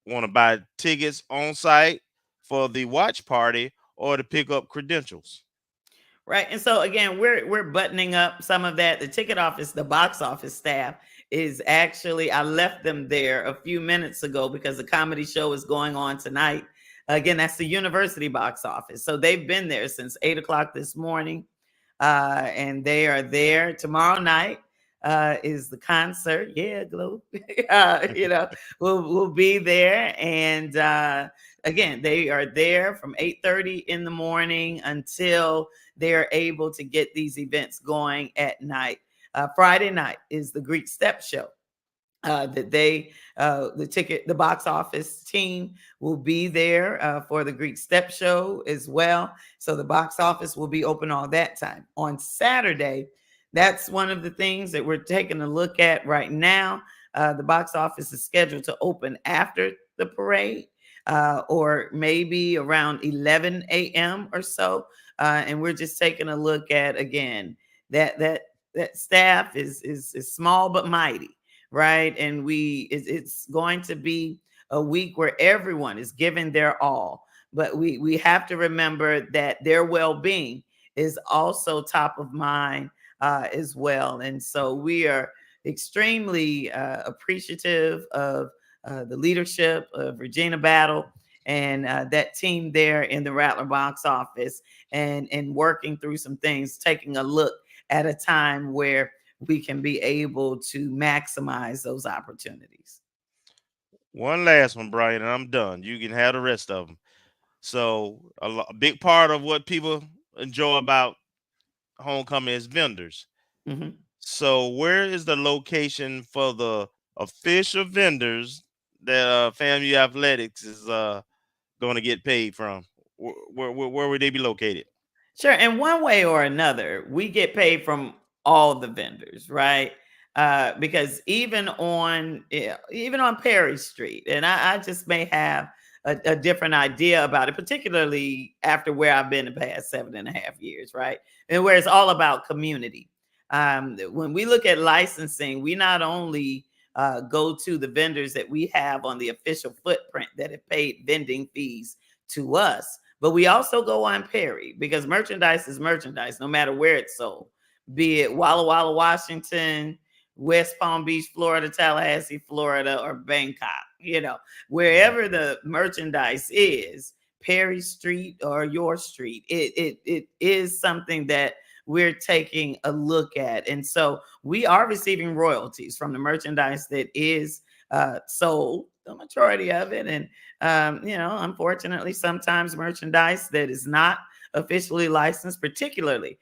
want to buy tickets on site for the watch party or to pick up credentials? Right. And so again, we're buttoning up some of that. The ticket office, the box office staff is actually, I left them there a few minutes ago because the comedy show is going on tonight. Again, that's the university box office. So they've been there since 8:00 this morning. And they are there tomorrow night. Is the concert. Yeah, Globe. We'll be there. And again, they are there from 8:30 in the morning until they're able to get these events going at night. Friday night is the Greek Step Show. The box office team will be there for the Greek Step Show as well. So the box office will be open all that time. On Saturday, that's one of the things that we're taking a look at right now. The box office is scheduled to open after the parade or maybe around 11 a.m. or so. And we're just taking a look at, again, that staff is small but mighty. Right. And it's going to be a week where everyone is giving their all. But we have to remember that their well-being is also top of mind as well. And so we are extremely appreciative of the leadership of Regina Battle and that team there in the Rattler box office and working through some things, taking a look at a time where we can be able to maximize those opportunities. One last one, Brian, and I'm done. You can have the rest of them. So a big part of what people enjoy about homecoming is vendors. Mm-hmm. So where is the location for the official vendors that FAMU Athletics is going to get paid from? Where would they be located? Sure. In one way or another, we get paid from all the vendors, right? Because even on Perry Street, and I just may have a different idea about it, particularly after where I've been the past 7.5 years, right? And where it's all about community. When we look at licensing, we not only go to the vendors that we have on the official footprint that have paid vending fees to us, but we also go on Perry because merchandise is merchandise, no matter where it's sold. Be it Walla Walla, Washington, West Palm Beach, Florida, Tallahassee, Florida, or Bangkok, wherever the merchandise is, Perry Street or your street, it is something that we're taking a look at. And so we are receiving royalties from the merchandise that is sold, the majority of it. And, unfortunately, sometimes merchandise that is not officially licensed, particularly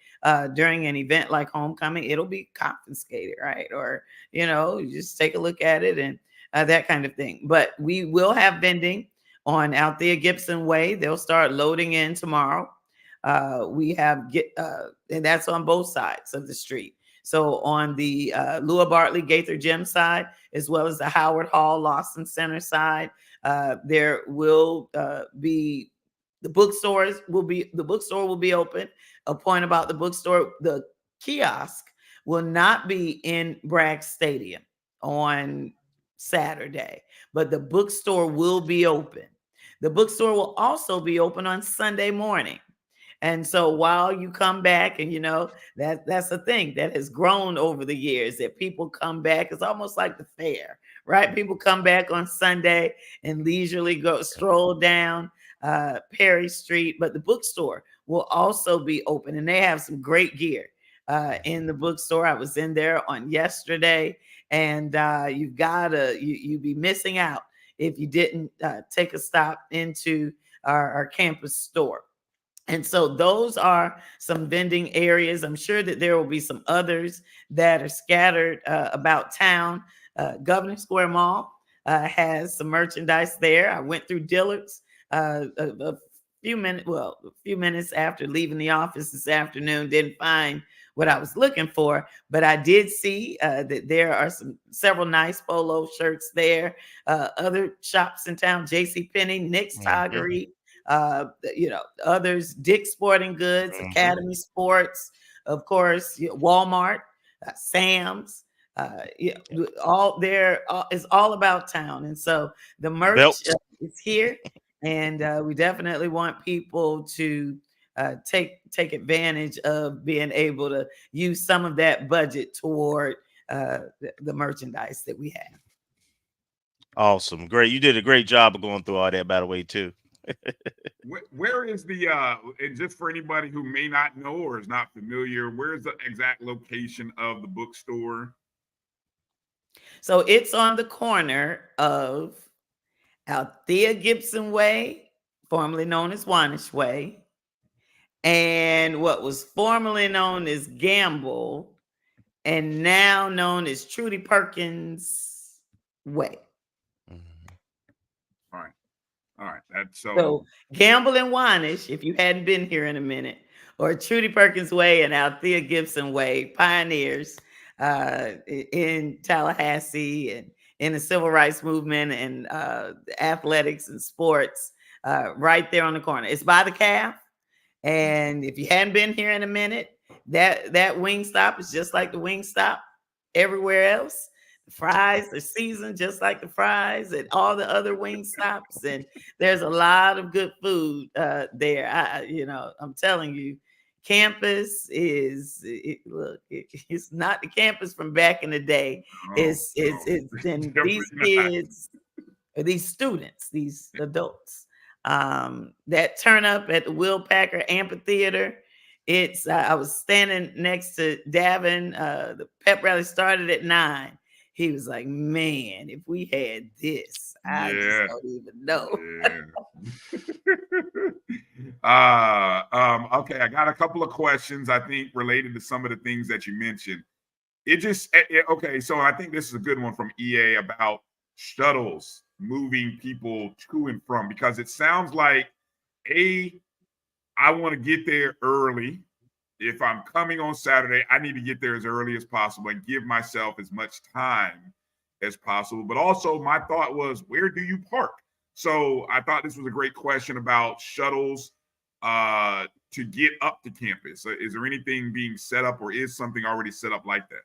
during an event like homecoming, it'll be confiscated, right? Or, you just take a look at it. And that kind of thing. But we will have vending on Althea Gibson Way. They'll start loading in tomorrow. We have and that's on both sides of the street. So on the Lua Bartley Gaither Gym side, as well as the Howard Hall Lawson Center side, there will be the bookstore will be open. A point about the bookstore: the kiosk will not be in Bragg Stadium on Saturday, but the bookstore will be open. The bookstore will also be open on Sunday morning. And so while you come back, and that's a thing that has grown over the years, that people come back. It's almost like the fair, right? People come back on Sunday and leisurely go stroll down Perry Street, but the bookstore will also be open, and they have some great gear in the bookstore. I was in there on yesterday, and you'd be missing out if you didn't take a stop into our campus store. And so those are some vending areas. I'm sure that there will be some others that are scattered about town. Governor Square Mall has some merchandise there. I went through Dillard's a few minutes after leaving the office this afternoon. Didn't find what I was looking for, but I did see that there are several nice polo shirts there. Other shops in town: JCPenney, Nick's Toggery, others, Dick's Sporting Goods, Academy Sports, of course, Walmart, Sam's. All there is all about town, and so the merch is here, and we definitely want people to take advantage of being able to use some of that budget toward the merchandise that we have. Awesome, great! You did a great job of going through all that, by the way, too. Where is the and just for anybody who may not know or is not familiar, where's the exact location of the bookstore? So it's on the corner of Althea Gibson Way, formerly known as Wanish Way, and what was formerly known as Gamble, and now known as Trudy Perkins Way. All right. That's so Gamble and Wanish, if you hadn't been here in a minute, or Trudy Perkins Way and Althea Gibson Way, pioneers in Tallahassee and in the civil rights movement and athletics and sports, right there on the corner. It's by the calf. And if you hadn't been here in a minute, that wing stop is just like the wing stop everywhere else. The fries are seasoned just like the fries at all the other wing stops, and there's a lot of good food there. I'm telling you, campus it's not the campus from back in the day. It's these kids, these students, these adults that turn up at the Will Packer Amphitheater. I was standing next to Davin. The pep rally started at 9. He was like, man, if we had this, I just don't even know. Okay, I got a couple of questions, I think, related to some of the things that you mentioned. Okay, so I think this is a good one from EA about shuttles moving people to and from, because it sounds like, I want to get there early. If I'm coming on Saturday, I need to get there as early as possible and give myself as much time as possible. But also my thought was, where do you park? So I thought this was a great question about shuttles to get up to campus. Is there anything being set up, or is something already set up like that?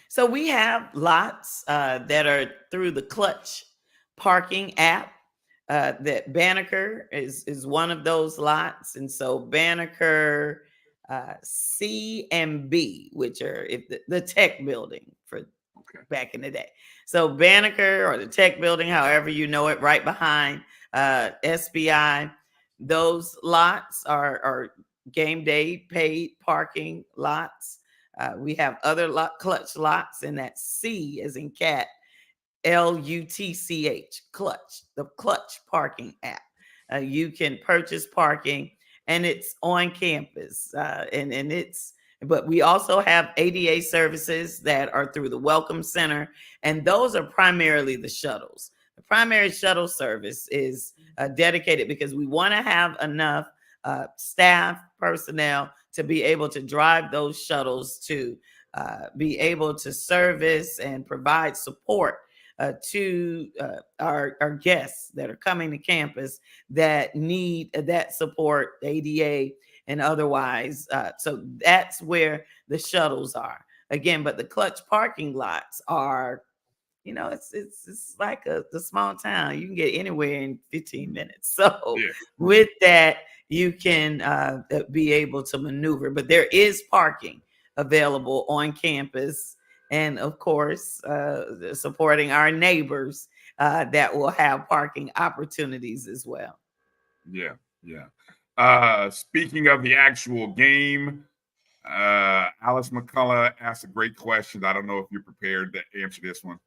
So we have lots that are through the Clutch parking app. That Banneker is one of those lots. And so Banneker, C and B, which are the tech building for back in the day. So Banneker, or the tech building, however you know it, right behind SBI. Those lots are game day paid parking lots. We have other Clutch lots in that C as in cat, LUTCH, Clutch, the Clutch parking app. You can purchase parking, and it's on campus, and it's But we also have ADA services that are through the Welcome Center, and those are primarily the shuttles. The primary shuttle service is dedicated because we want to have enough staff personnel to be able to drive those shuttles to be able to service and provide support to our guests that are coming to campus that need that support, ADA and otherwise. So that's where the shuttles are. Again, but the clutch parking lots are, you know, it's like the small town. You can get anywhere in 15 minutes. So with that, you can be able to maneuver. But there is parking available on campus. And of course, supporting our neighbors that will have parking opportunities as well. Yeah. Speaking of the actual game, Alice McCullough asked a great question. I don't know if you're prepared to answer this one.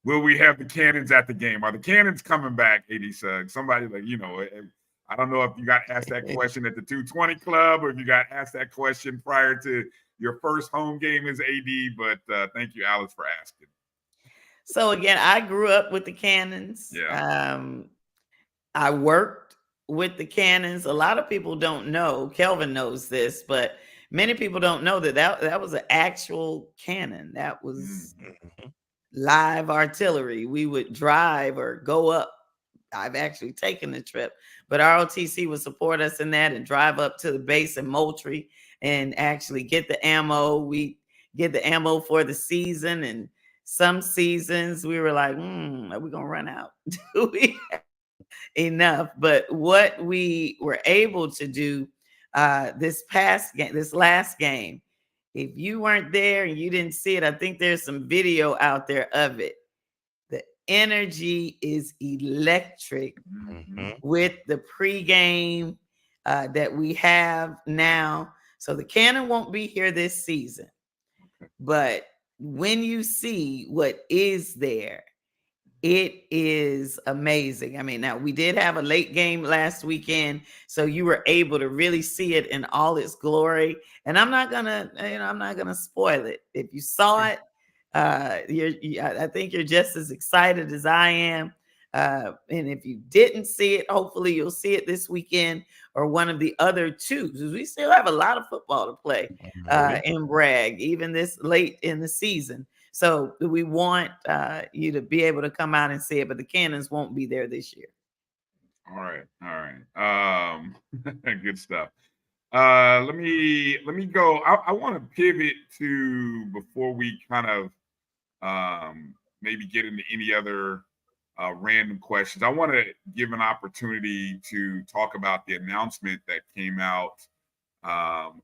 Will we have the Cannons at the game? Are the Cannons coming back, AD Suggs? Somebody I don't know if you got asked that question at the 220 Club or if you got asked that question prior to your first home game as AD, but thank you, Alice, for asking. So again, I grew up with the Cannons. Yeah. I worked with the Cannons. A lot of people don't know, Kelvin knows this, but many people don't know that was an actual cannon. That was live artillery. We would drive or go up. I've actually taken the trip, but ROTC would support us in that and drive up to the base in Moultrie and actually get the ammo. We get the ammo for the season, and some seasons we were like, are we gonna run out? Do we have enough? But what we were able to do this last game, if you weren't there and you didn't see it, I think there's some video out there of it. The energy is electric with the pregame that we have now. So the Cannon won't be here this season, but when you see what is there, it is amazing. I mean, now we did have a late game last weekend, so you were able to really see it in all its glory. And I'm not gonna spoil it. If you saw it, I think you're just as excited as I am. And if you didn't see it, hopefully you'll see it this weekend or one of the other two, because we still have a lot of football to play in Bragg, even this late in the season. So we want you to be able to come out and see it, but the Cannons won't be there this year. All right. Good stuff. Let me go. I want to pivot to, before we kind of maybe get into any other random questions, I want to give an opportunity to talk about the announcement that came out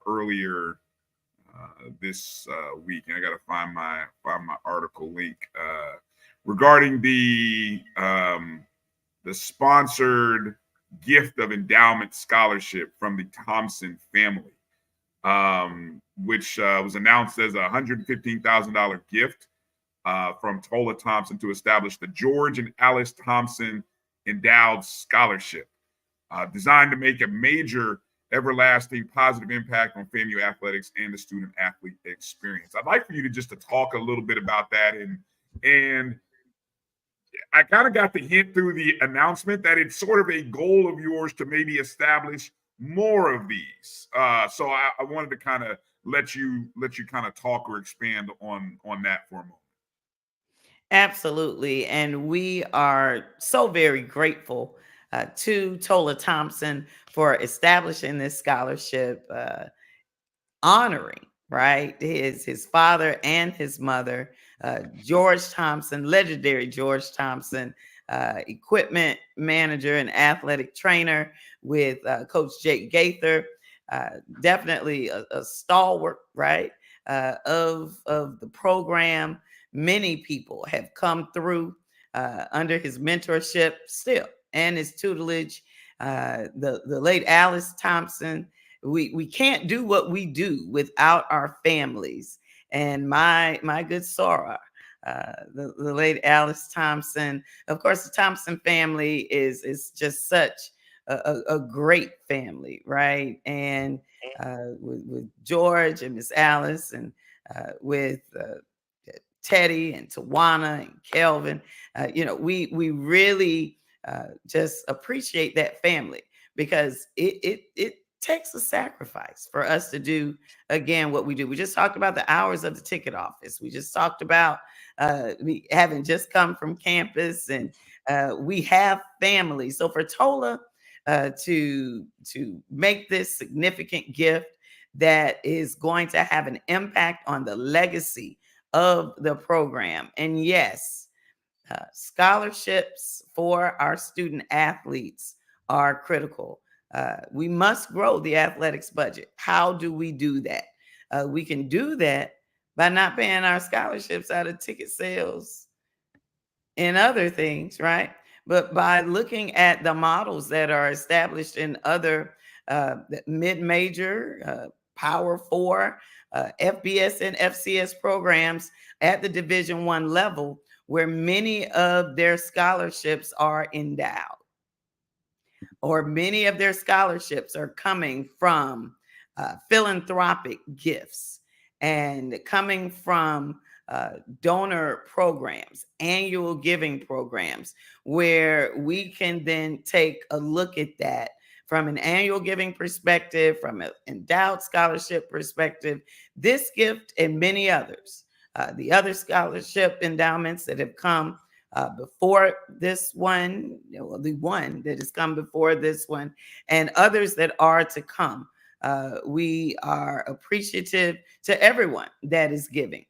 earlier this week, and I got to find my article link regarding the sponsored gift of endowment scholarship from the Thompson family, which was announced as a $115,000 gift from Tola Thompson to establish the George and Alice Thompson Endowed Scholarship, designed to make a major, everlasting positive impact on FAMU athletics and the student athlete experience. I'd like for you to talk a little bit about that, and I kind of got the hint through the announcement that it's sort of a goal of yours to maybe establish more of these. So I wanted to kind of let you kind of talk or expand on that for a moment. Absolutely, and we are so very grateful to Tola Thompson for establishing this scholarship, honoring, right, his father and his mother, George Thompson, legendary George Thompson, equipment manager and athletic trainer with Coach Jake Gaither, definitely a stalwart, right, of the program. Many people have come through under his mentorship still, and his tutelage. The late Alice Thompson, we can't do what we do without our families. And my good Sora, the late Alice Thompson, of course, the Thompson family is just such a great family, right? And with George and Miss Alice, and with Teddy and Tawana and Kelvin, we really just appreciate that family, because it takes a sacrifice for us to do, again, what we do. We just talked about the hours of the ticket office. We just talked about we having just come from campus, and we have family. So for Tola to make this significant gift that is going to have an impact on the legacy of the program. And yes, scholarships for our student athletes are critical. We must grow the athletics budget. How do we do that? We can do that by not paying our scholarships out of ticket sales and other things, right? But by looking at the models that are established in other mid-major, Power 4, FBS and FCS programs at the Division I level, where many of their scholarships are endowed, or many of their scholarships are coming from philanthropic gifts and coming from donor programs, annual giving programs, where we can then take a look at that from an annual giving perspective, from an endowed scholarship perspective. This gift and many others, the other scholarship endowments that have come before this one, the one that has come before this one, and others that are to come. We are appreciative to everyone that is giving,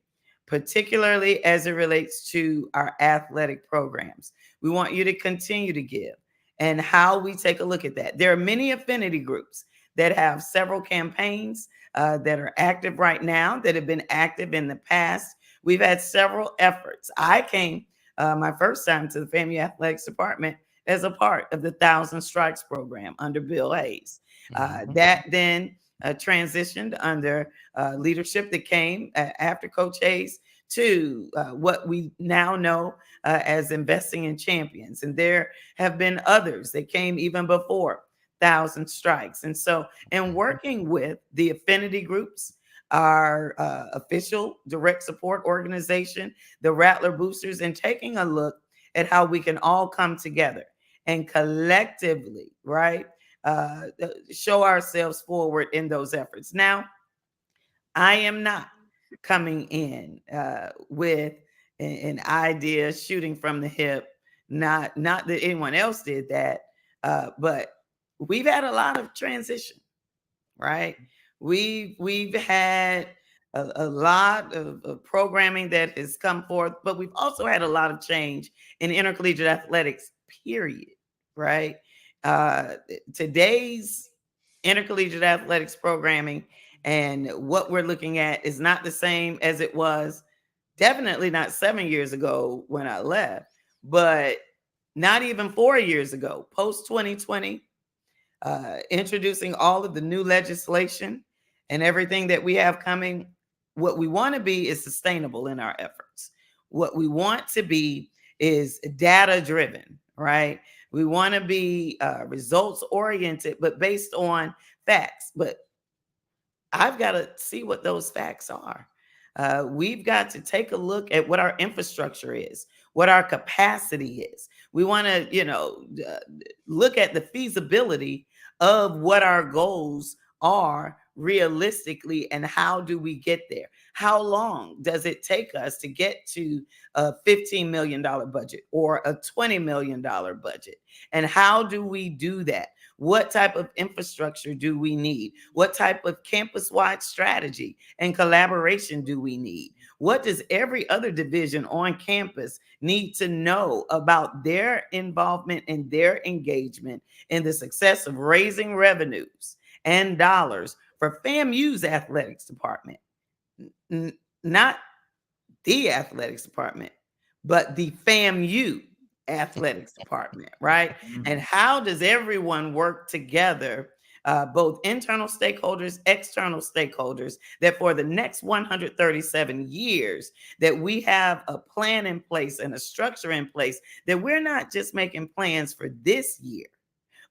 particularly as it relates to our athletic programs. We want you to continue to give, and how we take a look at that. There are many affinity groups that have several campaigns that are active right now, that have been active in the past. We've had several efforts. I came my first time to the FAMU Athletics Department as a part of the 1,000 Strikes program under Bill Hayes. That then transitioned under leadership that came after Coach Hayes to what we now know as Investing in Champions. And there have been others that came even before 1,000 Strikes. And so in working with the affinity groups, our official direct support organization, the Rattler Boosters, and taking a look at how we can all come together and collectively, right, show ourselves forward in those efforts. Now, I am not coming in with an idea shooting from the hip, not that anyone else did that, but we've had a lot of transition, right? We've had a lot of programming that has come forth, but we've also had a lot of change in intercollegiate athletics, period, right? Today's intercollegiate athletics programming and what we're looking at is not the same as it was, definitely not 7 years ago when I left, but not even 4 years ago, post 2020, introducing all of the new legislation and everything that we have coming. What we want to be is sustainable in our efforts. What we want to be is data driven, right? We want to be results oriented, but based on facts. But I've got to see what those facts are. We've got to take a look at what our infrastructure is, what our capacity is. We want to, look at the feasibility of what our goals are realistically, and how do we get there? How long does it take us to get to a $15 million budget or a $20 million budget? And how do we do that? What type of infrastructure do we need? What type of campus-wide strategy and collaboration do we need? What does every other division on campus need to know about their involvement and their engagement in the success of raising revenues and dollars for FAMU's athletics department? Not the athletics department, but the FAMU athletics department, right? And how does everyone work together, both internal stakeholders, external stakeholders, that for the next 137 years that we have a plan in place and a structure in place, that we're not just making plans for this year,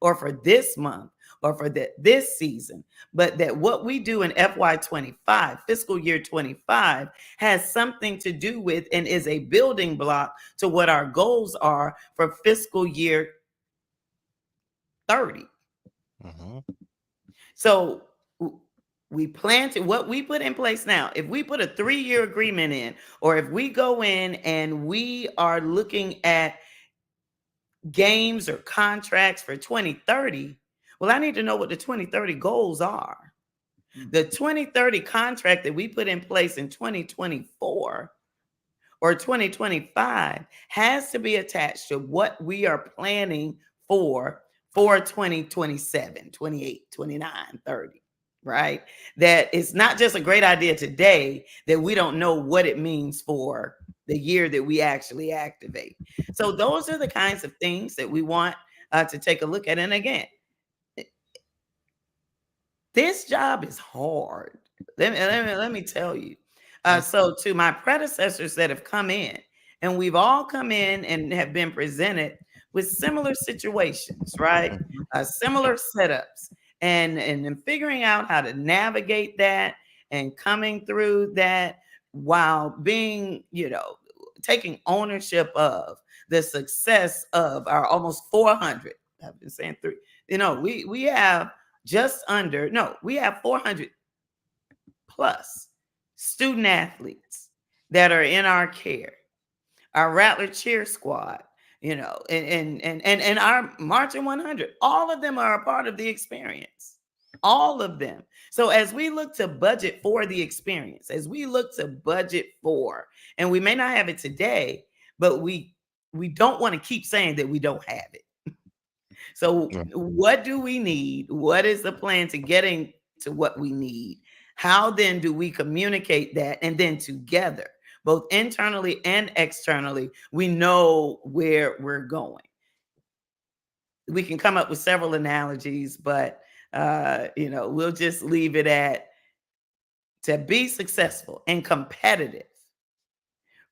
or for this month or for this season, but that what we do in FY25, fiscal year 25, has something to do with and is a building block to what our goals are for fiscal year 30. So we plan to, what we put in place now, if we put a 3-year agreement in, or if we go in and we are looking at games or contracts for 2030, well, I need to know what the 2030 goals are. The 2030 contract that we put in place in 2024 or 2025 has to be attached to what we are planning for 2027, 28, 29, 30, right? That it's not just a great idea today that we don't know what it means for the year that we actually activate. So those are the kinds of things that we want to take a look at. And again, this job is hard. Let me tell you. So to my predecessors that have come in, and we've all come in and have been presented with similar situations, right? Similar setups, and figuring out how to navigate that and coming through that while being, taking ownership of the success of our almost 400. I've been saying 3. We have we have 400 plus student athletes that are in our care. Our Rattler cheer squad, and our Marching 100, all of them are a part of the experience. All of them. So as we look to budget for the experience, as we look to budget for, and we may not have it today, but we don't want to keep saying that we don't have it. So what do we need? What is the plan to getting to what we need? How then do we communicate that? And then together, both internally and externally, we know where we're going. We can come up with several analogies, but we'll just leave it at, to be successful and competitive.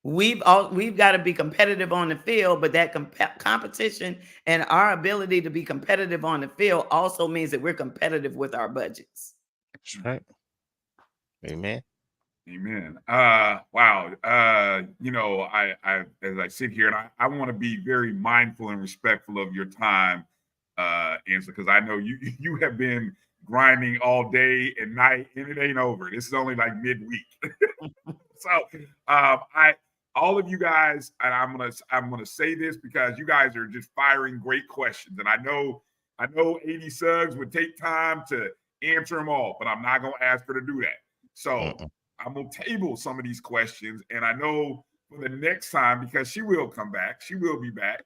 We've got to be competitive on the field, but that competition and our ability to be competitive on the field also means that we're competitive with our budgets. That's right. Amen. Wow. I as I sit here, and I want to be very mindful and respectful of your time, Angela, because I know you have been grinding all day and night, and it ain't over. This is only like midweek. So all of you guys, and I'm gonna say this because you guys are just firing great questions, and I know Eli Suggs would take time to answer them all, but I'm not gonna ask her to do that. So I'm gonna table some of these questions, and I know for the next time, because she will come back, she will be back.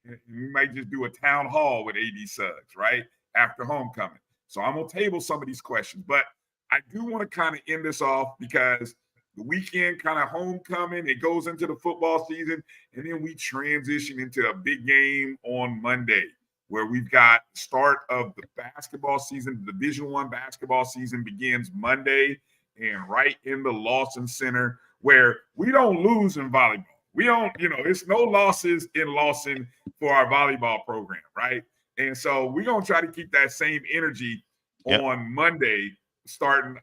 And we might just do a town hall with Eli Suggs right after homecoming. So I'm gonna table some of these questions, but I do want to kind of end this off because the weekend kind of homecoming, it goes into the football season, and then we transition into a big game on Monday where we've got the start of the basketball season. The Division I basketball season begins Monday, and right in the Lawson Center, where we don't lose in volleyball. We don't, it's no losses in Lawson for our volleyball program, right? And so we're going to try to keep that same energy on Monday, starting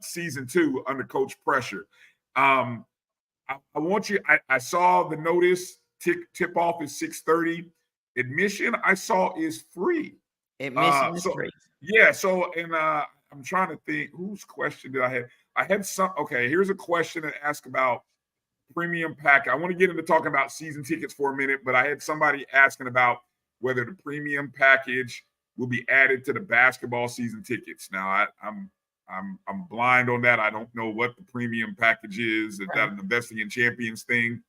season 2 under coach pressure. I want you, I saw the notice, tip off is 6:30. Admission I saw is free. Admission is free. Yeah. So, and I'm trying to think, whose question did I have? I had some. Okay, here's a question that asked about premium pack. I want to get into talking about season tickets for a minute, but I had somebody asking about whether the premium package will be added to the basketball season tickets. Now, I'm blind on that. I don't know what the premium package is. Is that an investing in champions thing?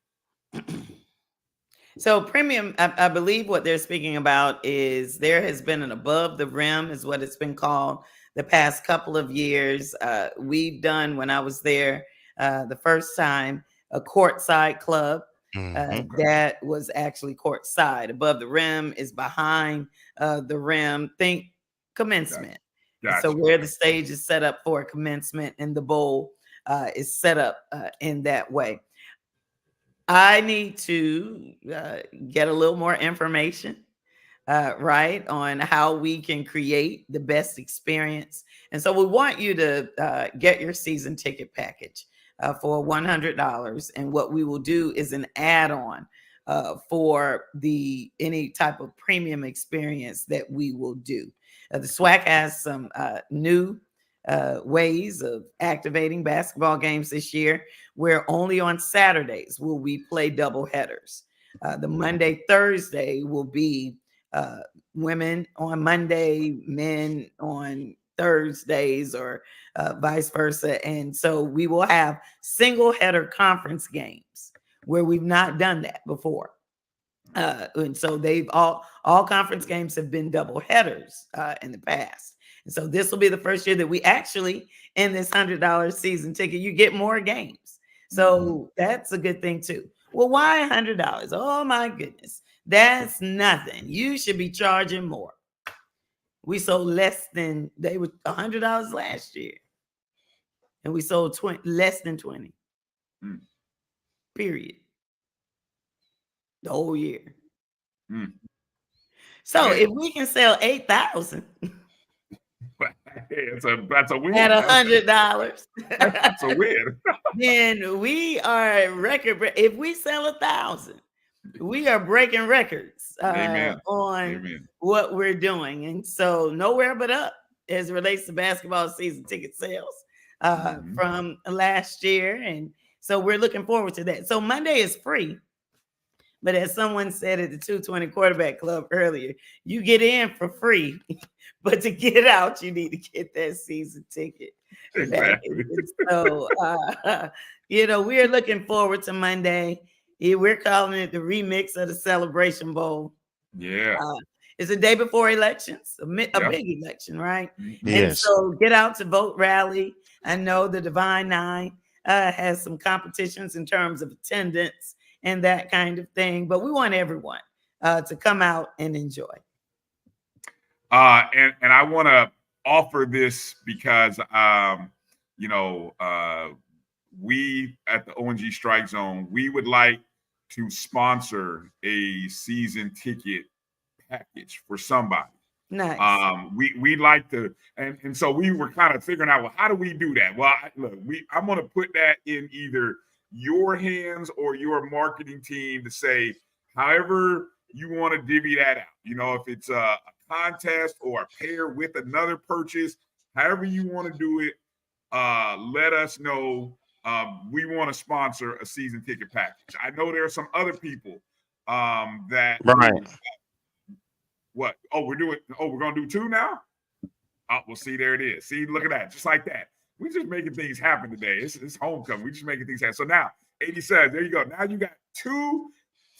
So premium, I believe what they're speaking about is there has been an above the rim is what it's been called the past couple of years. We've done, when I was there the first time, a courtside club that was actually courtside. Above the rim is behind the rim. Think commencement. Gotcha. So where the stage is set up for a commencement and the bowl is set up in that way. I need to get a little more information right, on how we can create the best experience. And so we want you to get your season ticket package for $100. And what we will do is an add-on for any type of premium experience that we will do. The SWAC has some new ways of activating basketball games this year, where only on Saturdays will we play double headers. The Monday, Thursday will be women on Monday, men on Thursdays, or vice versa. And so we will have single header conference games where we've not done that before. And so they've all conference games have been double headers in the past. And so this will be the first year that we actually, in this $100 season ticket, you get more games. So that's a good thing too. Well, why $100? Oh my goodness. That's nothing. You should be charging more. We sold less than, they were $100 last year. And we sold less than 20. Period. The whole year. So if we can sell 8,000 that's a win. at $100, that's a win. then we are record. If we sell 1,000, we are breaking records on what we're doing. And so nowhere but up as it relates to basketball season ticket sales from last year. And so we're looking forward to that. So Monday is free. But as someone said at the 220 Quarterback Club earlier, you get in for free, but to get out, you need to get that season ticket. Exactly. So, we are looking forward to Monday. We're calling it the remix of the Celebration Bowl. Yeah. It's the day before elections, a big election, right? Yes. And so get out to vote rally. I know the Divine Nine has some competitions in terms of attendance and that kind of thing. But we want everyone to come out and enjoy. And I want to offer this because, we at the ONG Strike Zone, we would like to sponsor a season ticket package for somebody. Nice. We like to, and so we were kind of figuring out, well, how do we do that? Well, I'm going to put that in either your hands or your marketing team to say, however you want to divvy that out. If it's a contest or a pair with another purchase, however you want to do it, let us know. We want to sponsor a season ticket package. I know there are some other people that. Right. What? We're going to do two now? Oh, well, see, there it is. See, look at that. Just like that. We're just making things happen today. It's homecoming. We're just making things happen. So now, 80 says, there you go. Now you got two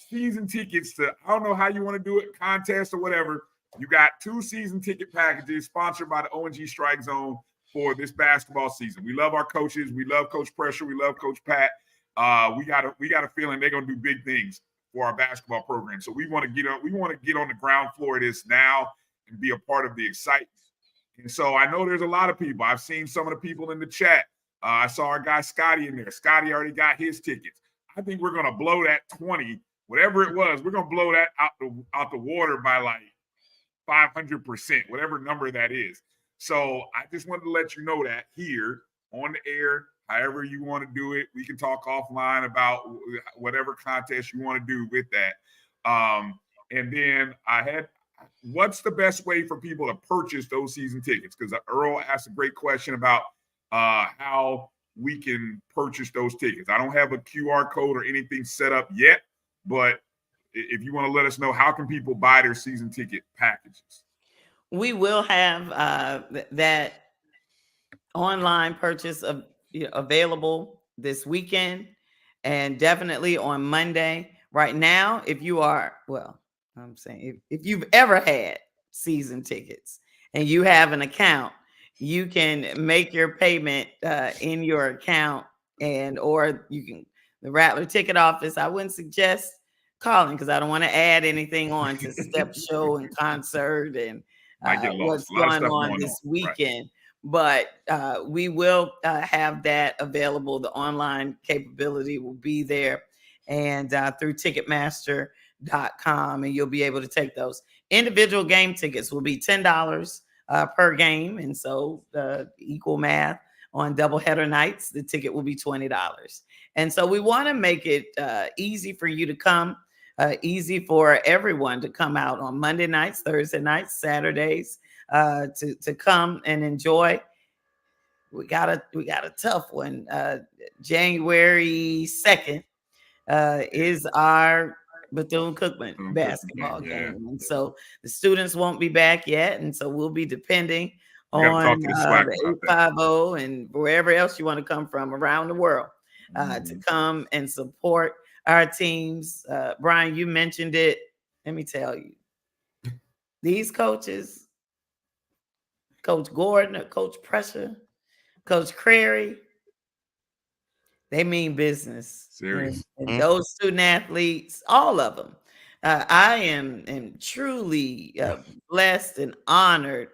season tickets to, I don't know how you want to do it, contest or whatever. You got two season ticket packages sponsored by the ONG Strike Zone for this basketball season. We love our coaches. We love Coach Pressure. We love Coach Pat. We got a feeling they're going to do big things for our basketball program. So we want to get on the ground floor of this now and be a part of the excitement. And so I know there's a lot of people. I've seen some of the people in the chat. I saw our guy Scotty in there. Scotty already got his tickets. I think we're going to blow that 20, whatever it was. We're going to blow that out the water by like 500%, whatever number that is. So I just wanted to let you know that here on the air, however you want to do it. We can talk offline about whatever contest you want to do with that. And then what's the best way for people to purchase those season tickets? Because Earl asked a great question about how we can purchase those tickets. I don't have a QR code or anything set up yet, but if you want to let us know, how can people buy their season ticket packages? We will have that online purchase available this weekend and definitely on Monday. Right now, if you are, I'm saying if you've ever had season tickets and you have an account, you can make your payment in your account, or you can, the Rattler ticket office. I wouldn't suggest calling because I don't want to add anything on to step show and concert and what's going on this weekend. Right. But we will have that available. The online capability will be there, and through Ticketmaster.com, and you'll be able to take those. Individual game tickets will be $10 per game. And so equal math on doubleheader nights, the ticket will be $20. And so we want to make it easy for you to come, easy for everyone to come out on Monday nights, Thursday nights, Saturdays, to come and enjoy. We got a tough one. January 2nd is our Bethune-Cookman basketball game. And so the students won't be back yet. And so we'll be depending on the 850 and wherever else you want to come from around the world to come and support our teams. Bryan, you mentioned it. Let me tell you, these coaches, Coach Gordon, Coach Pressure, Coach Crary, they mean business. Serious. And those student athletes, all of them. I am truly blessed and honored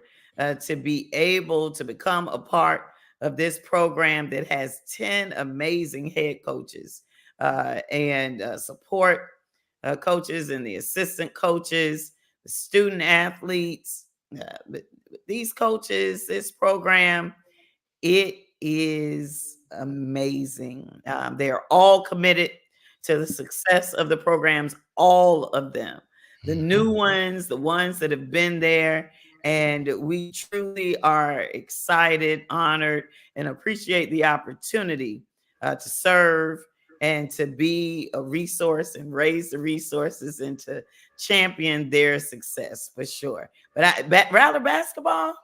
to be able to become a part of this program that has 10 amazing head coaches and support coaches and the assistant coaches, the student athletes. These coaches, this program, it is amazing. They are all committed to the success of the programs, all of them. The new ones, the ones that have been there. And we truly are excited, honored, and appreciate the opportunity to serve and to be a resource and raise the resources and to champion their success for sure. But Rattler basketball,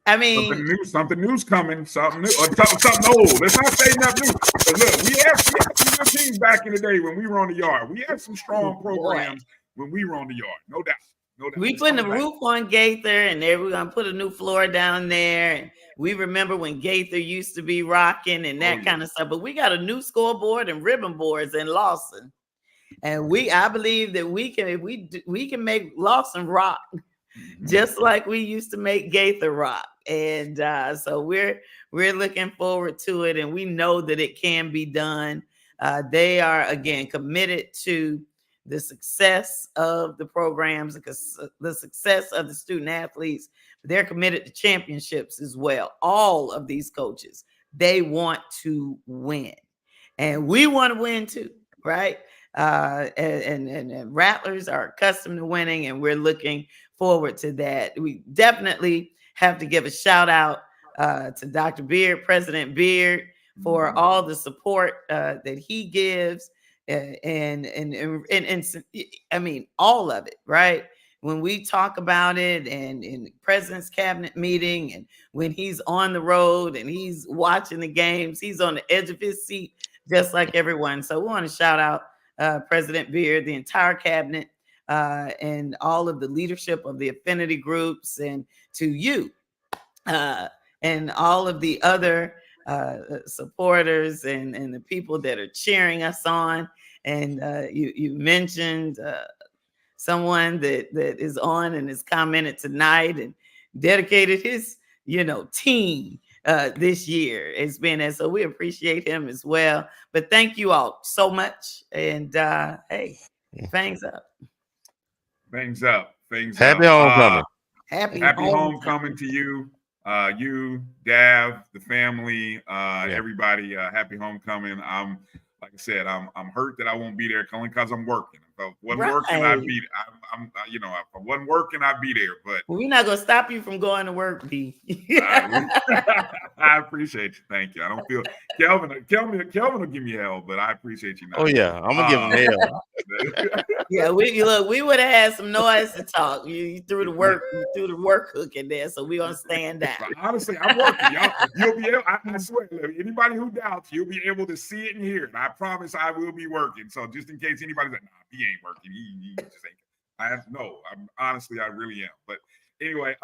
I mean, something new's coming, something new, or something old. Let's not say nothing new. But look, we had some good teams back in the day when we were on the yard. We had some strong programs when we were on the yard, no doubt. No doubt. We putting a roof on Gaither, and we're gonna put a new floor down there. And we remember when Gaither used to be rocking and that kind of stuff. But we got a new scoreboard and ribbon boards in Lawson, and I believe that we can make Lawson rock just like we used to make Gaither rock. And so we're looking forward to it, and we know that it can be done. They are again committed to the success of the programs, the success of the student athletes. They're committed to championships as well. All of these coaches, they want to win, and we want to win too, right? And Rattlers are accustomed to winning, and we're looking forward to that. We definitely have to give a shout out to Dr. Beard, President Beard, for all the support that he gives. And I mean, all of it, right? When we talk about it and in the president's cabinet meeting and when he's on the road and he's watching the games, he's on the edge of his seat, just like everyone. So we want to shout out President Beard, the entire cabinet, and all of the leadership of the affinity groups, and to you and all of the other supporters and the people that are cheering us on. And you mentioned someone that is on and has commented tonight and dedicated his team this year. It's been, and so we appreciate him as well. But thank you all so much. And hey, Fang's up. Fang's up. Fang's Happy up. homecoming. Happy homecoming to you. You, Dav, the family, everybody. Happy homecoming. Like I said, I'm hurt that I won't be there only because I'm working. If I wasn't working, I'd be. If I wasn't working, I'd be there. But we're not gonna stop you from going to work, B. I appreciate you. Thank you. I don't feel Kelvin will give me hell, but I appreciate you. Oh yeah, I'm gonna give him hell. Yeah, we would have had some noise to talk. You threw the work hook in there, so we're gonna stand down. Honestly, I'm working. You'll be able. I swear, anybody who doubts, you'll be able to see it and hear it. I promise, I will be working. So just in case anybody's like, nah, he ain't working. He just ain't. Honestly, I really am. But anyway,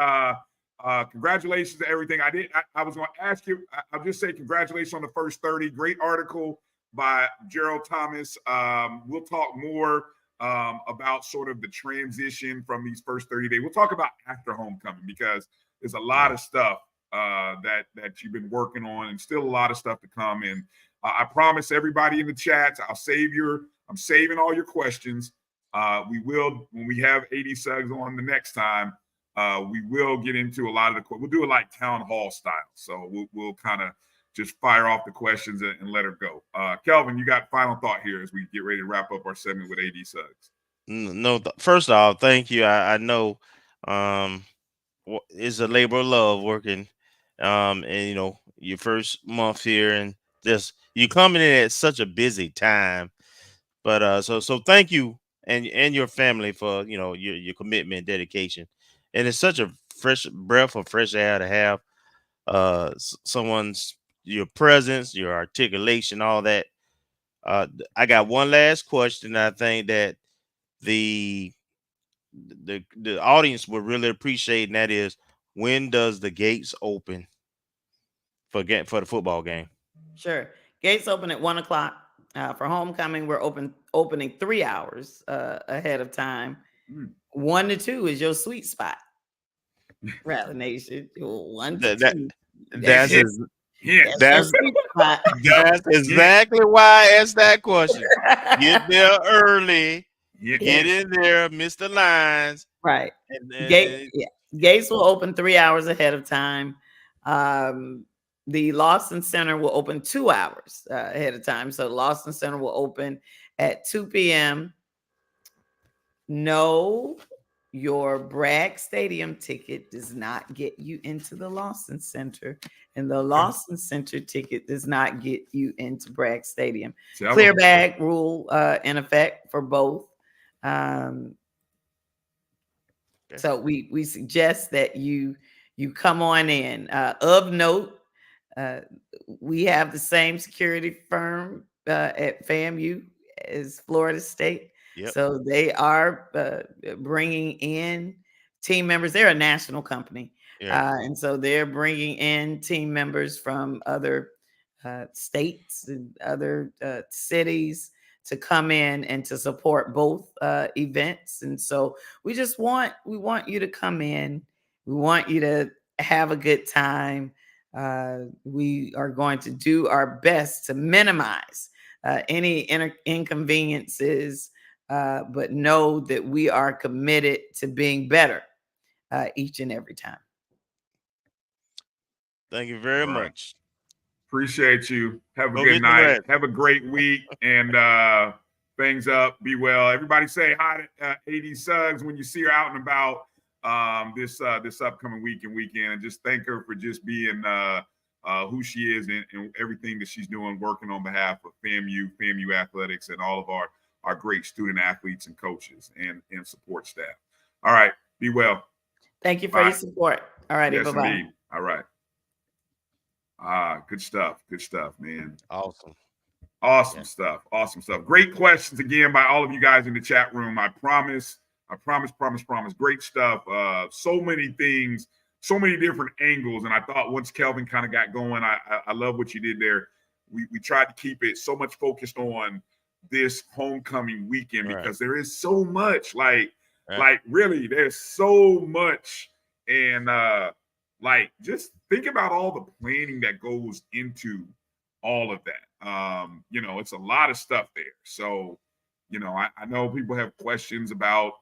congratulations to everything. I was going to ask you. I'll just say congratulations on the first 30. Great article by Gerald Thomas. We'll talk more about sort of the transition from these first 30 days. We'll talk about after homecoming because there's a lot of stuff that you've been working on, and still a lot of stuff to come. And I promise everybody in the chats, I'm saving all your questions. We will, when we have AD Suggs on the next time, we will get into a lot of the, we'll do it like town hall style. So we'll kind of just fire off the questions and let her go. Kelvin, you got final thought here as we get ready to wrap up our segment with AD Suggs. No, first off, thank you. I know it's a labor of love working, and you know, your first month here, and just you coming in at such a busy time. But so thank you and your family for, you know, your commitment and dedication. And it's such a fresh breath of fresh air to have someone's your presence, your articulation, all that. I got one last question. I think that the audience would really appreciate, and that is, when does the gates open for the football game? Sure. Gates open at 1 o'clock. For homecoming, we're opening 3 hours ahead of time. 1 to 2 is your sweet spot. Rattler Nation. 1 to 2. That's exactly why I asked that question. Get there early. Get in there, miss the lines. Right. Gates will open 3 hours ahead of time. The Lawson Center will open 2 hours ahead of time. So Lawson Center will open at 2 p.m. No, your Bragg Stadium ticket does not get you into the Lawson Center, and the Lawson Center ticket does not get you into Bragg Stadium. Clear bag rule in effect for both. So we suggest that you come on in. Of note, we have the same security firm at FAMU as Florida State. Yep. So they are bringing in team members. They're a national company. Yeah. And so they're bringing in team members from other states and other cities to come in and to support both events. And so we want you to come in. We want you to have a good time. We are going to do our best to minimize any inconveniences, but know that we are committed to being better each and every time. Thank you very much. Appreciate you. Have a good night. Have a great week, and things up. Be well. Everybody say hi to AD Suggs when you see her out and about this upcoming week and weekend, and just thank her for just being who she is and everything that she's doing, working on behalf of FAMU Athletics, and all of our great student athletes and coaches and support staff. All right. Be well. Thank you for your support. All righty. Yes, Bye-bye. indeed. All right. Good stuff. Good stuff, man. Awesome stuff. Awesome stuff. Great questions again by all of you guys in the chat room. I promise. Great stuff. So many things, so many different angles. And I thought once Kelvin kind of got going, I love what you did there. We tried to keep it so much focused on this homecoming weekend because there is so much, like really, there's so much. And just think about all the planning that goes into all of that. It's a lot of stuff there. So, I know people have questions about,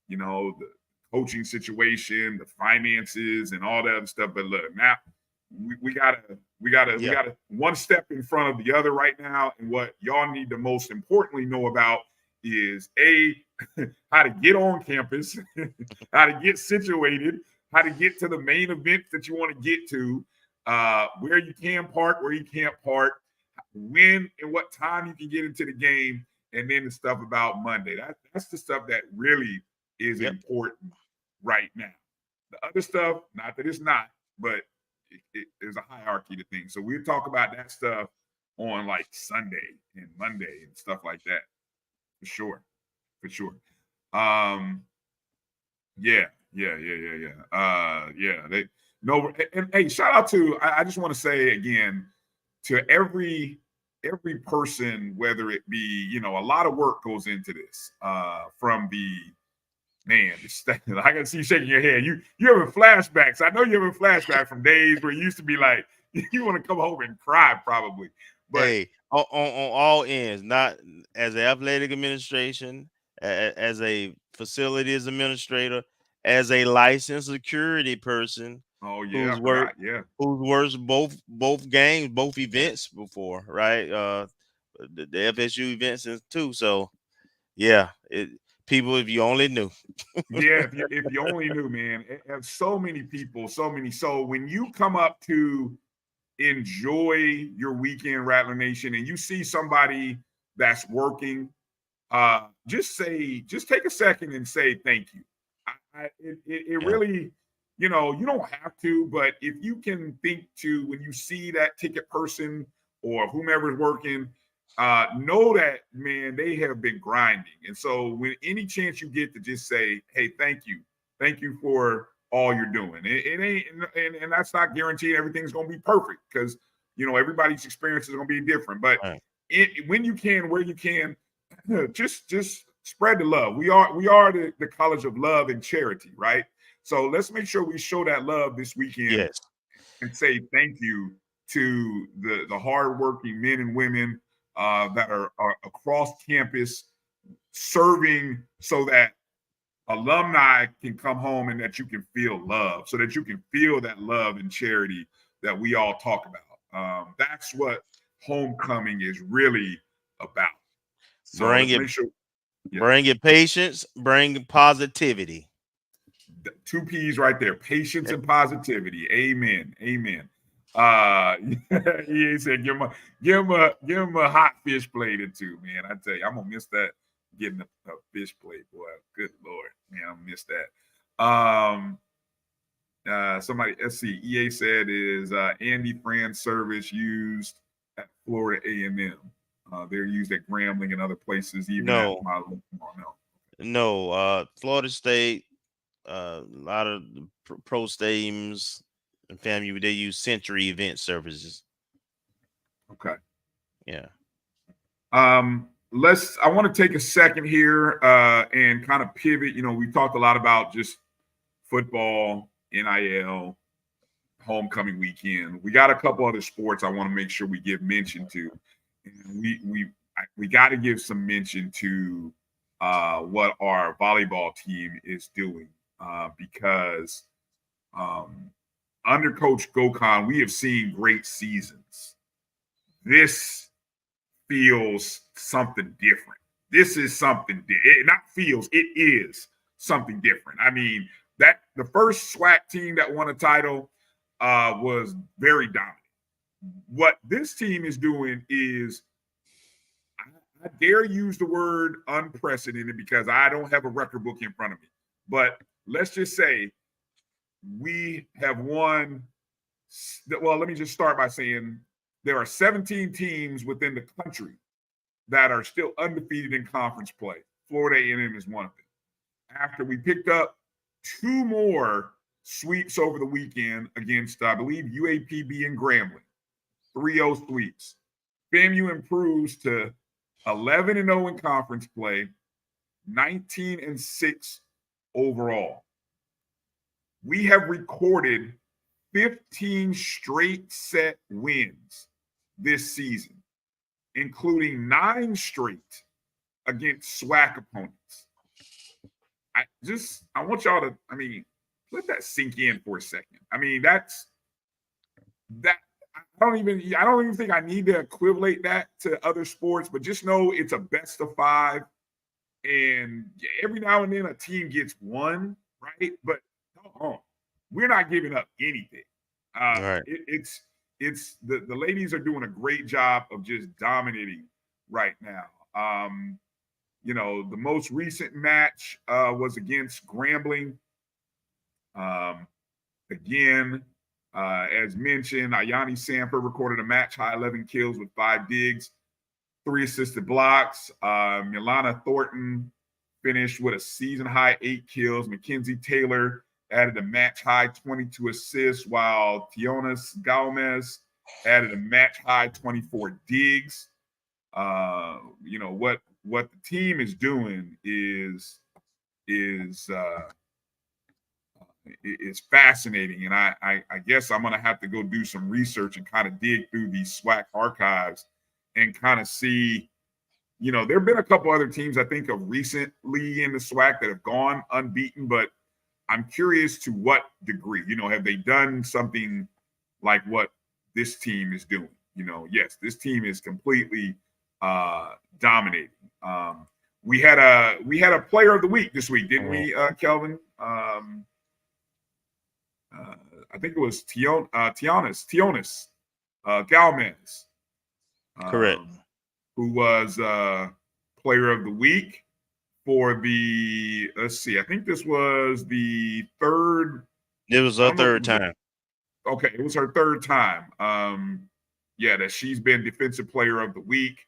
the coaching situation, the finances, and all that other stuff. But look, now we gotta one step in front of the other right now. And what y'all need to most importantly know about is how to get on campus, how to get situated, how to get to the main events that you want to get to, where you can park, where you can't park, when and what time you can get into the game, and then the stuff about Monday. That's the stuff that really is important right now. The other stuff, not that it's not, but there's a hierarchy to things. So we'll talk about that stuff on like Sunday and Monday and stuff like that. For sure. Hey, shout out to, I just want to say again to every person, whether it be, a lot of work goes into this, from the man, I can see you shaking your head. You having flashbacks. I know you're having flashbacks from days where you used to be like, you want to come home and cry probably. But hey, on all ends, not as an athletic administration, as a facilities administrator, as a licensed security person. Oh yeah, who's worked both games, both events before, right? The FSU events too. So yeah, people, if you only knew. Yeah, if you only knew, man. And so many people, so when you come up to enjoy your weekend, Rattler Nation, and you see somebody that's working, just take a second and say thank you. It really, you don't have to, but if you can think to when you see that ticket person or whomever's working, know that, man, they have been grinding. And so when any chance you get to just say, hey, thank you for all you're doing. It ain't, and that's not guaranteed everything's going to be perfect, because, everybody's experience is going to be different. But when you can, where you can, just spread the love. We are the college of love and charity, right? So let's make sure we show that love this weekend and say thank you to the hardworking men and women that are across campus serving, so that alumni can come home and that you can feel love, so that you can feel that love and charity that we all talk about. That's what homecoming is really about. So Bring it patience, bring positivity. 2 P's right there: patience and positivity. Amen. He said, give him a hot fish plate or 2, man. I tell you, I'm gonna miss that, getting a fish plate, boy. Good Lord, man, I'm gonna miss that. Somebody, let's see, EA said, is Andy Fran's service used at Florida A&M? They're used at Grambling and other places, even at my No, Florida State, a lot of pro stadiums and FAMU, they use Century Event Services. Okay. Yeah. I want to take a second here and kind of pivot. We talked a lot about just football, NIL, homecoming weekend. We got a couple other sports I want to make sure we give mention to. And we got to give some mention to what our volleyball team is doing, because under Coach Gokhan, we have seen great seasons. This feels something different. This is something it not feels, it is something different. I mean, that the first SWAC team that won a title was very dominant. What this team is doing is, I dare use the word unprecedented, because I don't have a record book in front of me. But let's just say we have won. Well, let me just start by saying there are 17 teams within the country that are still undefeated in conference play. Florida A&M is one of them. After we picked up 2 more sweeps over the weekend against, I believe, UAPB and Grambling, 3-0 sweeps. FAMU improves to 11-0 in conference play, 19-6 overall. We have recorded 15 straight set wins this season, including 9 straight against SWAC opponents. I want y'all to, let that sink in for a second. I don't even think I need to equivalate that to other sports, but just know it's a best of 5, and every now and then a team gets 1, right? But we're not giving up anything. Right. It's the ladies are doing a great job of just dominating right now. The most recent match was against Grambling. Again, as mentioned, Ayani Sanford recorded a match high 11 kills with 5 digs, 3 assisted blocks. Milana Thornton finished with a season high 8 kills. Mackenzie Taylor added a match high 22 assists, while Tionas Galmez added a match high 24 digs. What the team is doing is fascinating, and I guess I'm gonna have to go do some research and kind of dig through these SWAC archives and kind of see there have been a couple other teams I think of recently in the SWAC that have gone unbeaten, but I'm curious to what degree. Have they done something like what this team is doing? Yes, this team is completely dominating. We had a player of the week this week, didn't we, Kelvin? I think it was Tionis Galmez. Correct. Who was player of the week for the, let's see, I think this was the third. It was her third time. Okay, it was her third time. That she's been defensive player of the week.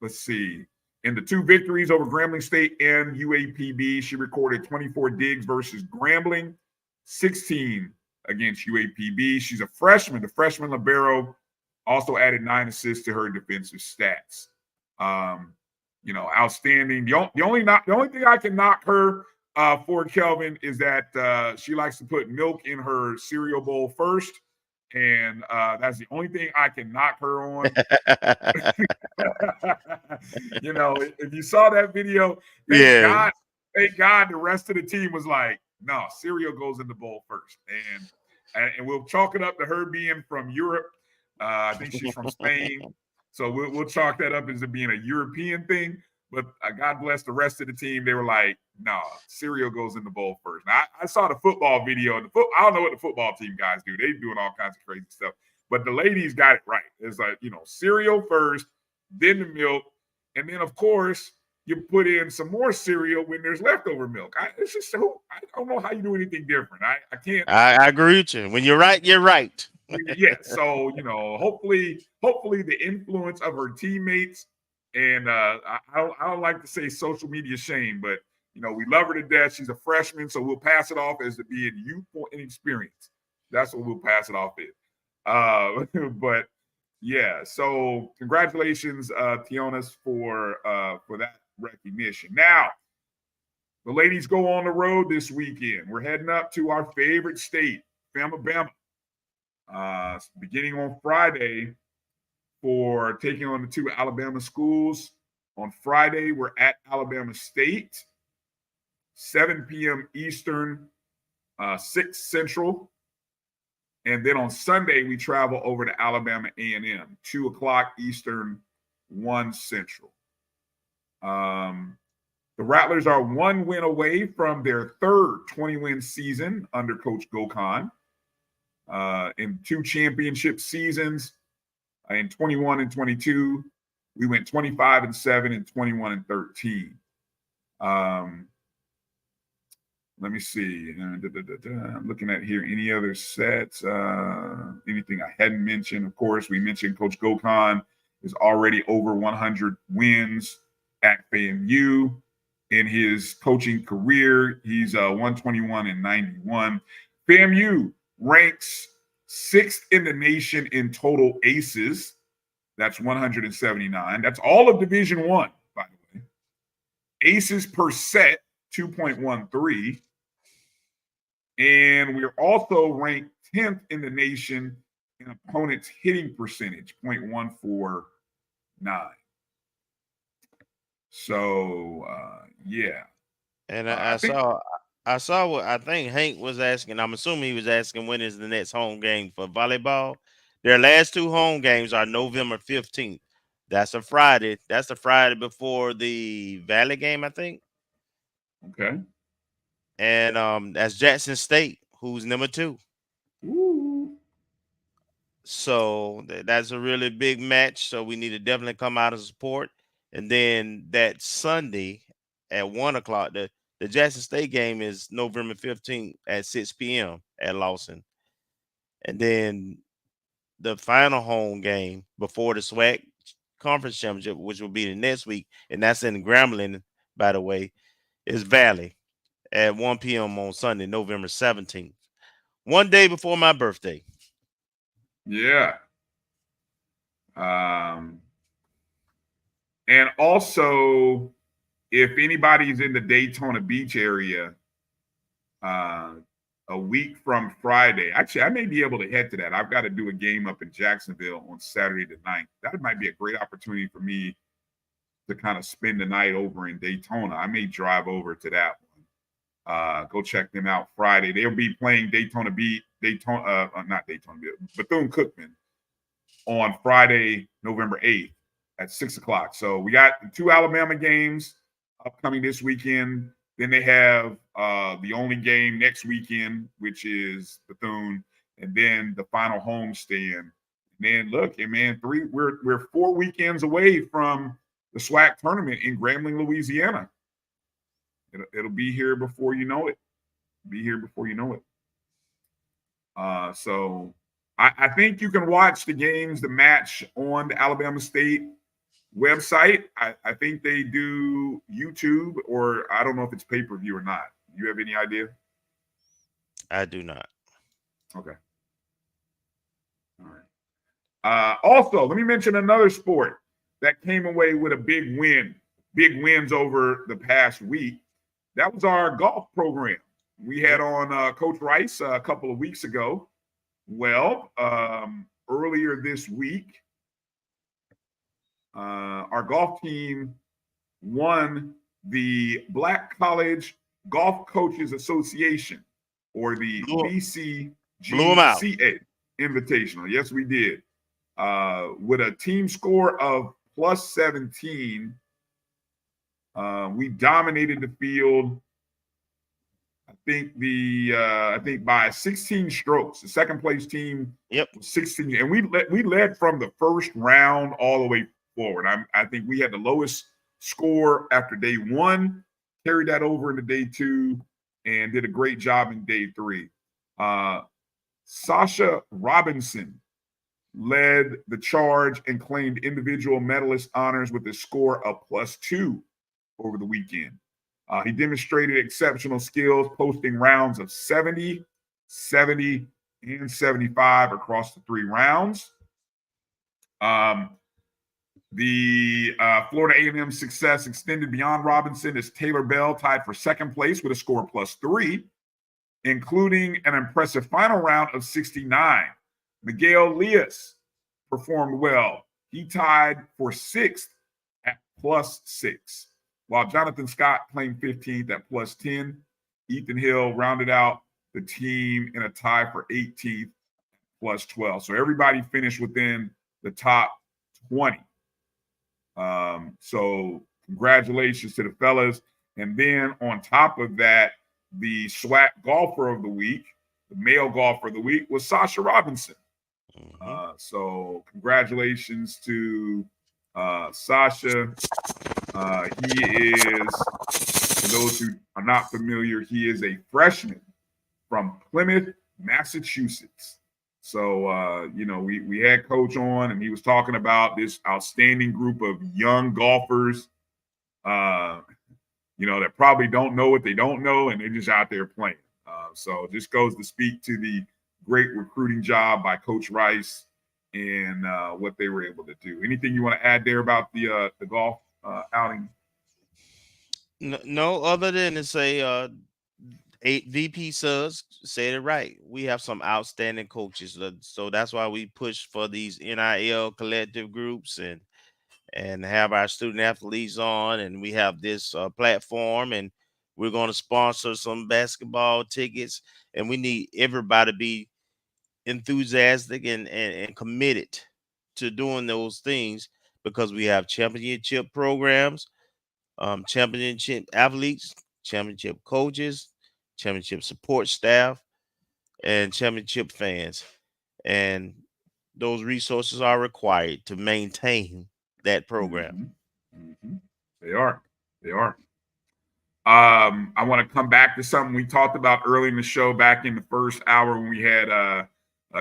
Let's see. In the 2 victories over Grambling State and UAPB, she recorded 24 digs versus Grambling, 16 against UAPB. She's a freshman. The freshman libero also added 9 assists to her defensive stats. Outstanding. The only thing I can knock her for, Kelvin, is that she likes to put milk in her cereal bowl first. And that's the only thing I can knock her on. If you saw that video, thank God the rest of the team was like, no, cereal goes in the bowl first. And we'll chalk it up to her being from Europe. I think she's from Spain. So we'll chalk that up as it being a European thing. But God bless the rest of the team. They were like, no, cereal goes in the bowl first. Now, I saw the football video. I don't know what the football team guys do. They're doing all kinds of crazy stuff. But the ladies got it right. It's like, cereal first, then the milk. And then, of course, you put in some more cereal when there's leftover milk. I don't know how you do anything different. I can't. I agree with you. When you're right, you're right. Yeah. So, hopefully the influence of her teammates, and I don't like to say social media shame, but we love her to death. She's a freshman, so we'll pass it off as to being youthful and experienced. That's what we'll pass it off as. But yeah, so congratulations, Tionis, for that recognition. Now, the ladies go on the road this weekend. We're heading up to our favorite state, FAMU, beginning on Friday, for taking on the 2 Alabama schools. On Friday, we're at Alabama State, 7 p.m. Eastern, 6 Central. And then on Sunday, we travel over to Alabama A&M, 2 o'clock Eastern, 1 Central. The Rattlers are 1 win away from their 3rd 20-win season under Coach Gokhan. In 2 championship seasons, in 21 and 22, we went 25-7 and 21-13. Let me see. I'm looking at here. Any other sets? Anything I hadn't mentioned? Of course, we mentioned Coach Gokhan is already over 100 wins at FAMU in his coaching career. He's 121-91. FAMU ranks 6th in the nation in total aces. That's 179. That's all of Division I, by the way. Aces per set, 2.13. And we're also ranked 10th in the nation in opponents' hitting percentage, 0.149. So, yeah. And I saw what I think Hank was asking. I'm assuming he was asking when is the next home game for volleyball. Their last 2 home games are November 15th. That's a Friday. That's the Friday before the Valley game, I think. Okay. And that's Jackson State, who's number 2. Ooh. So that's a really big match. So we need to definitely come out and support. And then that Sunday at 1 o'clock, the Jackson State game is November 15th at 6 p.m. at Lawson. And then the final home game before the SWAC Conference Championship, which will be the next week, and that's in Grambling, by the way, is Valley at 1 p.m. on Sunday, November 17th. 1 day before my birthday. Yeah. And also, if anybody's in the Daytona Beach area, a week from Friday. Actually, I may be able to head to that. I've got to do a game up in Jacksonville on Saturday the 9th. That might be a great opportunity for me to kind of spend the night over in Daytona. I may drive over to that one. Go check them out Friday. They'll be playing Bethune-Cookman on Friday, November 8th at 6 o'clock. So we got 2 Alabama games upcoming this weekend. Then they have the only game next weekend, which is Bethune, and then the final homestand. And then look, hey man, we're 4 weekends away from the SWAC tournament in Grambling, Louisiana. It'll be here before you know it. So I think you can watch the games, the match on the Alabama State website. I think they do YouTube, or I don't know if it's pay-per-view or not. You have any idea? I do not. Okay. All right. Also, let me mention another sport that came away with a big wins over the past week. That was our golf program. We had on Coach Rice a couple of weeks ago. Well, earlier this week, our golf team won the Black College Golf Coaches Association, or the BCGCA Invitational. Yes, we did. With a team score of plus 17, we dominated the field. I think by 16 strokes. The second place team, was 16, and we led from the first round all the way forward. I think we had the lowest score after day 1, carried that over into day 2, and did a great job in day 3. Sasha Robinson led the charge and claimed individual medalist honors with a score of plus 2 over the weekend. He demonstrated exceptional skills, posting rounds of 70, 70, and 75 across the 3 rounds. The Florida A&M success extended beyond Robinson as Taylor Bell tied for second place with a score of plus 3, including an impressive final round of 69. Miguel Leas performed well. He tied for 6th at plus 6. While Jonathan Scott claimed 15th at plus 10, Ethan Hill rounded out the team in a tie for 18th, plus 12. So everybody finished within the top 20. So congratulations to the fellas. And then on top of that, the SWAC golfer of the week, the male golfer of the week, was Sasha Robinson. So congratulations to Sasha. He is, for those who are not familiar, he is a freshman from Plymouth, Massachusetts. So, we had Coach on, and he was talking about this outstanding group of young golfers, that probably don't know what they don't know, and they're just out there playing. So this goes to speak to the great recruiting job by Coach Rice and what they were able to do. Anything you want to add there about the golf outing? No, other than to say, VP Suggs said it right. We have some outstanding coaches, so that's why we push for these NIL collective groups and have our student athletes on, and we have this platform, and we're going to sponsor some basketball tickets, and we need everybody to be enthusiastic and committed to doing those things, because we have championship programs, championship athletes, championship coaches, championship support staff, and championship fans. And those resources are required to maintain that program. They are. I want to come back to something we talked about early in the show, back in the first hour when we had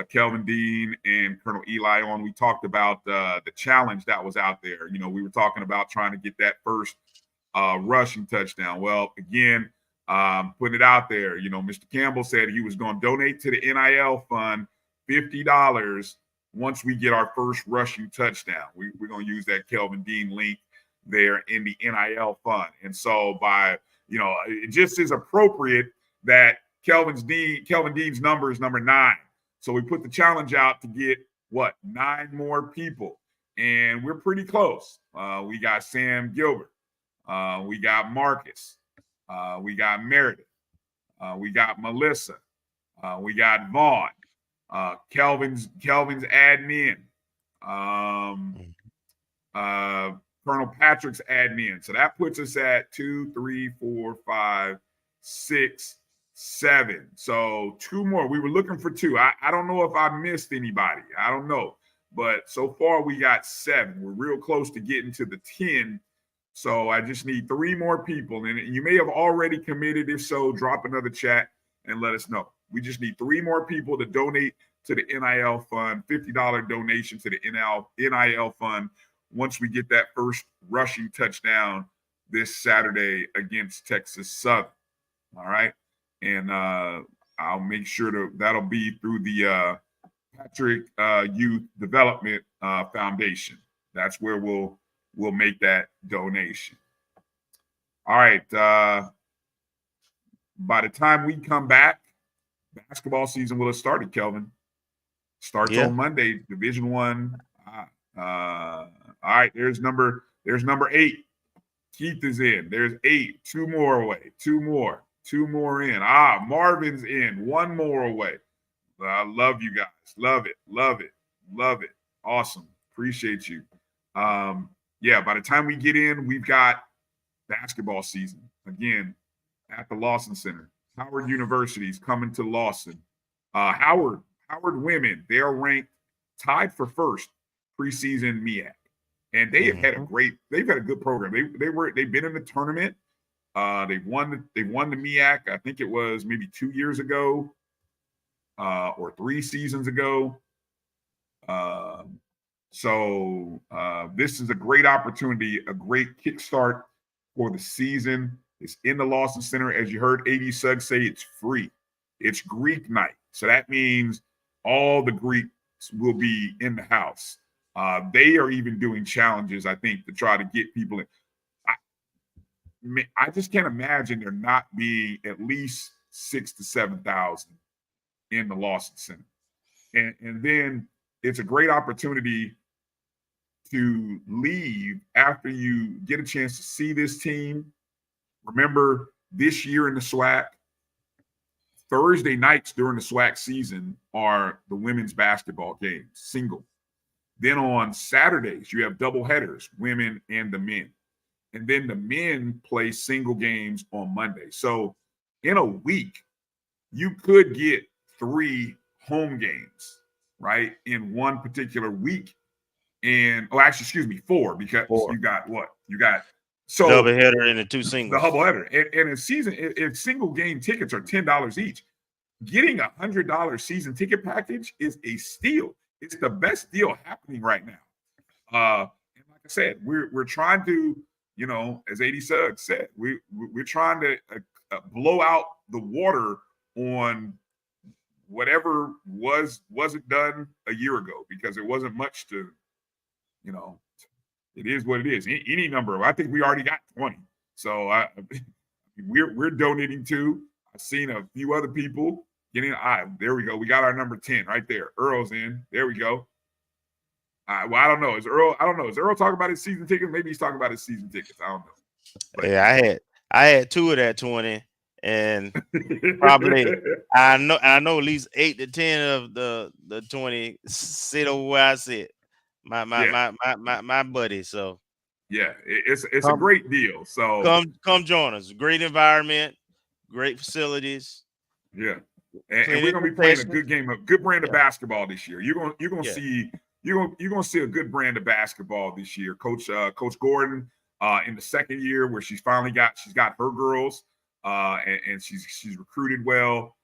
Kelvin Dean and Colonel Eli on. We talked about the challenge that was out there. We were talking about trying to get that first rushing touchdown. Well, again, putting it out there, Mr. Campbell said he was going to donate to the NIL fund $50 once we get our first rushing touchdown. We're going to use that Kelvin Dean link there in the NIL fund. And so it just is appropriate that Kelvin Dean's number is number 9. So we put the challenge out to get 9 more people, and we're pretty close. We got Sam Gilbert, we got Marcus, we got Meredith, we got Melissa, we got Vaughn, Kelvin's adding in, Colonel Patrick's adding in. So that puts us at 2, 3, 4, 5, 6, 7. So 2 more. We were looking for 2. I don't know if I missed anybody. I don't know. But so far we got 7. We're real close to getting to the 10. So I just need 3 more people. And you may have already committed. If so, drop another chat and let us know. We just need 3 more people to donate to the NIL fund, $50 donation to the NIL fund once we get that first rushing touchdown this Saturday against Texas Southern. All right. And I'll make sure that'll be through the Patrick Youth Development Foundation. That's where we'll make that donation. All right. By the time we come back, basketball season will have started, Kelvin. Starts on Monday, Division I. All right, there's number 8. Keith is in. There's 8. 2 more away. 2 more. 2 more in. Marvin's in. 1 more away. I love you guys. Love it. Love it. Love it. Awesome. Appreciate you. By the time we get in, we've got basketball season again at the Lawson Center. Howard University's coming to Lawson. Howard women, they're ranked tied for first preseason MEAC. And they have had they've had a good program. They've been in the tournament. They've won the MEAC. I think it was maybe 2 years ago, or 3 seasons ago. So this is a great opportunity, a great kickstart for the season. It's in the Lawson Center. As you heard AD Suggs say, it's free. It's Greek night. So that means all the Greeks will be in the house. They are even doing challenges, I think, to try to get people in. I just can't imagine there not being at least 6,000 to 7,000 in the Lawson Center. And then it's a great opportunity to leave after you get a chance to see this team. Remember, this year in the SWAC, Thursday nights during the SWAC season are the women's basketball games, single. Then on Saturdays, you have double headers, women and the men. And then the men play single games on Monday. So in a week, you could get 3 home games, right, in one particular week. And, 4, because you got what? You got double header and the 2 singles. The double header. And if single game tickets are $10 each, getting a $100 season ticket package is a steal. It's the best deal happening right now. And like I said, we're trying to, as AD Suggs said, we're trying to blow out the water on whatever wasn't done a year ago, because it wasn't much to, it is what it is. Any number. I think we already got 20. So we're donating to. I've seen a few other people getting. There we go. We got our number 10 right there. Earl's in. There we go. Well, I don't know. Is Earl talking about his season tickets? Maybe he's talking about his season tickets. I don't know. But, yeah, I had 2 of that 20, and probably I know at least 8 to 10 of the 20 sit over where I sit. My buddy. So yeah, it's a great deal. So come join us. Great environment, great facilities. Yeah, and we're gonna be playing a good game, a good brand of basketball this year. You're gonna see a good brand of basketball this year. Coach Gordon in the second year, where she's got her girls, and she's recruited well.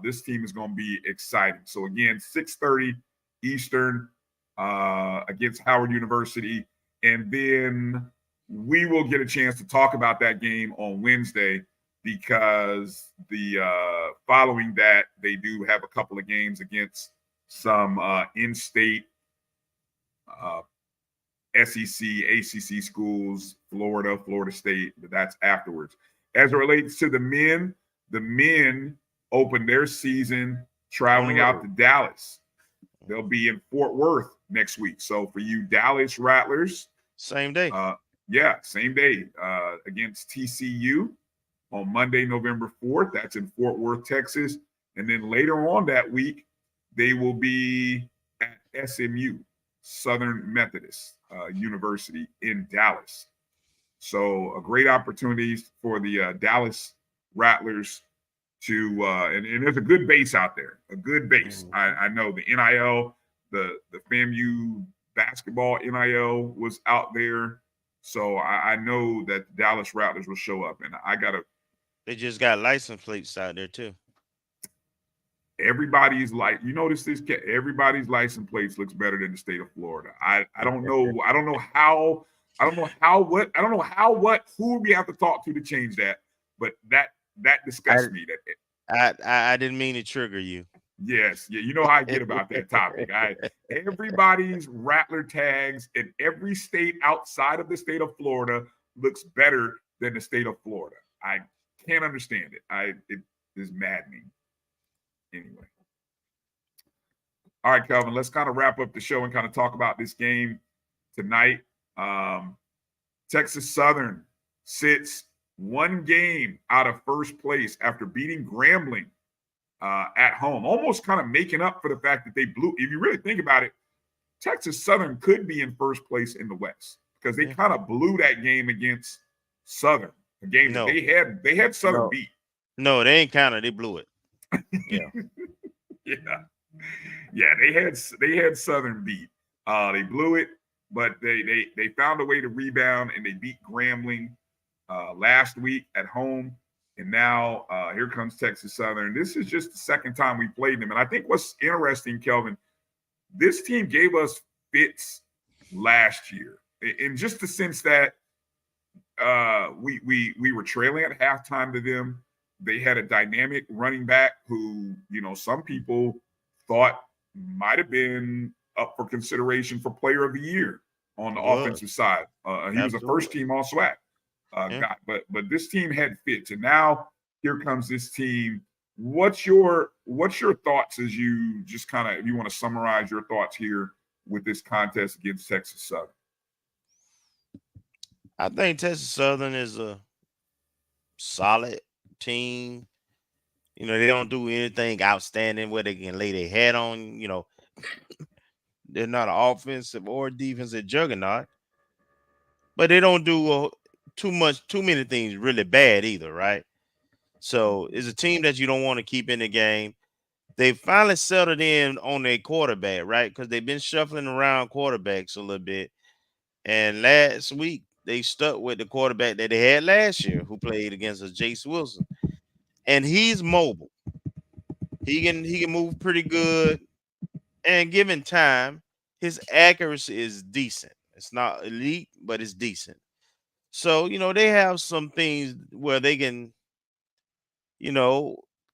This team is gonna be exciting. So again, 6:30 Eastern. Against Howard University, and then we will get a chance to talk about that game on Wednesday, because the following that, they do have a couple of games against some in-state SEC, ACC schools, Florida State, but that's afterwards. As it relates to the men open their season traveling out to Dallas. They'll be in Fort Worth next week. So for you Dallas Rattlers, same day. Same day against TCU on Monday, November 4th. That's in Fort Worth, Texas. And then later on that week, they will be at SMU, Southern Methodist University in Dallas. So a great opportunity for the Dallas Rattlers to and there's a good base out there, a good base. I know the NIL, the FAMU basketball NIL was out there, so I know that the Dallas Rattlers will show up, and they just got license plates out there too. Everybody's like, you notice this, everybody's license plates looks better than the state of Florida. I don't know who we have to talk to change that, but that disgusts me. I didn't mean to trigger you. Yes, yeah, you know how I get about that topic. Everybody's Rattler tags in every state outside of the state of Florida looks better than the state of Florida. I can't understand it. It is maddening. Anyway. All right, Kelvin, let's kind of wrap up the show and kind of talk about this game tonight. Texas Southern sits one game out of first place after beating Grambling at home, almost kind of making up for the fact that they blew. If you really think about it, Texas Southern could be in first place in the West because they kind of blew that game against Southern. The game that they had Southern beat. No, they ain't counted. They blew it. Yeah. Yeah, they had Southern beat. They blew it, but they found a way to rebound and they beat Grambling last week at home. And now here comes Texas Southern. This is just the second time we played them. And I think what's interesting, Kelvin, this team gave us fits last year in just the sense that we were trailing at halftime to them. They had a dynamic running back who, some people thought might have been up for consideration for player of the year on the offensive side. He was a first team all SWAC guy, but this team had fits. And now here comes this team. What's your thoughts as you just kind of, if you want to summarize your thoughts here with this contest against Texas Southern? I think Texas Southern is a solid team. They don't do anything outstanding where they can lay their head on. They're not an offensive or defensive juggernaut, but they don't do too many things really bad either, right? So it's a team that you don't want to keep in the game. They finally settled in on their quarterback, right? Because they've been shuffling around quarterbacks a little bit. And last week, they stuck with the quarterback that they had last year who played against us, Jace Wilson. And he's mobile. He can move pretty good. And given time, his accuracy is decent. It's not elite, but it's decent. So, they have some things where they can,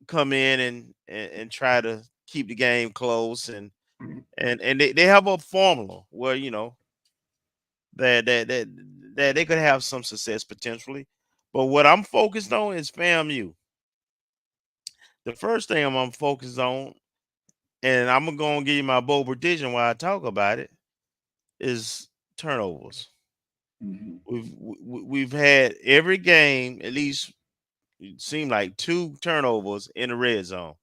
come in and try to keep the game close. And they have a formula where, that they could have some success potentially. But what I'm focused on is FAMU. The first thing I'm focused on, and I'm going to give you my bold prediction while I talk about it, is turnovers. We've had every game, at least it seemed like 2 turnovers in the red zone.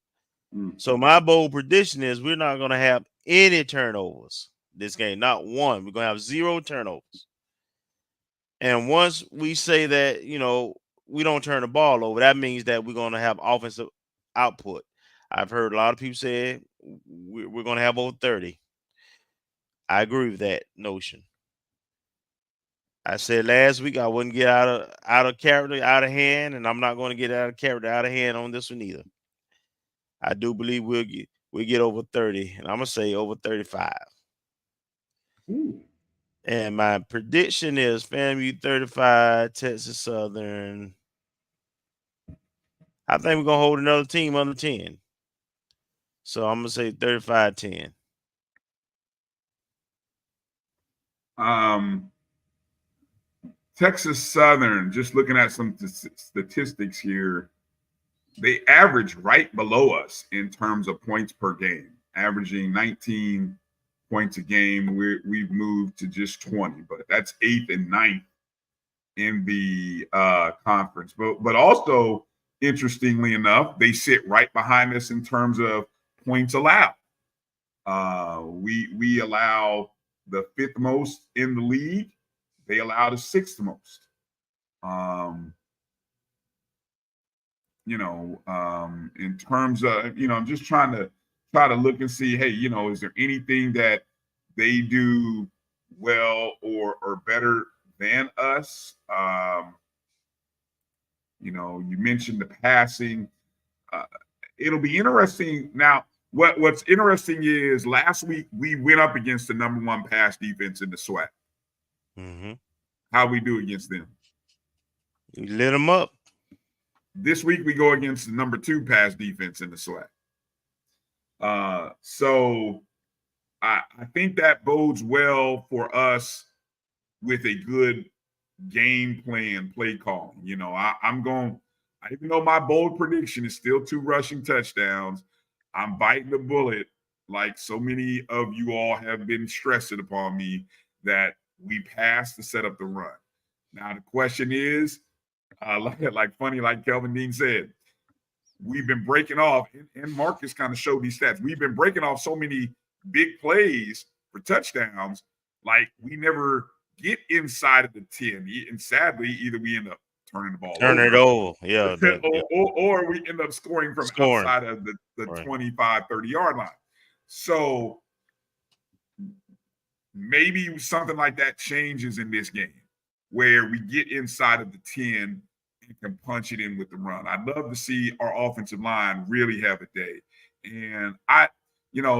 So my bold prediction is we're not going to have any turnovers this game, not one. We're going to have 0 turnovers. And once we say that, we don't turn the ball over, that means that we're going to have offensive output. I've heard a lot of people say we're going to have over 30. I agree with that notion. I said last week I wouldn't get out of character, out of hand, and I'm not going to get out of character, out of hand on this one either. I do believe we'll get over 30, and I'm going to say over 35. And my prediction is FAMU 35, Texas Southern. I think we're going to hold another team under 10. So I'm going to say 35-10. Texas Southern, just looking at some statistics here. they average right below us in terms of points per game, averaging 19 points a game. We've moved to just 20, but that's 8th and 9th in the conference. But also, interestingly enough, they sit right behind us in terms of points allowed. We allow the 5th most in the league. They allow the 6th most. In terms of, I'm just trying to look and see, hey, is there anything that they do well or better than us? You mentioned the passing. It'll be interesting. Now, what's interesting is last week we went up against the number 1 pass defense in the SWAC. Mm-hmm. How we do against them? You lit them up. This week we go against the number 2 pass defense in the SWAC. So I think that bodes well for us with a good game plan, play call. Even though my bold prediction is still 2 rushing touchdowns, I'm biting the bullet like so many of you all have been stressing upon me that we pass to set up the run. Now the question is, like Kelvin Dean said, we've been breaking off, and Marcus kind of showed these stats. We've been breaking off so many big plays for touchdowns, like we never get inside of the 10. And sadly, either we end up turning the ball over. Yeah. or we end up scoring from outside of the 25, 30-yard line. So maybe something like that changes in this game where we get inside of the 10 and can punch it in with the run. I'd love to see our offensive line really have a day. And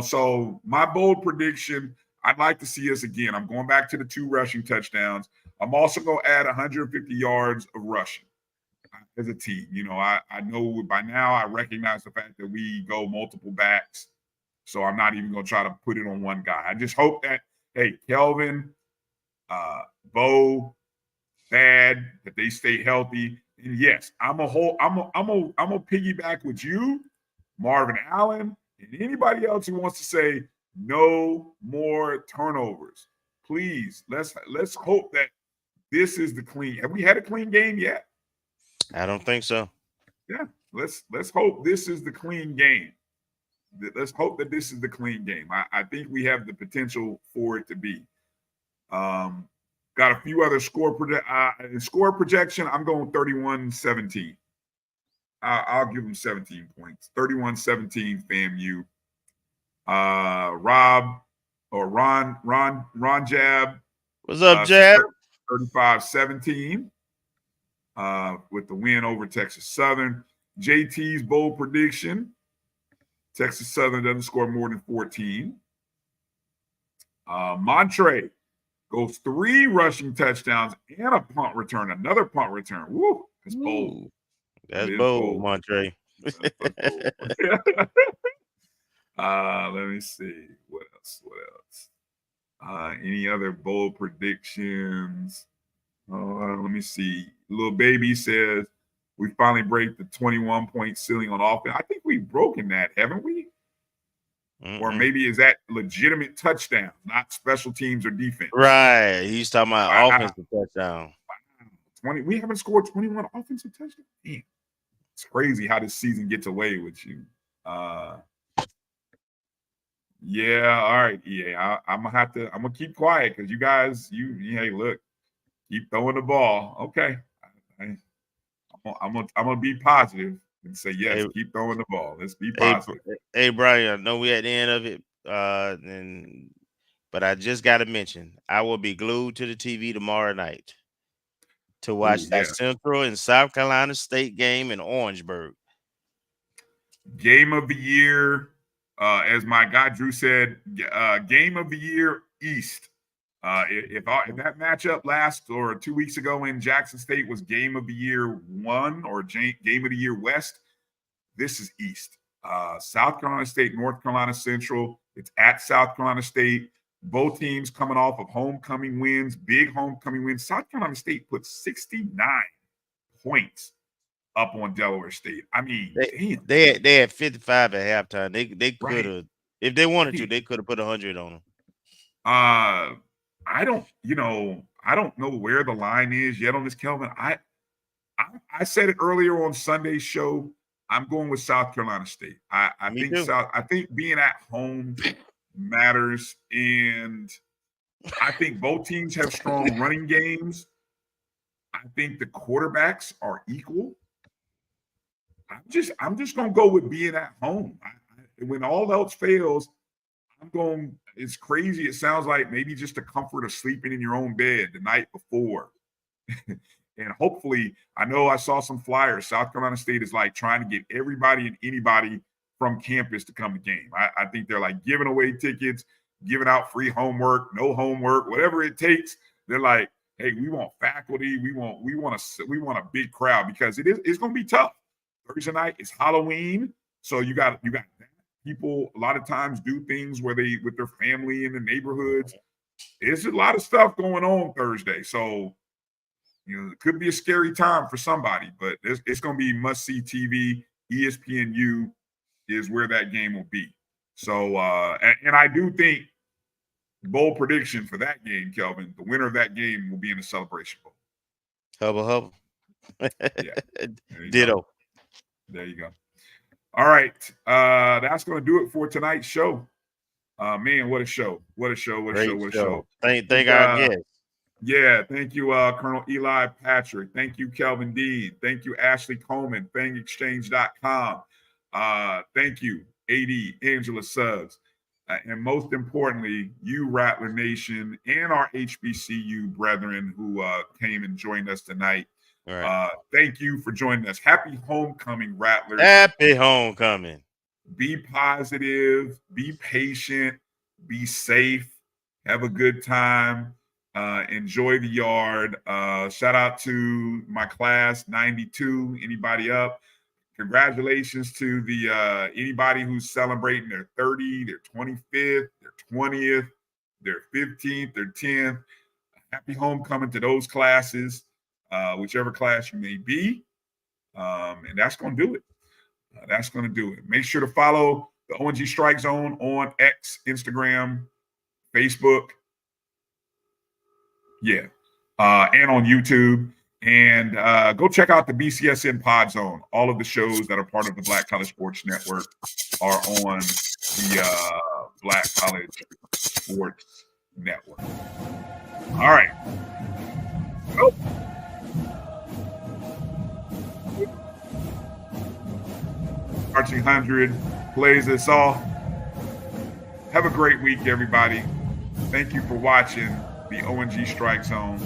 so my bold prediction, I'd like to see us again. I'm going back to the 2 rushing touchdowns. I'm also going to add 150 yards of rushing as a team. I know by now I recognize the fact that we go multiple backs. So I'm not even going to try to put it on one guy. I just hope that, hey, Kelvin, Bo, Thad, that they stay healthy. And yes, I'm a piggyback with you, Marvin Allen, and anybody else who wants to say no more turnovers. Please, let's hope that this is the clean. Have we had a clean game yet? I don't think so. Yeah, let's hope this is the clean game. Let's hope that this is the clean game. I think we have the potential for it to be. Got a few other score projection. I'm going 31-17. I'll give them 17 points. 31-17 FAMU. Ron Jab. What's up, Jab? 35-17 with the win over Texas Southern. JT's bold prediction. Texas Southern doesn't score more than 14. Montre goes 3 rushing touchdowns and a punt return, another punt return. Woo, that's bold. That's bold, Montre. Let me see. What else? Any other bold predictions? Let me see. Little Baby says, we finally break the 21-point ceiling on offense. I think we've broken that, haven't we? Or maybe is that legitimate touchdown, not special teams or defense? Right. He's talking about offensive touchdown. 20. We haven't scored 21 offensive touchdowns. Damn. It's crazy how this season gets away with you. Yeah, all right. Yeah, I'm gonna keep quiet because you guys, hey, look, keep throwing the ball. Okay. I'm gonna be positive and say yes, keep throwing the ball. Let's be positive. Hey, Bryan, I know we're at the end of it, but I just got to mention, I will be glued to the TV tomorrow night to watch that Central and South Carolina State game in Orangeburg. Game of the year, as my guy Drew said, game of the year East. If that matchup last or 2 weeks ago in Jackson State was game of the year 1 or game of the year West, this is East. South Carolina State, North Carolina Central. It's at South Carolina State. Both teams coming off of homecoming wins, big homecoming wins. South Carolina State put 69 points up on Delaware State. I mean, they had 55 at halftime. They could have, Right. if they wanted to, they could have put 100 on them. I don't know where the line is yet on this, Kelvin. I said it earlier on Sunday's show. I'm going with South Carolina State. I think being at home matters, and I think both teams have strong running games. I think the quarterbacks are equal. I'm just gonna go with being at home. When all else fails, I'm going. It's crazy. It sounds like maybe just the comfort of sleeping in your own bed the night before. And hopefully, I know I saw some flyers. South Carolina State is like trying to get everybody and anybody from campus to come to game. I think they're like giving away tickets, giving out free homework, no homework, whatever it takes. They're like, hey, we want faculty, we want a big crowd, because it's going to be tough. Thursday night is Halloween, so you got that. People a lot of times do things where they with their family in the neighborhoods. There's a lot of stuff going on Thursday, so it could be a scary time for somebody. But it's going to be must-see TV. ESPNU is where that game will be. So, and I do think bold prediction for that game, Kelvin. The winner of that game will be in the Celebration Bowl. Hubba. Yeah. Ditto. There you go. All right. That's going to do it for tonight's show. Man, what a show. What a show. Thank our guests. Yeah, thank you, Colonel Eli Patrick. Thank you, Kelvin Dean. Thank you, Ashley Coleman, FangExchange.com. Thank you, AD, Angela Suggs. And most importantly, you, Rattler Nation, and our HBCU brethren who came and joined us tonight. Right. Thank you for joining us. Happy homecoming, Rattlers. Happy homecoming. Be positive, be patient, be safe, have a good time, enjoy the yard. Shout out to my class 92. Anybody up? Congratulations to the anybody who's celebrating their 30, their 25th, their 20th, their 15th, their 10th. Happy homecoming to those classes, whichever class you may be. And that's going to do it. That's going to do it. Make sure to follow the ONG Strike Zone on X, Instagram, Facebook. Yeah. And on YouTube. And go check out the BCSN Pod Zone. All of the shows that are part of the Black College Sports Network are on the Black College Sports Network. All right. Oh. Archie 100 plays us off. Have a great week, everybody. Thank you for watching the ONG Strike Zone.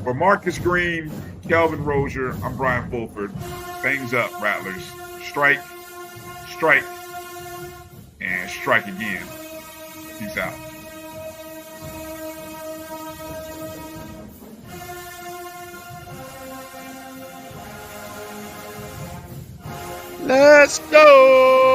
For Marcus Green, Kelvin Rozier, I'm Bryan Fulford. Fangs up, Rattlers. Strike, and strike again. Peace out. Let's go.